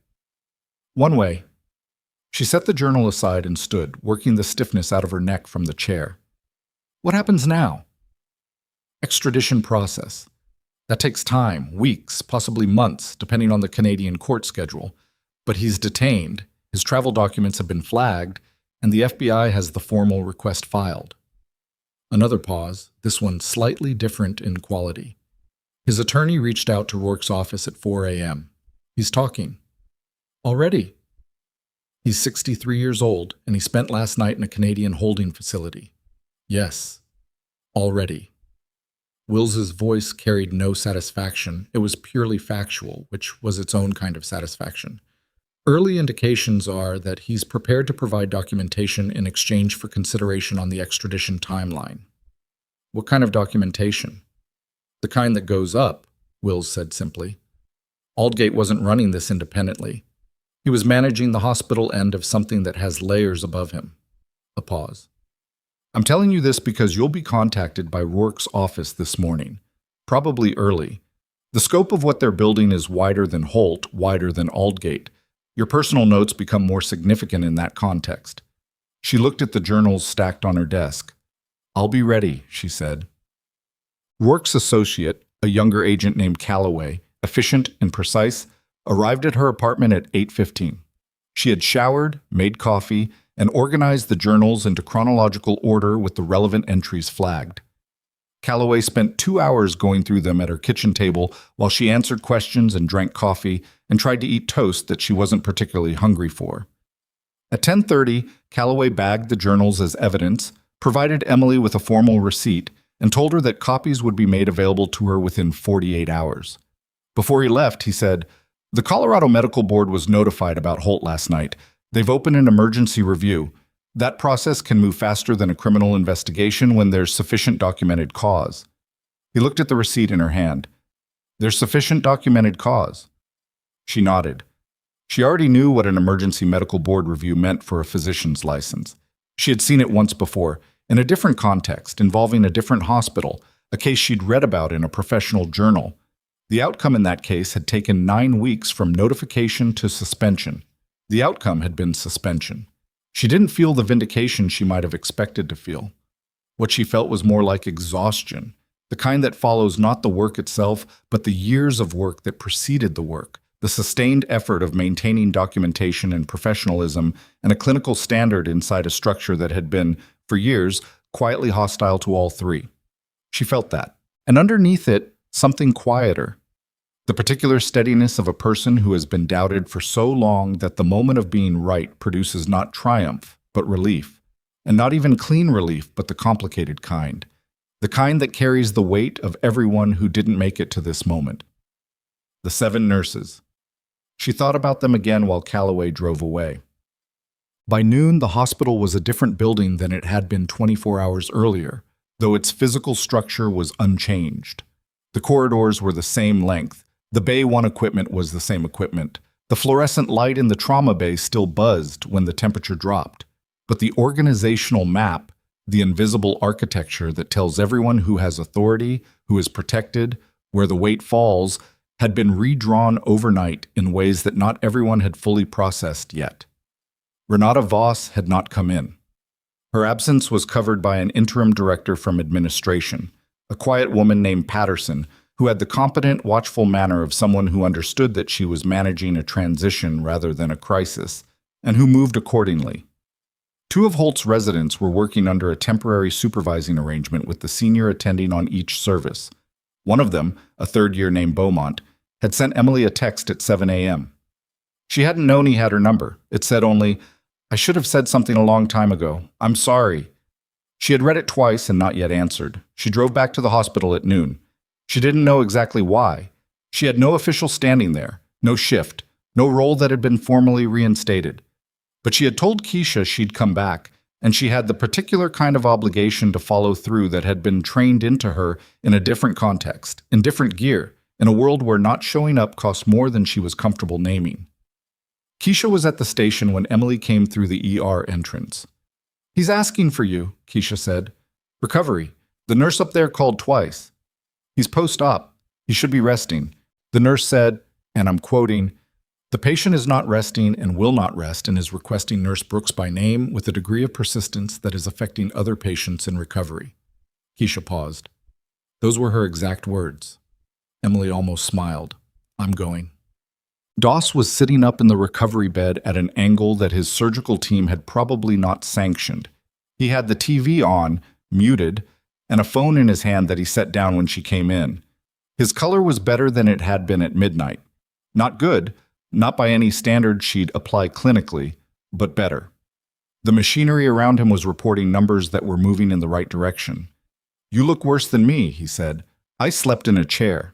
One way. She set the journal aside and stood, working the stiffness out of her neck from the chair. What happens now? Extradition process. That takes time, weeks, possibly months, depending on the Canadian court schedule. But he's detained, his travel documents have been flagged, and the FBI has the formal request filed. Another pause, this one slightly different in quality. His attorney reached out to Rourke's office at 4 a.m. He's talking. Already? He's 63 years old, and he spent last night in a Canadian holding facility. Yes, already. Wills's voice carried no satisfaction. It was purely factual, which was its own kind of satisfaction. Early indications are that he's prepared to provide documentation in exchange for consideration on the extradition timeline. What kind of documentation? The kind that goes up, Wills said simply. Aldgate wasn't running this independently. He was managing the hospital end of something that has layers above him. A pause. I'm telling you this because you'll be contacted by Rourke's office this morning, probably early. The scope of what they're building is wider than Holt, wider than Aldgate. Your personal notes become more significant in that context. She looked at the journals stacked on her desk. I'll be ready, she said. Rourke's associate, a younger agent named Calloway, efficient and precise, arrived at her apartment at 8:15. She had showered, made coffee, and organized the journals into chronological order with the relevant entries flagged. Calloway spent 2 hours going through them at her kitchen table while she answered questions and drank coffee and tried to eat toast that she wasn't particularly hungry for. At 10:30, Calloway bagged the journals as evidence, provided Emily with a formal receipt, and told her that copies would be made available to her within 48 hours. Before he left, he said, "The Colorado Medical Board was notified about Holt last night. They've opened an emergency review. That process can move faster than a criminal investigation when there's sufficient documented cause." He looked at the receipt in her hand. "There's sufficient documented cause." She nodded. She already knew what an emergency medical board review meant for a physician's license. She had seen it once before, in a different context, involving a different hospital, a case she'd read about in a professional journal. The outcome in that case had taken 9 weeks from notification to suspension. The outcome had been suspension. She didn't feel the vindication she might have expected to feel. What she felt was more like exhaustion, the kind that follows not the work itself, but the years of work that preceded the work, the sustained effort of maintaining documentation and professionalism and a clinical standard inside a structure that had been, for years, quietly hostile to all three. She felt that. And underneath it, something quieter. The particular steadiness of a person who has been doubted for so long that the moment of being right produces not triumph, but relief. And not even clean relief, but the complicated kind. The kind that carries the weight of everyone who didn't make it to this moment. The 7 nurses. She thought about them again while Calloway drove away. By noon, the hospital was a different building than it had been 24 hours earlier, though its physical structure was unchanged. The corridors were the same length, The Bay 1 equipment was the same equipment. The fluorescent light in the trauma bay still buzzed when the temperature dropped. But the organizational map, the invisible architecture that tells everyone who has authority, who is protected, where the weight falls, had been redrawn overnight in ways that not everyone had fully processed yet. Renata Voss had not come in. Her absence was covered by an interim director from administration, a quiet woman named Patterson, who had the competent, watchful manner of someone who understood that she was managing a transition rather than a crisis, and who moved accordingly. Two of Holt's residents were working under a temporary supervising arrangement with the senior attending on each service. One of them, a third-year named Beaumont, had sent Emily a text at 7 a.m. She hadn't known he had her number. It said only, "I should have said something a long time ago. I'm sorry." She had read it twice and not yet answered. She drove back to the hospital at noon. She didn't know exactly why. She had no official standing there, no shift, no role that had been formally reinstated. But she had told Keisha she'd come back, and she had the particular kind of obligation to follow through that had been trained into her in a different context, in different gear, in a world where not showing up cost more than she was comfortable naming. Keisha was at the station when Emily came through the ER entrance. "He's asking for you," Keisha said. "Recovery. The nurse up there called twice. He's post-op. He should be resting." The nurse said, and I'm quoting, "The patient is not resting and will not rest and is requesting Nurse Brooks by name with a degree of persistence that is affecting other patients in recovery." Keisha paused. Those were her exact words. Emily almost smiled. "I'm going." Doss was sitting up in the recovery bed at an angle that his surgical team had probably not sanctioned. He had the TV on, muted, and a phone in his hand that he set down when she came in. His color was better than it had been at midnight. Not good, not by any standard she'd apply clinically, but better. The machinery around him was reporting numbers that were moving in the right direction. "You look worse than me," he said. "I slept in a chair."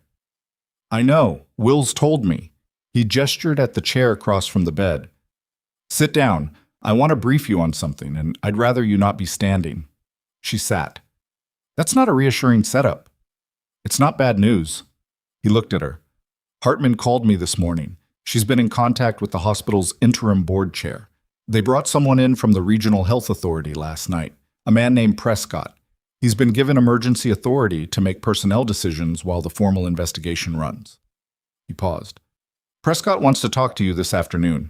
"I know. Will's told me." He gestured at the chair across from the bed. "Sit down. I want to brief you on something, and I'd rather you not be standing." She sat. "That's not a reassuring setup." "It's not bad news." He looked at her. "Hartman called me this morning. She's been in contact with the hospital's interim board chair. They brought someone in from the Regional Health Authority last night, a man named Prescott. He's been given emergency authority to make personnel decisions while the formal investigation runs." He paused. "Prescott wants to talk to you this afternoon,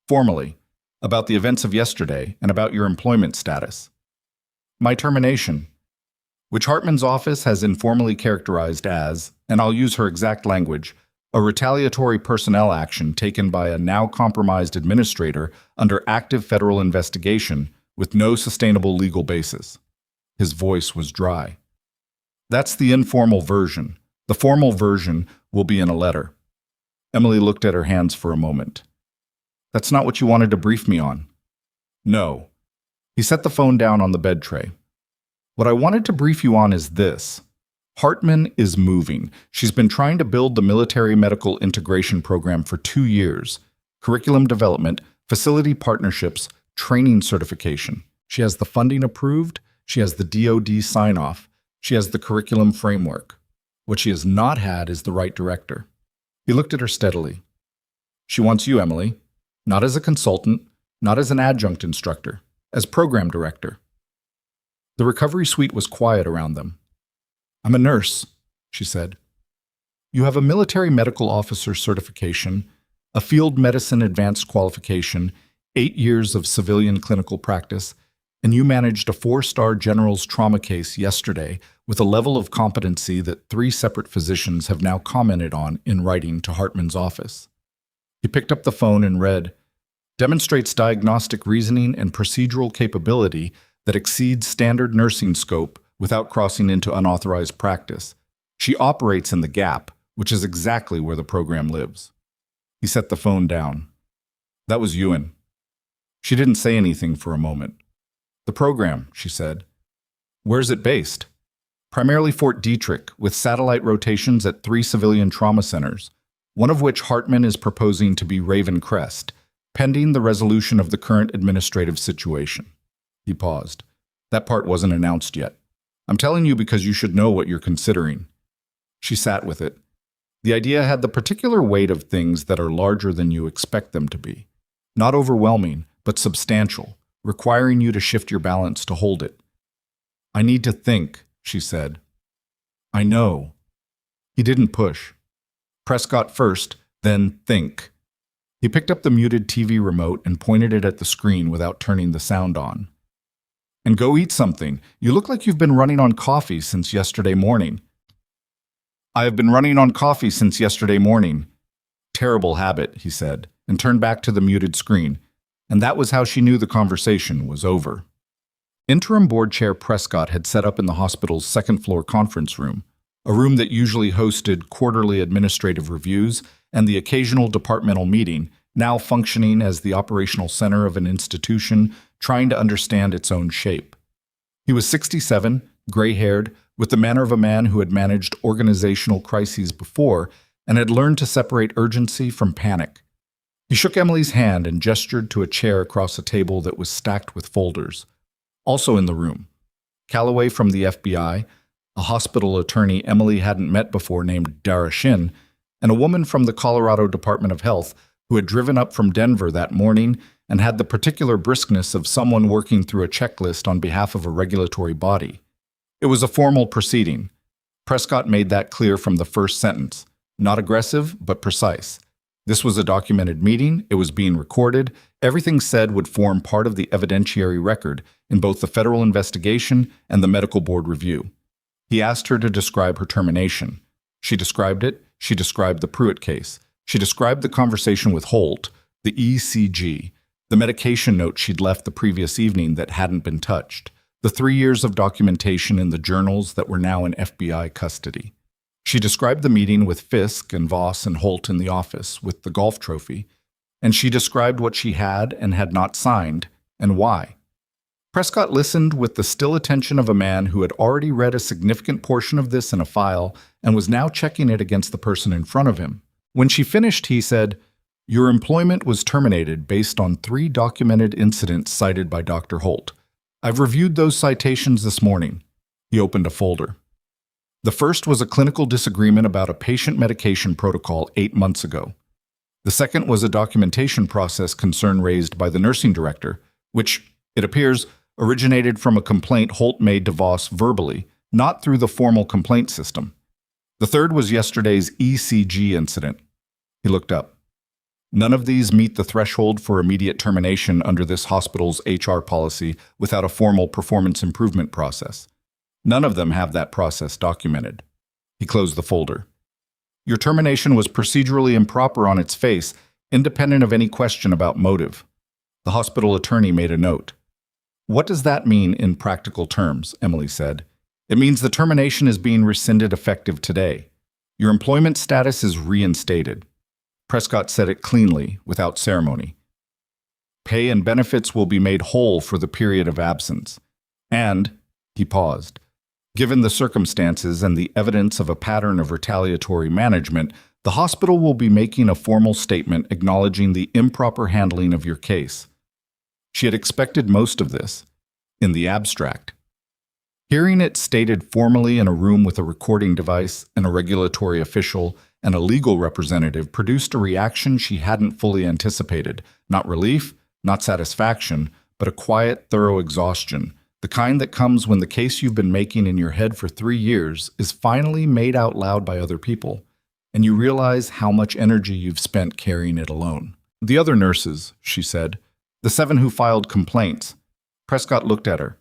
formally, about the events of yesterday and about your employment status." "My termination, which Hartman's office has informally characterized as, and I'll use her exact language, a retaliatory personnel action taken by a now compromised administrator under active federal investigation with no sustainable legal basis." His voice was dry. "That's the informal version. The formal version will be in a letter." Emily looked at her hands for a moment. "That's not what you wanted to brief me on." "No." He set the phone down on the bed tray. "What I wanted to brief you on is this. Hartman is moving. She's been trying to build the military medical integration program for 2 years. Curriculum development, facility partnerships, training certification. She has the funding approved. She has the DoD sign-off. She has the curriculum framework. What she has not had is the right director." He looked at her steadily. "She wants you, Emily. Not as a consultant, not as an adjunct instructor, as program director." The recovery suite was quiet around them. "I'm a nurse," she said. "You have a military medical officer certification, a field medicine advanced qualification, 8 years of civilian clinical practice, and you managed a 4-star general's trauma case yesterday with a level of competency that 3 separate physicians have now commented on in writing to Hartman's office." He picked up the phone and read, "Demonstrates diagnostic reasoning and procedural capability that exceeds standard nursing scope without crossing into unauthorized practice. She operates in the gap, which is exactly where the program lives." He set the phone down. "That was Ewan." She didn't say anything for a moment. "The program," she said. "Where's it based?" "Primarily Fort Detrick, with satellite rotations at 3 civilian trauma centers, one of which Hartman is proposing to be Raven Crest, pending the resolution of the current administrative situation." He paused. "That part wasn't announced yet. I'm telling you because you should know what you're considering." She sat with it. The idea had the particular weight of things that are larger than you expect them to be. Not overwhelming, but substantial, requiring you to shift your balance to hold it. "I need to think," she said. "I know." He didn't push. Prescott first, then think. He picked up the muted TV remote and pointed it at the screen without turning the sound on. "And go eat something. You look like you've been running on coffee since yesterday morning." "I have been running on coffee since yesterday morning." "Terrible habit," he said, and turned back to the muted screen. And that was how she knew the conversation was over. Interim board chair Prescott had set up in the hospital's second-floor conference room, a room that usually hosted quarterly administrative reviews and the occasional departmental meeting, now functioning as the operational center of an institution trying to understand its own shape. He was 67, gray-haired, with the manner of a man who had managed organizational crises before and had learned to separate urgency from panic. He shook Emily's hand and gestured to a chair across a table that was stacked with folders. Also in the room, Calloway from the FBI, a hospital attorney Emily hadn't met before named Dara Shin, and a woman from the Colorado Department of Health who had driven up from Denver that morning and had the particular briskness of someone working through a checklist on behalf of a regulatory body. It was a formal proceeding. Prescott made that clear from the first sentence. Not aggressive, but precise. This was a documented meeting, it was being recorded, everything said would form part of the evidentiary record in both the federal investigation and the medical board review. He asked her to describe her termination. She described it, she described the Pruitt case. She described the conversation with Holt, the ECG, the medication note she'd left the previous evening that hadn't been touched, the 3 years of documentation in the journals that were now in FBI custody. She described the meeting with Fisk and Voss and Holt in the office with the golf trophy, and she described what she had and had not signed, and why. Prescott listened with the still attention of a man who had already read a significant portion of this in a file and was now checking it against the person in front of him. When she finished, he said, "Your employment was terminated based on 3 documented incidents cited by Dr. Holt. I've reviewed those citations this morning." He opened a folder. The first was a clinical disagreement about a patient medication protocol 8 months ago. The second was a documentation process concern raised by the nursing director, which, it appears, originated from a complaint Holt made to Voss verbally, not through the formal complaint system. The third was yesterday's ECG incident. He looked up. None of these meet the threshold for immediate termination under this hospital's HR policy without a formal performance improvement process. None of them have that process documented. He closed the folder. Your termination was procedurally improper on its face, independent of any question about motive. The hospital attorney made a note. What does that mean in practical terms? Emily said. It means the termination is being rescinded effective today. Your employment status is reinstated. Prescott said it cleanly, without ceremony. Pay and benefits will be made whole for the period of absence. And, he paused, given the circumstances and the evidence of a pattern of retaliatory management, the hospital will be making a formal statement acknowledging the improper handling of your case. She had expected most of this, in the abstract. Hearing it stated formally in a room with a recording device and a regulatory official and a legal representative produced a reaction she hadn't fully anticipated, not relief, not satisfaction, but a quiet, thorough exhaustion, the kind that comes when the case you've been making in your head for 3 years is finally made out loud by other people, and you realize how much energy you've spent carrying it alone. The other nurses, she said, the 7 who filed complaints. Prescott looked at her.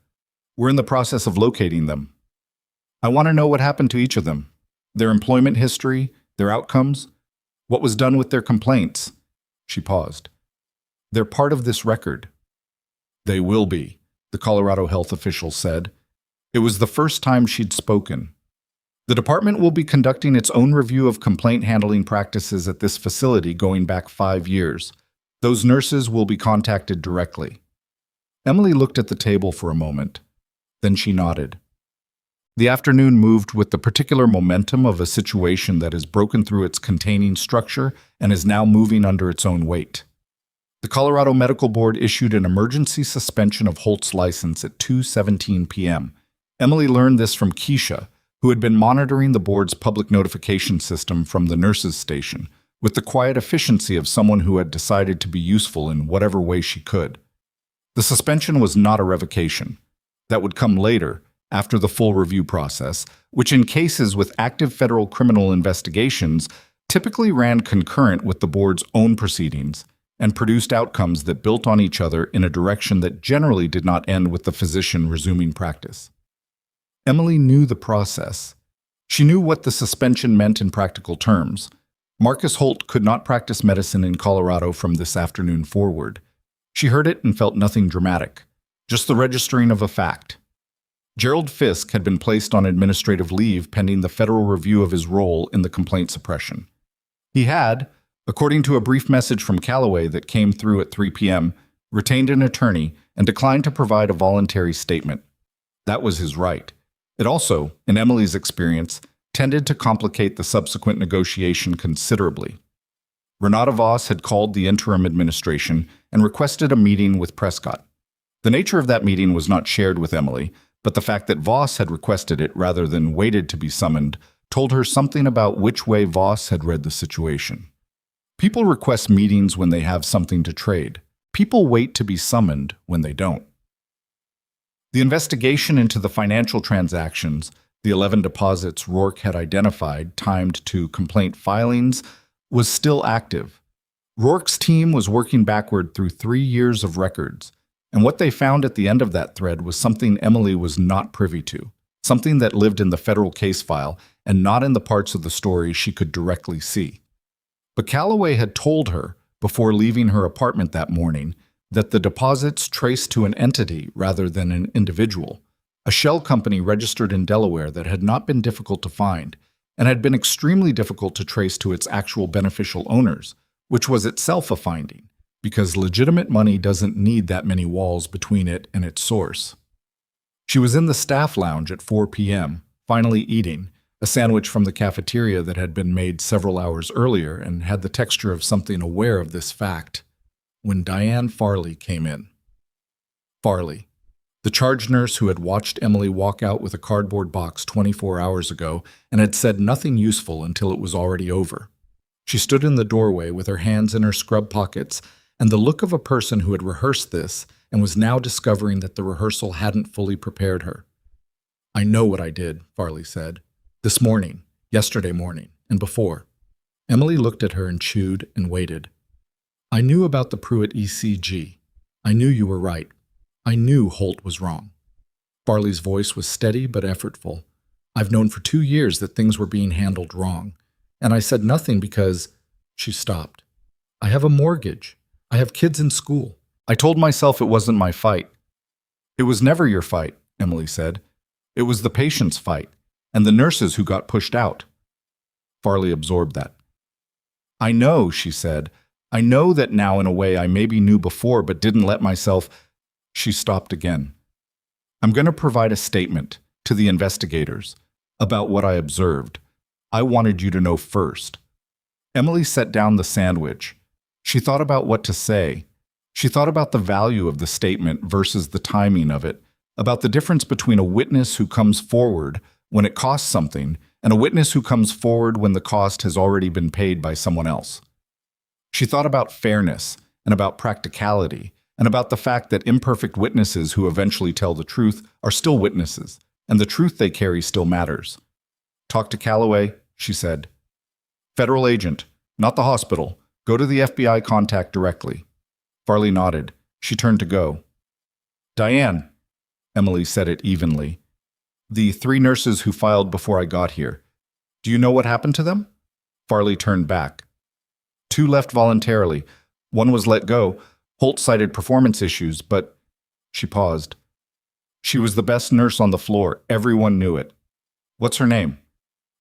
We're in the process of locating them. I want to know what happened to each of them, their employment history, their outcomes, what was done with their complaints. She paused. They're part of this record. They will be, the Colorado health official said. It was the first time she'd spoken. The department will be conducting its own review of complaint handling practices at this facility going back 5 years. Those nurses will be contacted directly. Emily looked at the table for a moment. Then she nodded. The afternoon moved with the particular momentum of a situation that has broken through its containing structure and is now moving under its own weight. The Colorado Medical Board issued an emergency suspension of Holt's license at 2:17 p.m. Emily learned this from Keisha, who had been monitoring the board's public notification system from the nurses' station, with the quiet efficiency of someone who had decided to be useful in whatever way she could. The suspension was not a revocation. That would come later, after the full review process, which in cases with active federal criminal investigations typically ran concurrent with the board's own proceedings and produced outcomes that built on each other in a direction that generally did not end with the physician resuming practice. Emily knew the process. She knew what the suspension meant in practical terms. Marcus Holt could not practice medicine in Colorado from this afternoon forward. She heard it and felt nothing dramatic, just the registering of a fact. Gerald Fisk had been placed on administrative leave pending the federal review of his role in the complaint suppression. He had, according to a brief message from Callaway that came through at 3 p.m., retained an attorney and declined to provide a voluntary statement. That was his right. It also, in Emily's experience, tended to complicate the subsequent negotiation considerably. Renata Voss had called the interim administration and requested a meeting with Prescott. The nature of that meeting was not shared with Emily, but the fact that Voss had requested it rather than waited to be summoned told her something about which way Voss had read the situation. People request meetings when they have something to trade. People wait to be summoned when they don't. The investigation into the financial transactions, the 11 deposits Rourke had identified timed to complaint filings, was still active. Rourke's team was working backward through 3 years of records, and what they found at the end of that thread was something Emily was not privy to, something that lived in the federal case file and not in the parts of the story she could directly see. But Callaway had told her, before leaving her apartment that morning, that the deposits traced to an entity rather than an individual, a shell company registered in Delaware that had not been difficult to find and had been extremely difficult to trace to its actual beneficial owners, which was itself a finding, because legitimate money doesn't need that many walls between it and its source. She was in the staff lounge at 4 p.m., finally eating, a sandwich from the cafeteria that had been made several hours earlier and had the texture of something aware of this fact, when Diane Farley came in. Farley, the charge nurse who had watched Emily walk out with a cardboard box 24 hours ago and had said nothing useful until it was already over. She stood in the doorway with her hands in her scrub pockets and the look of a person who had rehearsed this and was now discovering that the rehearsal hadn't fully prepared her. "I know what I did," Farley said. "This morning, yesterday morning, and before." Emily looked at her and chewed and waited. "I knew about the Pruitt ECG. I knew you were right. I knew Holt was wrong." Farley's voice was steady but effortful. "I've known for 2 years that things were being handled wrong. And I said nothing because—" She stopped. "I have a mortgage. I have kids in school. I told myself it wasn't my fight." "It was never your fight," Emily said. "It was the patient's fight, and the nurses who got pushed out." Farley absorbed that. "I know," she said. "I know that now in a way I maybe knew before but didn't let myself—" She stopped again. "I'm going to provide a statement to the investigators about what I observed. I wanted you to know first." Emily set down the sandwich. She thought about what to say. She thought about the value of the statement versus the timing of it, about the difference between a witness who comes forward when it costs something and a witness who comes forward when the cost has already been paid by someone else. She thought about fairness and about practicality and about the fact that imperfect witnesses who eventually tell the truth are still witnesses, and the truth they carry still matters. "Talk to Callaway," she said. "Federal agent, not the hospital. Go to the FBI contact directly." Farley nodded. She turned to go. "Diane," Emily said it evenly. "The 3 nurses who filed before I got here. Do you know what happened to them?" Farley turned back. 2 left voluntarily. 1 was let go. Holt cited performance issues, but— She paused. "She was the best nurse on the floor. Everyone knew it." "What's her name?"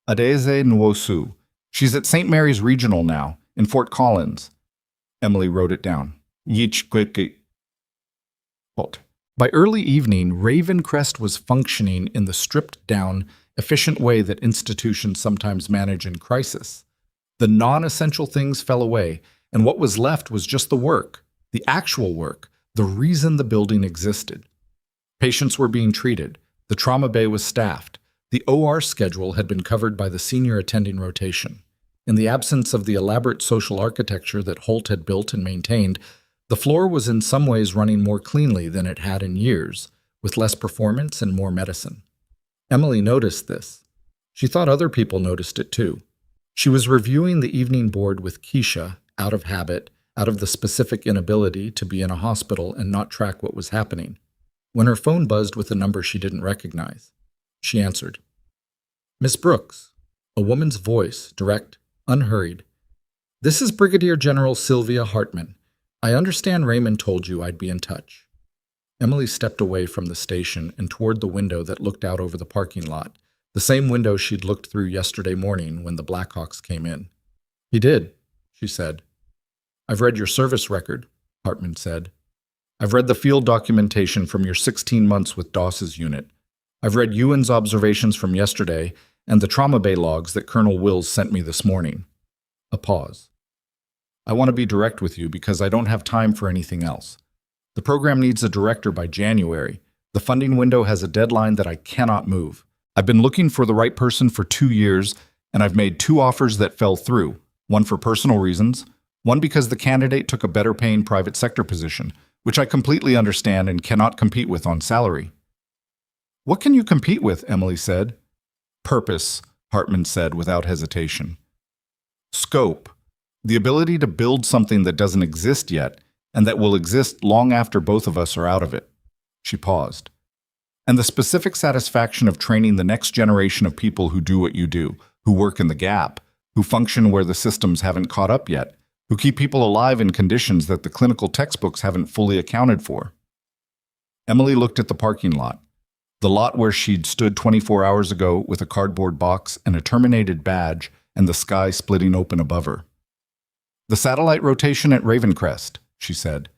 "Adeze Nwosu. She's at St. Mary's Regional now, in Fort Collins." Emily wrote it down. By early evening, Ravencrest was functioning in the stripped-down, efficient way that institutions sometimes manage in crisis. The non-essential things fell away, and what was left was just the work, the actual work, the reason the building existed. Patients were being treated. The trauma bay was staffed. The OR schedule had been covered by the senior attending rotation. In the absence of the elaborate social architecture that Holt had built and maintained, the floor was in some ways running more cleanly than it had in years, with less performance and more medicine. Emily noticed this. She thought other people noticed it too. She was reviewing the evening board with Keisha, out of habit, out of the specific inability to be in a hospital and not track what was happening, when her phone buzzed with a number she didn't recognize. She answered. "Miss Brooks," a woman's voice, direct, unhurried. "This is Brigadier General Sylvia Hartman. I understand Raymond told you I'd be in touch." Emily stepped away from the station and toward the window that looked out over the parking lot, the same window she'd looked through yesterday morning when the Blackhawks came in. "He did," she said. "I've read your service record," Hartman said. "I've read the field documentation from your 16 months with Doss's unit. I've read Ewan's observations from yesterday and the trauma bay logs that Colonel Wills sent me this morning." A pause. "I want to be direct with you because I don't have time for anything else. The program needs a director by January. The funding window has a deadline that I cannot move. I've been looking for the right person for 2 years, and I've made 2 offers that fell through, one for personal reasons, one because the candidate took a better-paying private sector position, which I completely understand and cannot compete with on salary." "What can you compete with?" Emily said. "Purpose," Hartman said without hesitation. "Scope, the ability to build something that doesn't exist yet and that will exist long after both of us are out of it." She paused. "And the specific satisfaction of training the next generation of people who do what you do, who work in the gap, who function where the systems haven't caught up yet, who keep people alive in conditions that the clinical textbooks haven't fully accounted for." Emily looked at the parking lot, the lot where she'd stood 24 hours ago with a cardboard box and a terminated badge and the sky splitting open above her. "The satellite rotation at Ravencrest," she said.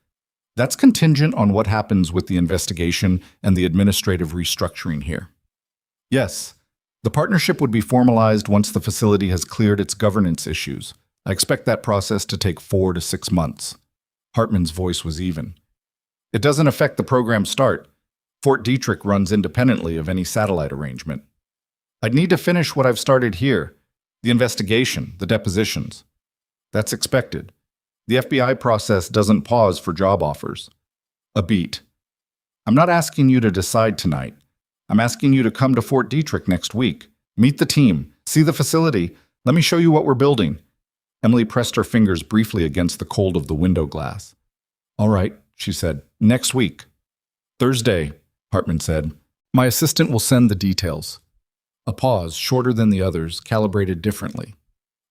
"That's contingent on what happens with the investigation and the administrative restructuring here." "Yes, the partnership would be formalized once the facility has cleared its governance issues. I expect that process to take 4 to 6 months. Hartman's voice was even. "It doesn't affect the program start. Fort Detrick runs independently of any satellite arrangement. I'd need to finish what I've started here, the investigation, the depositions. That's expected. The FBI process doesn't pause for job offers." A beat. "I'm not asking you to decide tonight. I'm asking you to come to Fort Detrick next week. Meet the team. See the facility. Let me show you what we're building." Emily pressed her fingers briefly against the cold of the window glass. "All right," she said. "Next week." "Thursday," Hartman said. "My assistant will send the details." A pause, shorter than the others, calibrated differently.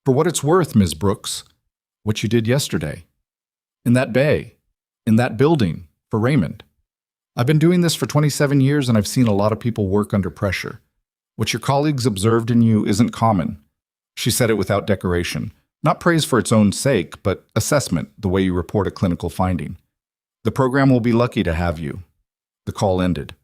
"For what it's worth, Ms. Brooks, what you did yesterday. In that bay. In that building. For Raymond. I've been doing this for 27 years and I've seen a lot of people work under pressure. What your colleagues observed in you isn't common." She said it without decoration. Not praise for its own sake, but assessment, the way you report a clinical finding. "The program will be lucky to have you." The call ended.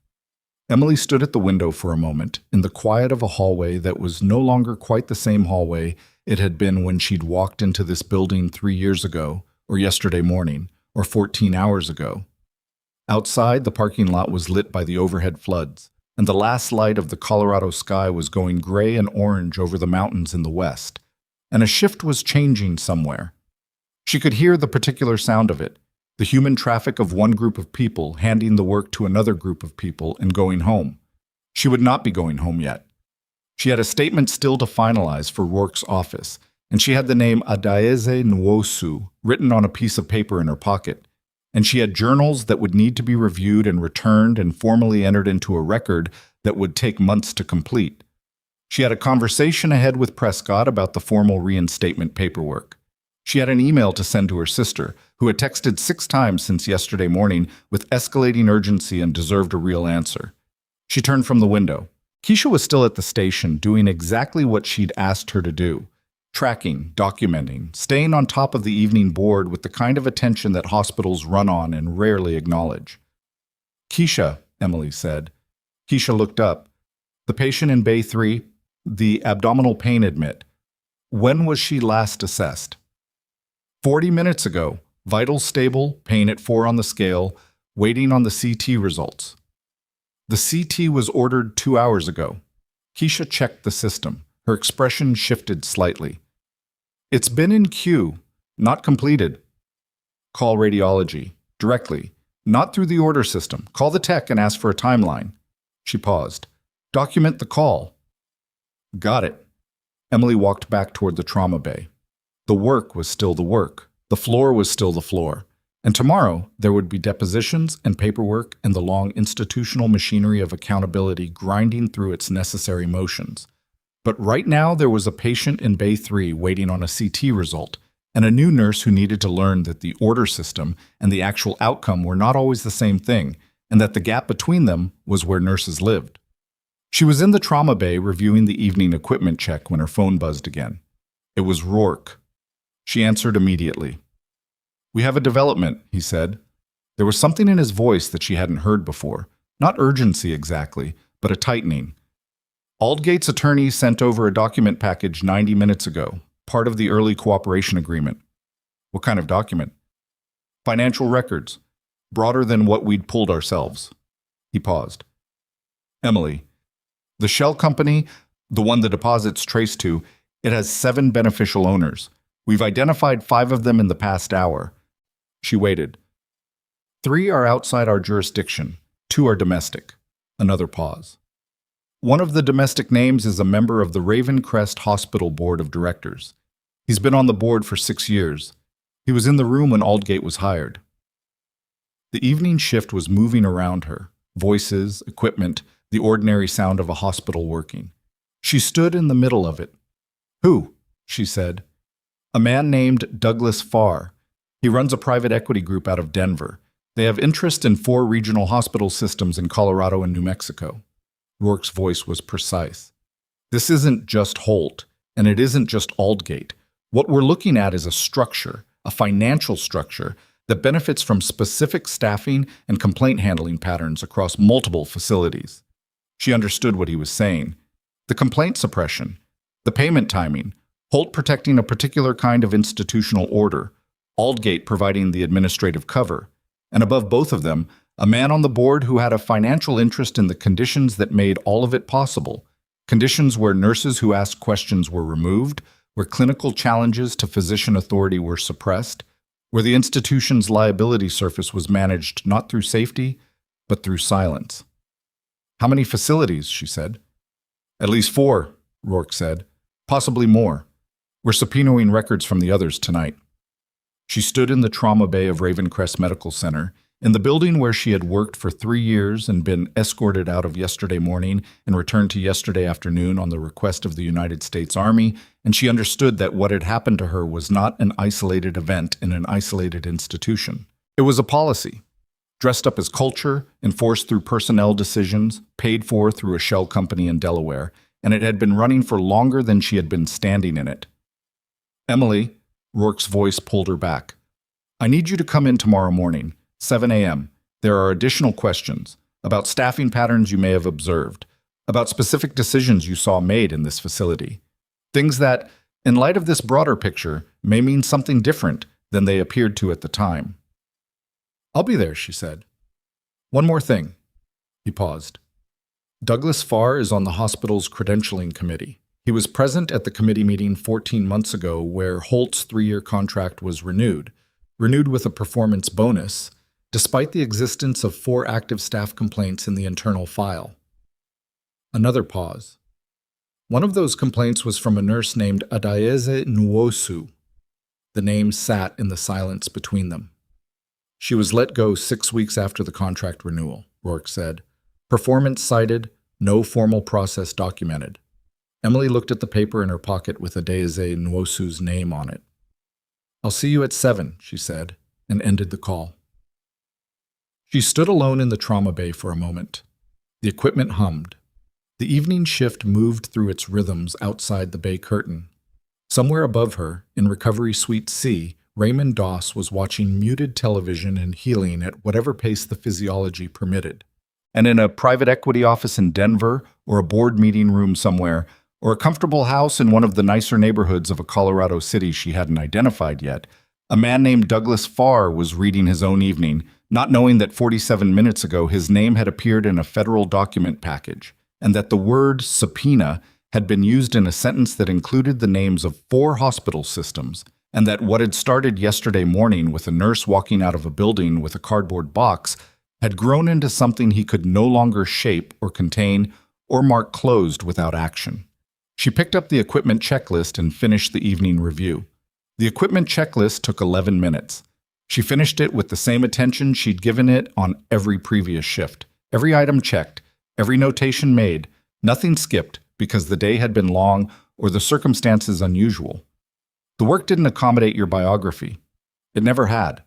Emily stood at the window for a moment, in the quiet of a hallway that was no longer quite the same hallway it had been when she'd walked into this building 3 years ago, or yesterday morning, or 14 hours ago. Outside, the parking lot was lit by the overhead floods, and the last light of the Colorado sky was going gray and orange over the mountains in the west, and a shift was changing somewhere. She could hear the particular sound of it, the human traffic of one group of people handing the work to another group of people and going home. She would not be going home yet. She had a statement still to finalize for Rourke's office, and she had the name Adaeze Nwosu written on a piece of paper in her pocket, and she had journals that would need to be reviewed and returned and formally entered into a record that would take months to complete. She had a conversation ahead with Prescott about the formal reinstatement paperwork. She had an email to send to her sister, who had texted 6 times since yesterday morning with escalating urgency and deserved a real answer. She turned from the window. Keisha was still at the station, doing exactly what she'd asked her to do. Tracking, documenting, staying on top of the evening board with the kind of attention that hospitals run on and rarely acknowledge. "Keisha," Emily said. Keisha looked up. "The patient in Bay 3, the abdominal pain admit. When was she last assessed?" 40 minutes ago. Vitals stable, pain at 4 on the scale, waiting on the CT results." "The CT was ordered 2 hours ago." Keisha checked the system. Her expression shifted slightly. It's been in queue, not completed. Call radiology, directly, not through the order system. Call the tech and ask for a timeline. She paused. Document the call. Got it. Emily walked back toward the trauma bay. The work was still the work. The floor was still the floor. And tomorrow, there would be depositions and paperwork and the long institutional machinery of accountability grinding through its necessary motions. But right now, there was a patient in Bay 3 waiting on a CT result, and a new nurse who needed to learn that the order system and the actual outcome were not always the same thing, and that the gap between them was where nurses lived. She was in the trauma bay reviewing the evening equipment check when her phone buzzed again. It was Rourke. She answered immediately. We have a development, he said. There was something in his voice that she hadn't heard before. Not urgency exactly, but a tightening. Aldgate's attorney sent over a document package 90 minutes ago, part of the early cooperation agreement. What kind of document? Financial records, broader than what we'd pulled ourselves. He paused. Emily, the shell company, the one the deposit's traced to, it has 7 beneficial owners. We've identified 5 of them in the past hour. She waited. 3 are outside our jurisdiction. 2 are domestic. Another pause. One of the domestic names is a member of the Ravencrest Hospital Board of Directors. He's been on the board for 6 years. He was in the room when Aldgate was hired. The evening shift was moving around her. Voices, equipment, the ordinary sound of a hospital working. She stood in the middle of it. Who? She said. A man named Douglas Farr. He runs a private equity group out of Denver. They have interest in 4 regional hospital systems in Colorado and New Mexico. Rourke's voice was precise. This isn't just Holt, and it isn't just Aldgate. What we're looking at is a structure, a financial structure, that benefits from specific staffing and complaint handling patterns across multiple facilities. She understood what he was saying. The complaint suppression, the payment timing, Holt protecting a particular kind of institutional order, Aldgate providing the administrative cover, and above both of them, a man on the board who had a financial interest in the conditions that made all of it possible, conditions where nurses who asked questions were removed, where clinical challenges to physician authority were suppressed, where the institution's liability surface was managed not through safety, but through silence. How many facilities? She said. At least 4, Rourke said. Possibly more. We're subpoenaing records from the others tonight. She stood in the trauma bay of Ravencrest Medical Center, in the building where she had worked for 3 years and been escorted out of yesterday morning and returned to yesterday afternoon on the request of the United States Army, and she understood that what had happened to her was not an isolated event in an isolated institution. It was a policy, dressed up as culture, enforced through personnel decisions, paid for through a shell company in Delaware, and it had been running for longer than she had been standing in it. Emily, Rourke's voice pulled her back. I need you to come in tomorrow morning, 7 a.m. There are additional questions about staffing patterns you may have observed, about specific decisions you saw made in this facility. Things that, in light of this broader picture, may mean something different than they appeared to at the time. I'll be there, she said. One more thing. He paused. Douglas Farr is on the hospital's credentialing committee. He was present at the committee meeting 14 months ago where Holt's 3-year contract was renewed with a performance bonus, despite the existence of 4 active staff complaints in the internal file. Another pause. One of those complaints was from a nurse named Adaeze Nwosu. The name sat in the silence between them. She was let go 6 weeks after the contract renewal, Rourke said. Performance cited, no formal process documented. Emily looked at the paper in her pocket with Adaeze Nwosu's name on it. I'll see you at 7, she said, and ended the call. She stood alone in the trauma bay for a moment. The equipment hummed. The evening shift moved through its rhythms outside the bay curtain. Somewhere above her, in Recovery Suite C, Raymond Doss was watching muted television and healing at whatever pace the physiology permitted. And in a private equity office in Denver, or a board meeting room somewhere, or a comfortable house in one of the nicer neighborhoods of a Colorado city she hadn't identified yet, a man named Douglas Farr was reading his own evening, not knowing that 47 minutes ago his name had appeared in a federal document package, and that the word subpoena had been used in a sentence that included the names of 4 hospital systems, and that what had started yesterday morning with a nurse walking out of a building with a cardboard box had grown into something he could no longer shape or contain or mark closed without action. She picked up the equipment checklist and finished the evening review. The equipment checklist took 11 minutes. She finished it with the same attention she'd given it on every previous shift. Every item checked, every notation made, nothing skipped because the day had been long or the circumstances unusual. The work didn't accommodate your biography. It never had.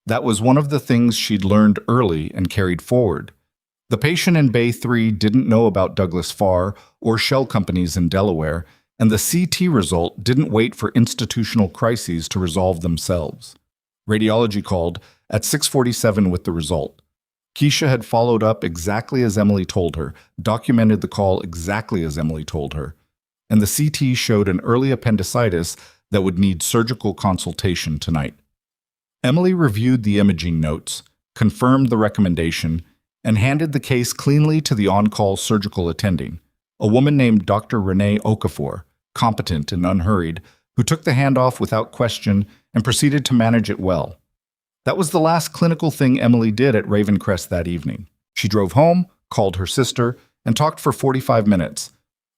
That was one of the things she'd learned early and carried forward. The patient in Bay 3 didn't know about Douglas Farr or shell companies in Delaware, and the CT result didn't wait for institutional crises to resolve themselves. Radiology called at 6:47 with the result. Keisha had followed up exactly as Emily told her, documented the call exactly as Emily told her, and the CT showed an early appendicitis that would need surgical consultation tonight. Emily reviewed the imaging notes, confirmed the recommendation, and handed the case cleanly to the on-call surgical attending, a woman named Dr. Renee Okafor, competent and unhurried, who took the handoff without question and proceeded to manage it well. That was the last clinical thing Emily did at Ravencrest that evening. She drove home, called her sister, and talked for 45 minutes.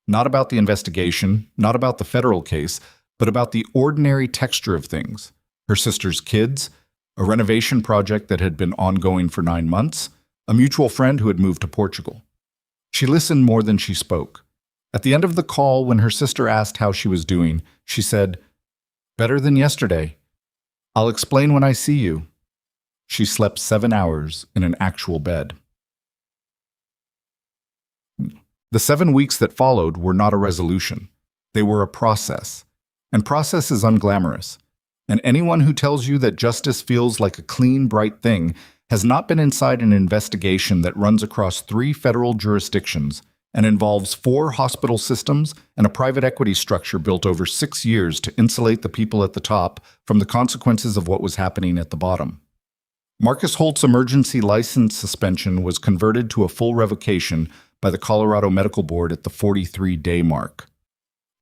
Not about the investigation, not about the federal case, but about the ordinary texture of things. Her sister's kids, a renovation project that had been ongoing for 9 months, a mutual friend who had moved to Portugal. She listened more than she spoke. At the end of the call, when her sister asked how she was doing, she said, "Better than yesterday. I'll explain when I see you." She slept 7 hours in an actual bed. The 7 weeks that followed were not a resolution. They were a process. And process is unglamorous. And anyone who tells you that justice feels like a clean, bright thing has not been inside an investigation that runs across 3 federal jurisdictions and involves 4 hospital systems and a private equity structure built over 6 years to insulate the people at the top from the consequences of what was happening at the bottom. Marcus Holt's emergency license suspension was converted to a full revocation by the Colorado Medical Board at the 43-day mark.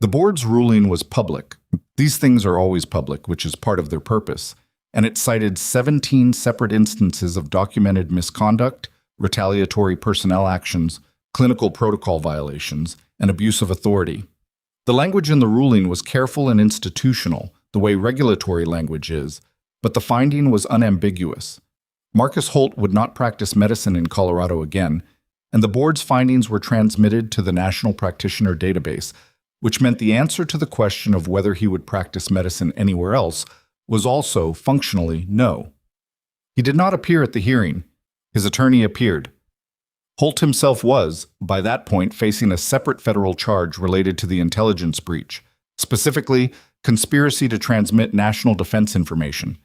The board's ruling was public. These things are always public, which is part of their purpose, and it cited 17 separate instances of documented misconduct, retaliatory personnel actions, clinical protocol violations, and abuse of authority. The language in the ruling was careful and institutional, the way regulatory language is, but the finding was unambiguous. Marcus Holt would not practice medicine in Colorado again, and the board's findings were transmitted to the National Practitioner Database, which meant the answer to the question of whether he would practice medicine anywhere else was also, functionally, no. He did not appear at the hearing. His attorney appeared. Holt himself was, by that point, facing a separate federal charge related to the intelligence breach, specifically conspiracy to transmit national defense information,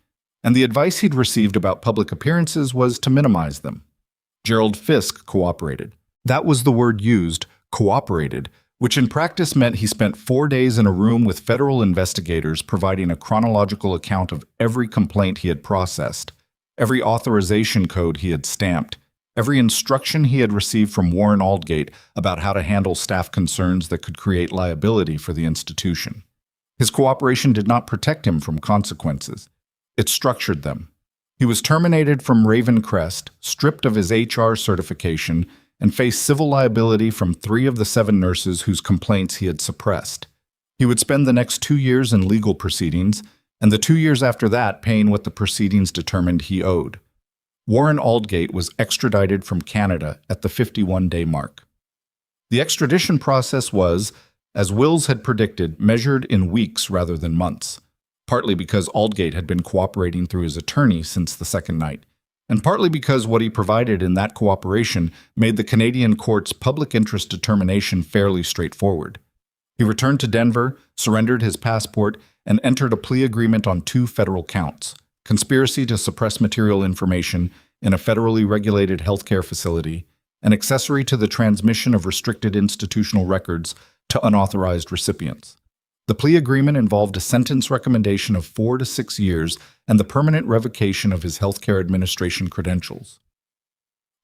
and the advice he'd received about public appearances was to minimize them. Gerald Fisk cooperated. That was the word used, cooperated, which in practice meant he spent 4 days in a room with federal investigators providing a chronological account of every complaint he had processed, every authorization code he had stamped, every instruction he had received from Warren Aldgate about how to handle staff concerns that could create liability for the institution. His cooperation did not protect him from consequences. It structured them. He was terminated from Ravencrest, stripped of his HR certification, and faced civil liability from 3 of the 7 nurses whose complaints he had suppressed. He would spend the next 2 years in legal proceedings, and the 2 years after that paying what the proceedings determined he owed. Warren Aldgate was extradited from Canada at the 51-day mark. The extradition process was, as Wills had predicted, measured in weeks rather than months, partly because Aldgate had been cooperating through his attorney since the second night, and partly because what he provided in that cooperation made the Canadian court's public interest determination fairly straightforward. He returned to Denver, surrendered his passport, and entered a plea agreement on 2 federal counts: conspiracy to suppress material information in a federally regulated healthcare facility, and accessory to the transmission of restricted institutional records to unauthorized recipients. The plea agreement involved a sentence recommendation of 4 to 6 years and the permanent revocation of his healthcare administration credentials.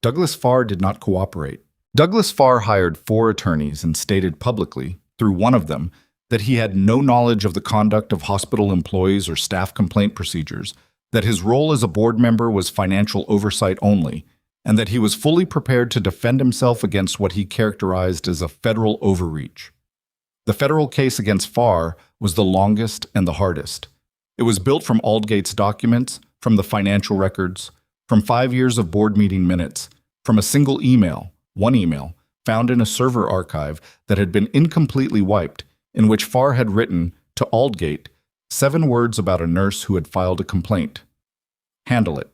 Douglas Farr did not cooperate. Douglas Farr hired 4 attorneys and stated publicly, through one of them, that he had no knowledge of the conduct of hospital employees or staff complaint procedures, that his role as a board member was financial oversight only, and that he was fully prepared to defend himself against what he characterized as a federal overreach. The federal case against Farr was the longest and the hardest. It was built from Aldgate's documents, from the financial records, from 5 years of board meeting minutes, from a single email, one email, found in a server archive that had been incompletely wiped, in which Farr had written, to Aldgate, 7 words about a nurse who had filed a complaint. Handle it.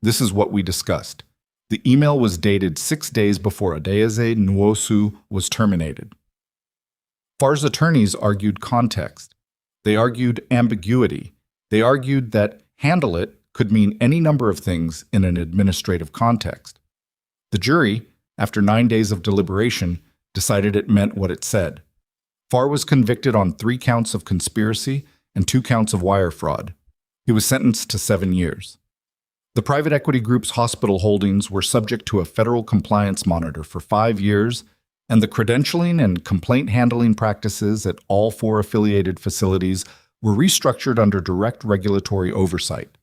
This is what we discussed. The email was dated 6 days before Adeyeze Nwosu was terminated. Farr's attorneys argued context. They argued ambiguity. They argued that handle it could mean any number of things in an administrative context. The jury, after 9 days of deliberation, decided it meant what it said. Farr was convicted on 3 counts of conspiracy and 2 counts of wire fraud. He was sentenced to 7 years. The private equity group's hospital holdings were subject to a federal compliance monitor for 5 years, and the credentialing and complaint handling practices at all 4 affiliated facilities were restructured under direct regulatory oversight.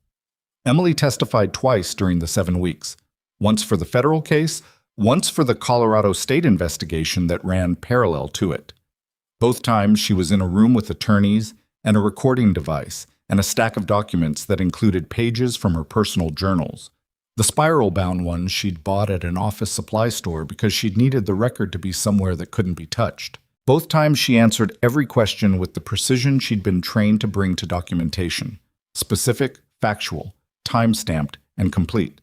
Emily testified twice during the 7 weeks, once for the federal case, once for the Colorado state investigation that ran parallel to it. Both times she was in a room with attorneys and a recording device and a stack of documents that included pages from her personal journals. The spiral-bound ones she'd bought at an office supply store because she'd needed the record to be somewhere that couldn't be touched. Both times she answered every question with the precision she'd been trained to bring to documentation: specific, factual, time-stamped, and complete.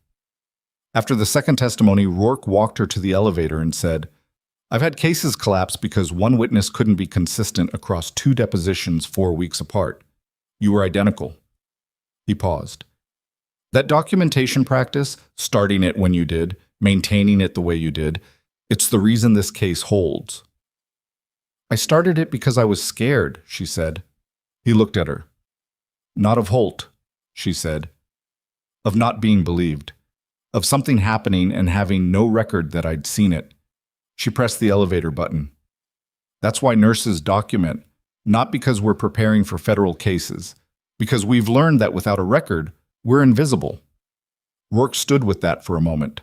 After the second testimony, Rourke walked her to the elevator and said, "I've had cases collapse because one witness couldn't be consistent across 2 depositions 4 weeks apart. You were identical." He paused. That documentation practice, starting it when you did, maintaining it the way you did, it's the reason this case holds. "I started it because I was scared," she said. He looked at her. "Not of Holt," she said. "Of not being believed. Of something happening and having no record that I'd seen it." She pressed the elevator button. "That's why nurses document, not because we're preparing for federal cases, because we've learned that without a record, we're invisible." Rourke stood with that for a moment.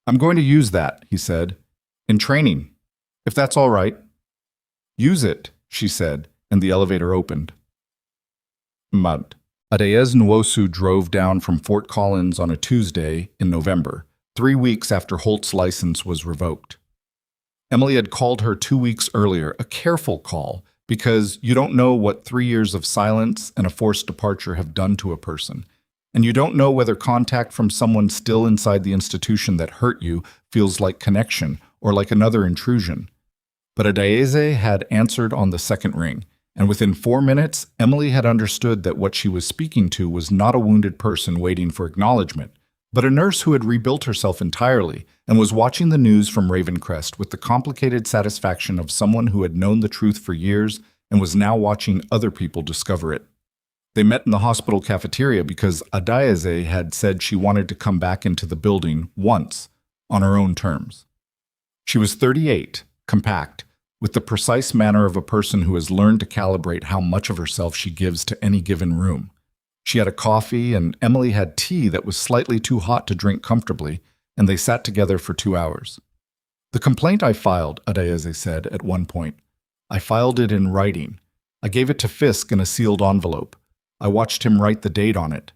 "I'm going to use that," he said, "in training, if that's all right." "Use it," she said, and the elevator opened. Mud. Adeyeze Nwosu drove down from Fort Collins on a Tuesday in November, 3 weeks after Holt's license was revoked. Emily had called her 2 weeks earlier, a careful call, because you don't know what 3 years of silence and a forced departure have done to a person, and you don't know whether contact from someone still inside the institution that hurt you feels like connection or like another intrusion. But Adeyeze had answered on the second ring, and within 4 minutes, Emily had understood that what she was speaking to was not a wounded person waiting for acknowledgement, but a nurse who had rebuilt herself entirely and was watching the news from Ravencrest with the complicated satisfaction of someone who had known the truth for years and was now watching other people discover it. They met in the hospital cafeteria because Adeyeze had said she wanted to come back into the building once, on her own terms. She was 38, compact, with the precise manner of a person who has learned to calibrate how much of herself she gives to any given room. She had a coffee, and Emily had tea that was slightly too hot to drink comfortably, and they sat together for 2 hours. "The complaint I filed," Adeyeze said at one point, "I filed it in writing. I gave it to Fisk in a sealed envelope. I watched him write the date on it."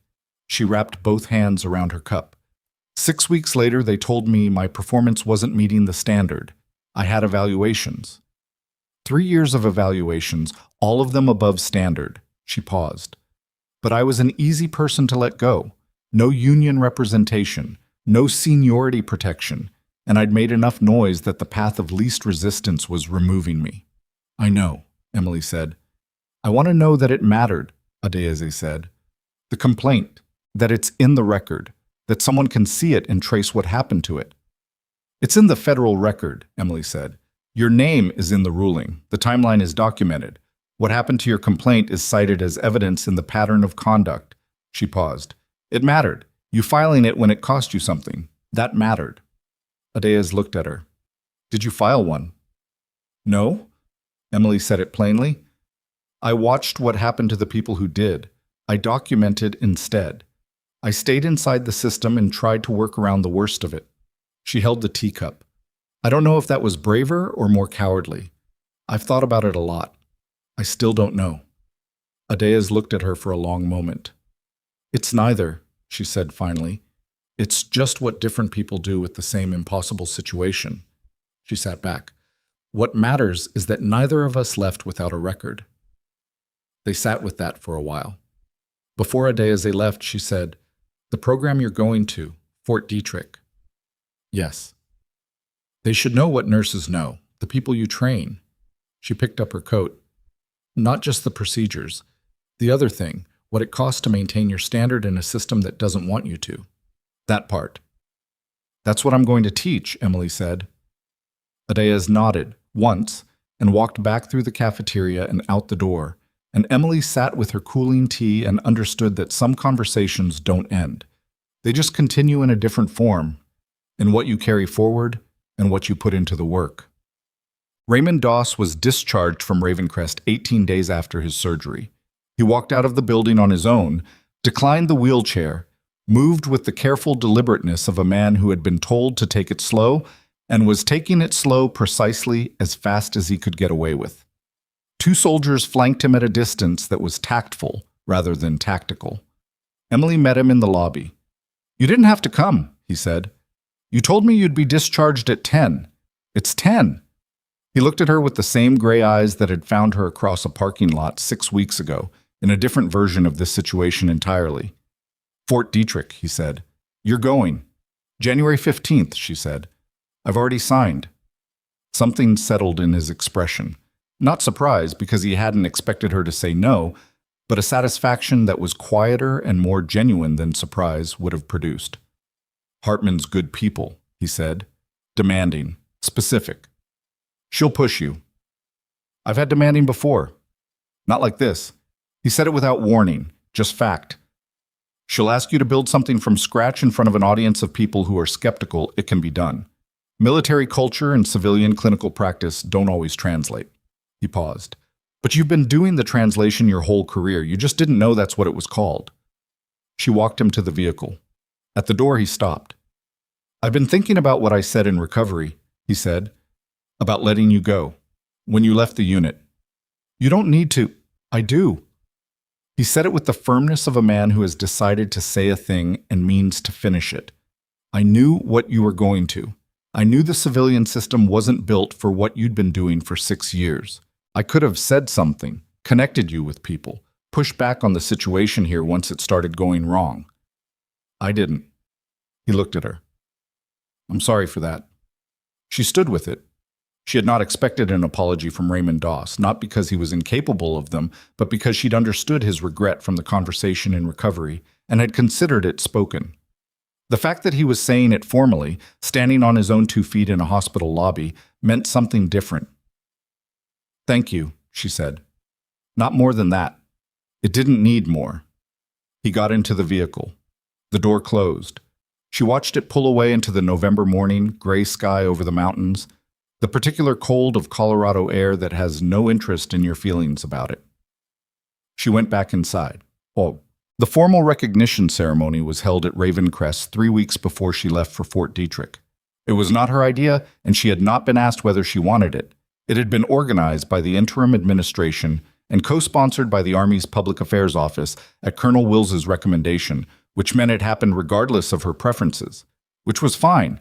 She wrapped both hands around her cup. 6 weeks later, they told me my performance wasn't meeting the standard. I had evaluations. 3 years of evaluations, all of them above standard. She paused. But I was an easy person to let go. No union representation, no seniority protection, and I'd made enough noise that the path of least resistance was removing me. "I know," Emily said. "I want to know that it mattered," Adeyeze said. "The complaint, that it's in the record, that someone can see it and trace what happened to it." "It's in the federal record," Emily said. "Your name is in the ruling. The timeline is documented. What happened to your complaint is cited as evidence in the pattern of conduct." She paused. "It mattered. You filing it when it cost you something. That mattered." Adeyeze looked at her. Did you file one? No, Emily said it plainly. I watched what happened to the people who did. I documented instead. I stayed inside the system and tried to work around the worst of it. She held the teacup. I don't know if that was braver or more cowardly. I've thought about it a lot. I still don't know. Adeas looked at her for a long moment. It's neither, she said finally. It's just what different people do with the same impossible situation. She sat back. What matters is that neither of us left without a record. They sat with that for a while. Before Adeas left, she said, The program you're going to, Fort Detrick. Yes. They should know what nurses know, the people you train. She picked up her coat. Not just the procedures. The other thing, what it costs to maintain your standard in a system that doesn't want you to. That part. That's what I'm going to teach, Emily said. Adeas nodded, once, and walked back through the cafeteria and out the door, and Emily sat with her cooling tea and understood that some conversations don't end. They just continue in a different form, in what you carry forward and what you put into the work. Raymond Doss was discharged from Ravencrest 18 days after his surgery. He walked out of the building on his own, declined the wheelchair, moved with the careful deliberateness of a man who had been told to take it slow and was taking it slow precisely as fast as he could get away with. 2 soldiers flanked him at a distance that was tactful rather than tactical. Emily met him in the lobby. You didn't have to come, he said. You told me you'd be discharged at 10. It's 10. He looked at her with the same gray eyes that had found her across a parking lot 6 weeks ago, in a different version of this situation entirely. Fort Detrick, he said. You're going. January 15th, she said. I've already signed. Something settled in his expression. Not surprise, because he hadn't expected her to say no, but a satisfaction that was quieter and more genuine than surprise would have produced. Hartman's good people, he said. Demanding. Specific. She'll push you. I've had demanding before. Not like this. He said it without warning, just fact. She'll ask you to build something from scratch in front of an audience of people who are skeptical it can be done. Military culture and civilian clinical practice don't always translate. He paused. But you've been doing the translation your whole career. You just didn't know that's what it was called. She walked him to the vehicle. At the door, he stopped. I've been thinking about what I said in recovery, he said, about letting you go, when you left the unit. You don't need to. I do. He said it with the firmness of a man who has decided to say a thing and means to finish it. I knew what you were going to. I knew the civilian system wasn't built for what you'd been doing for 6 years. I could have said something, connected you with people, pushed back on the situation here once it started going wrong. I didn't. He looked at her. I'm sorry for that. She stood with it. She had not expected an apology from Raymond Doss, not because he was incapable of them, but because she'd understood his regret from the conversation in recovery and had considered it spoken. The fact that he was saying it formally, standing on his own 2 feet in a hospital lobby, meant something different. Thank you, she said. Not more than that. It didn't need more. He got into the vehicle. The door closed. She watched it pull away into the November morning, gray sky over the mountains, the particular cold of Colorado air that has no interest in your feelings about it. She went back inside. The formal recognition ceremony was held at Ravencrest 3 weeks before she left for Fort Detrick. It was not her idea, and she had not been asked whether she wanted it. It had been organized by the interim administration and co-sponsored by the Army's Public Affairs Office at Colonel Wills's recommendation, which meant it happened regardless of her preferences, which was fine.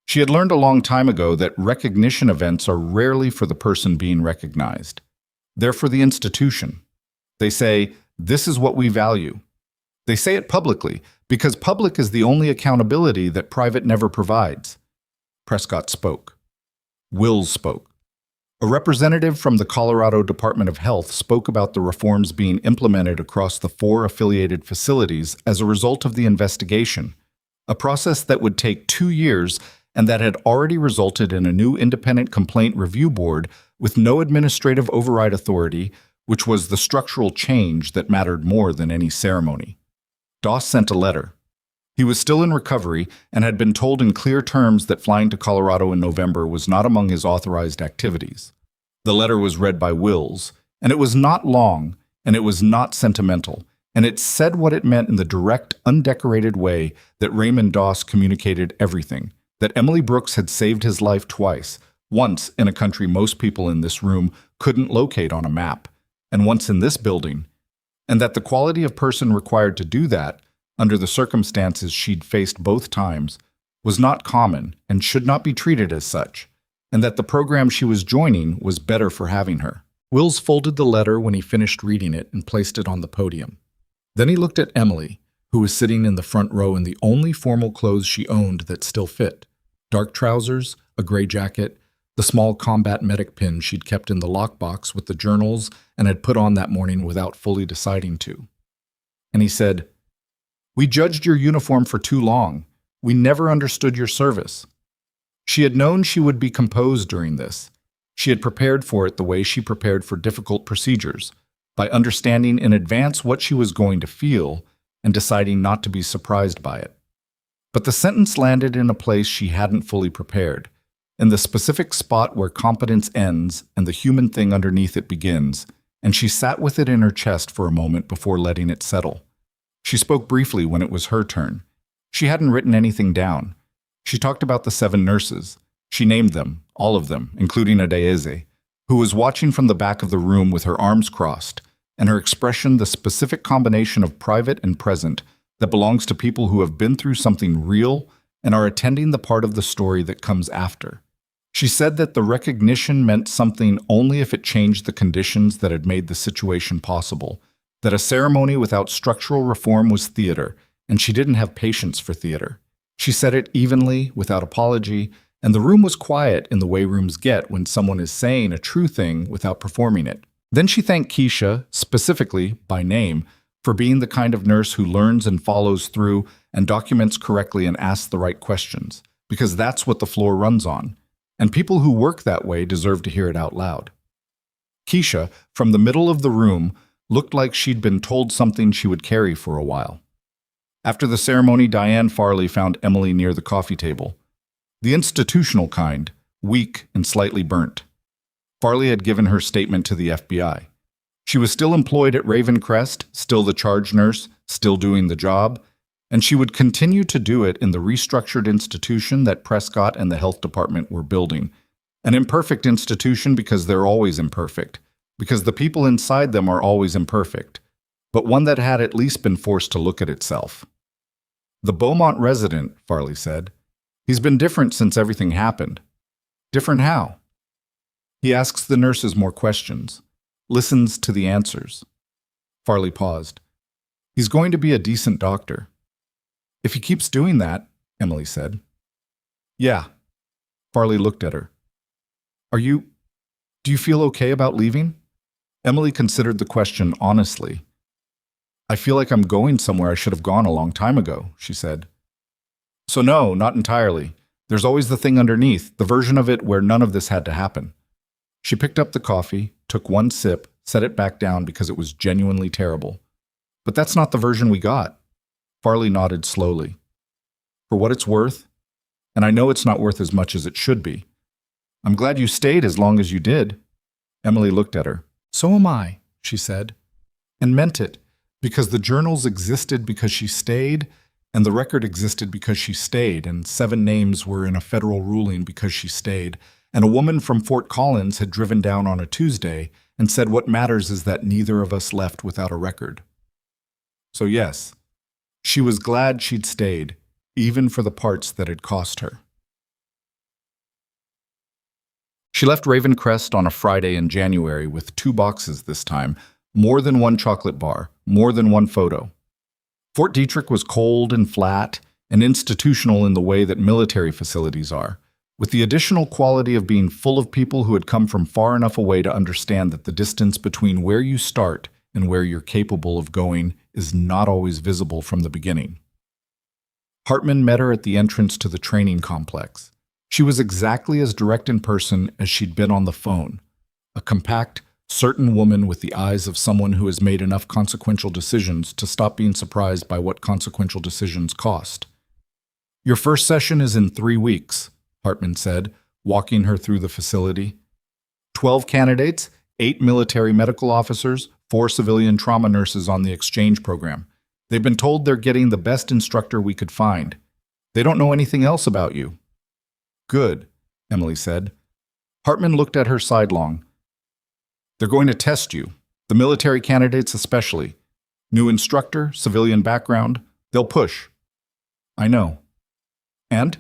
She had learned a long time ago that recognition events are rarely for the person being recognized. They're for the institution. They say, this is what we value. They say it publicly, because public is the only accountability that private never provides. Prescott spoke. Wills spoke. A representative from the Colorado Department of Health spoke about the reforms being implemented across the 4 affiliated facilities as a result of the investigation, a process that would take 2 years and that had already resulted in a new independent complaint review board with no administrative override authority, which was the structural change that mattered more than any ceremony. Doss sent a letter. He was still in recovery and had been told in clear terms that flying to Colorado in November was not among his authorized activities. The letter was read by Wills, and it was not long, and it was not sentimental, and it said what it meant in the direct, undecorated way that Raymond Doss communicated everything, that Emily Brooks had saved his life twice, once in a country most people in this room couldn't locate on a map, and once in this building, and that the quality of person required to do that, under the circumstances she'd faced both times, was not common and should not be treated as such, and that the program she was joining was better for having her. Wills folded the letter when he finished reading it and placed it on the podium. Then he looked at Emily, who was sitting in the front row in the only formal clothes she owned that still fit: dark trousers, a gray jacket, the small combat medic pin she'd kept in the lockbox with the journals and had put on that morning without fully deciding to. And he said, "We judged your uniform for too long. We never understood your service." She had known she would be composed during this. She had prepared for it the way she prepared for difficult procedures, by understanding in advance what she was going to feel and deciding not to be surprised by it. But the sentence landed in a place she hadn't fully prepared, in the specific spot where competence ends and the human thing underneath it begins, and she sat with it in her chest for a moment before letting it settle. She spoke briefly when it was her turn. She hadn't written anything down. She talked about the 7 nurses. She named them, all of them, including Adeze, who was watching from the back of the room with her arms crossed, and her expression the specific combination of private and present that belongs to people who have been through something real and are attending the part of the story that comes after. She said that the recognition meant something only if it changed the conditions that had made the situation possible, that a ceremony without structural reform was theater, and she didn't have patience for theater. She said it evenly, without apology, and the room was quiet in the way rooms get when someone is saying a true thing without performing it. Then she thanked Keisha, specifically, by name, for being the kind of nurse who learns and follows through and documents correctly and asks the right questions, because that's what the floor runs on, and people who work that way deserve to hear it out loud. Keisha, from the middle of the room, looked like she'd been told something she would carry for a while. After the ceremony, Diane Farley found Emily near the coffee table. The institutional kind, weak and slightly burnt. Farley had given her statement to the FBI. She was still employed at Ravencrest, still the charge nurse, still doing the job, and she would continue to do it in the restructured institution that Prescott and the health department were building. An imperfect institution because they're always imperfect, because the people inside them are always imperfect, but one that had at least been forced to look at itself. The Beaumont resident, Farley said, he's been different since everything happened. Different how? He asks the nurses more questions, listens to the answers. Farley paused. He's going to be a decent doctor. If he keeps doing that, Emily said. Yeah. Farley looked at her. Do you feel okay about leaving? Emily considered the question honestly. I feel like I'm going somewhere I should have gone a long time ago, she said. So no, not entirely. There's always the thing underneath, the version of it where none of this had to happen. She picked up the coffee, took one sip, set it back down because it was genuinely terrible. But that's not the version we got. Farley nodded slowly. For what it's worth, and I know it's not worth as much as it should be. I'm glad you stayed as long as you did. Emily looked at her. So am I, she said, and meant it, because the journals existed because she stayed, and the record existed because she stayed, and 7 names were in a federal ruling because she stayed, and a woman from Fort Collins had driven down on a Tuesday and said what matters is that neither of us left without a record. So yes, she was glad she'd stayed, even for the parts that had cost her. She left Ravencrest on a Friday in January with 2 boxes this time, more than 1 chocolate bar, more than 1 photo. Fort Detrick was cold and flat and institutional in the way that military facilities are, with the additional quality of being full of people who had come from far enough away to understand that the distance between where you start and where you're capable of going is not always visible from the beginning. Hartman met her at the entrance to the training complex. She was exactly as direct in person as she'd been on the phone, a compact, certain woman with the eyes of someone who has made enough consequential decisions to stop being surprised by what consequential decisions cost. Your first session is in 3 weeks, Hartman said, walking her through the facility. 12 candidates, 8 military medical officers, 4 civilian trauma nurses on the exchange program. They've been told they're getting the best instructor we could find. They don't know anything else about you. Good, Emily said. Hartman looked at her sidelong. They're going to test you, the military candidates especially. New instructor, civilian background, they'll push. I know. And?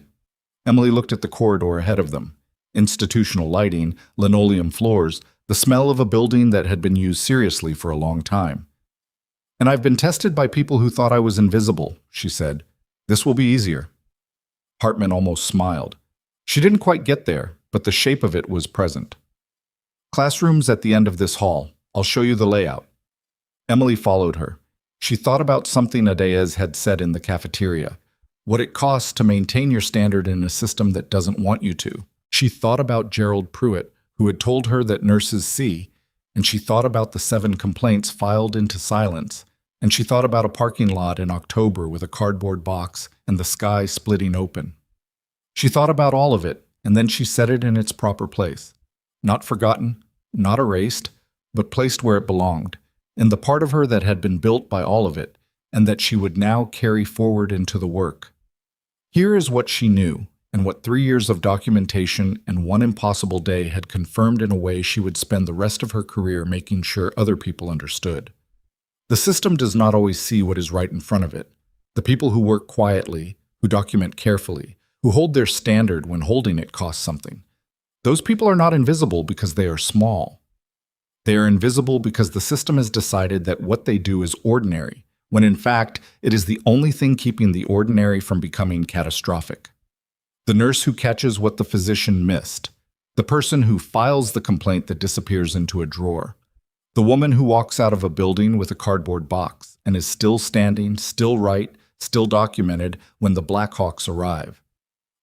Emily looked at the corridor ahead of them. Institutional lighting, linoleum floors, the smell of a building that had been used seriously for a long time. And I've been tested by people who thought I was invisible, she said. This will be easier. Hartman almost smiled. She didn't quite get there, but the shape of it was present. Classrooms at the end of this hall. I'll show you the layout. Emily followed her. She thought about something Adayez had said in the cafeteria. What it costs to maintain your standard in a system that doesn't want you to. She thought about Gerald Pruitt, who had told her that nurses see, and she thought about the 7 complaints filed into silence, and she thought about a parking lot in October with a cardboard box and the sky splitting open. She thought about all of it, and then she set it in its proper place. Not forgotten, not erased, but placed where it belonged, in the part of her that had been built by all of it, and that she would now carry forward into the work. Here is what she knew, and what 3 years of documentation and one impossible day had confirmed in a way she would spend the rest of her career making sure other people understood. The system does not always see what is right in front of it. The people who work quietly, who document carefully, who hold their standard when holding it costs something. Those people are not invisible because they are small. They are invisible because the system has decided that what they do is ordinary, when in fact it is the only thing keeping the ordinary from becoming catastrophic. The nurse who catches what the physician missed. The person who files the complaint that disappears into a drawer. The woman who walks out of a building with a cardboard box and is still standing, still right, still documented when the Blackhawks arrive.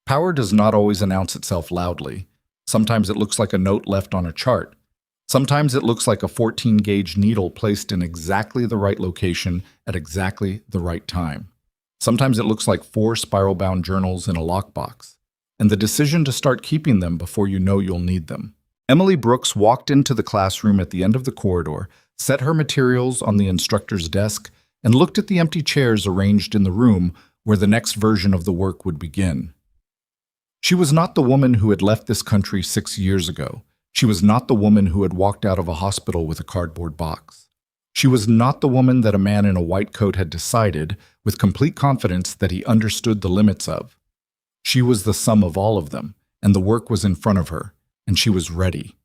Power does not always announce itself loudly. Sometimes it looks like a note left on a chart. Sometimes it looks like a 14-gauge needle placed in exactly the right location at exactly the right time. Sometimes it looks like 4 spiral-bound journals in a lockbox, and the decision to start keeping them before you know you'll need them. Emily Brooks walked into the classroom at the end of the corridor, set her materials on the instructor's desk, and looked at the empty chairs arranged in the room where the next version of the work would begin. She was not the woman who had left this country 6 years ago. She was not the woman who had walked out of a hospital with a cardboard box. She was not the woman that a man in a white coat had decided, with complete confidence, that he understood the limits of. She was the sum of all of them, and the work was in front of her, and she was ready.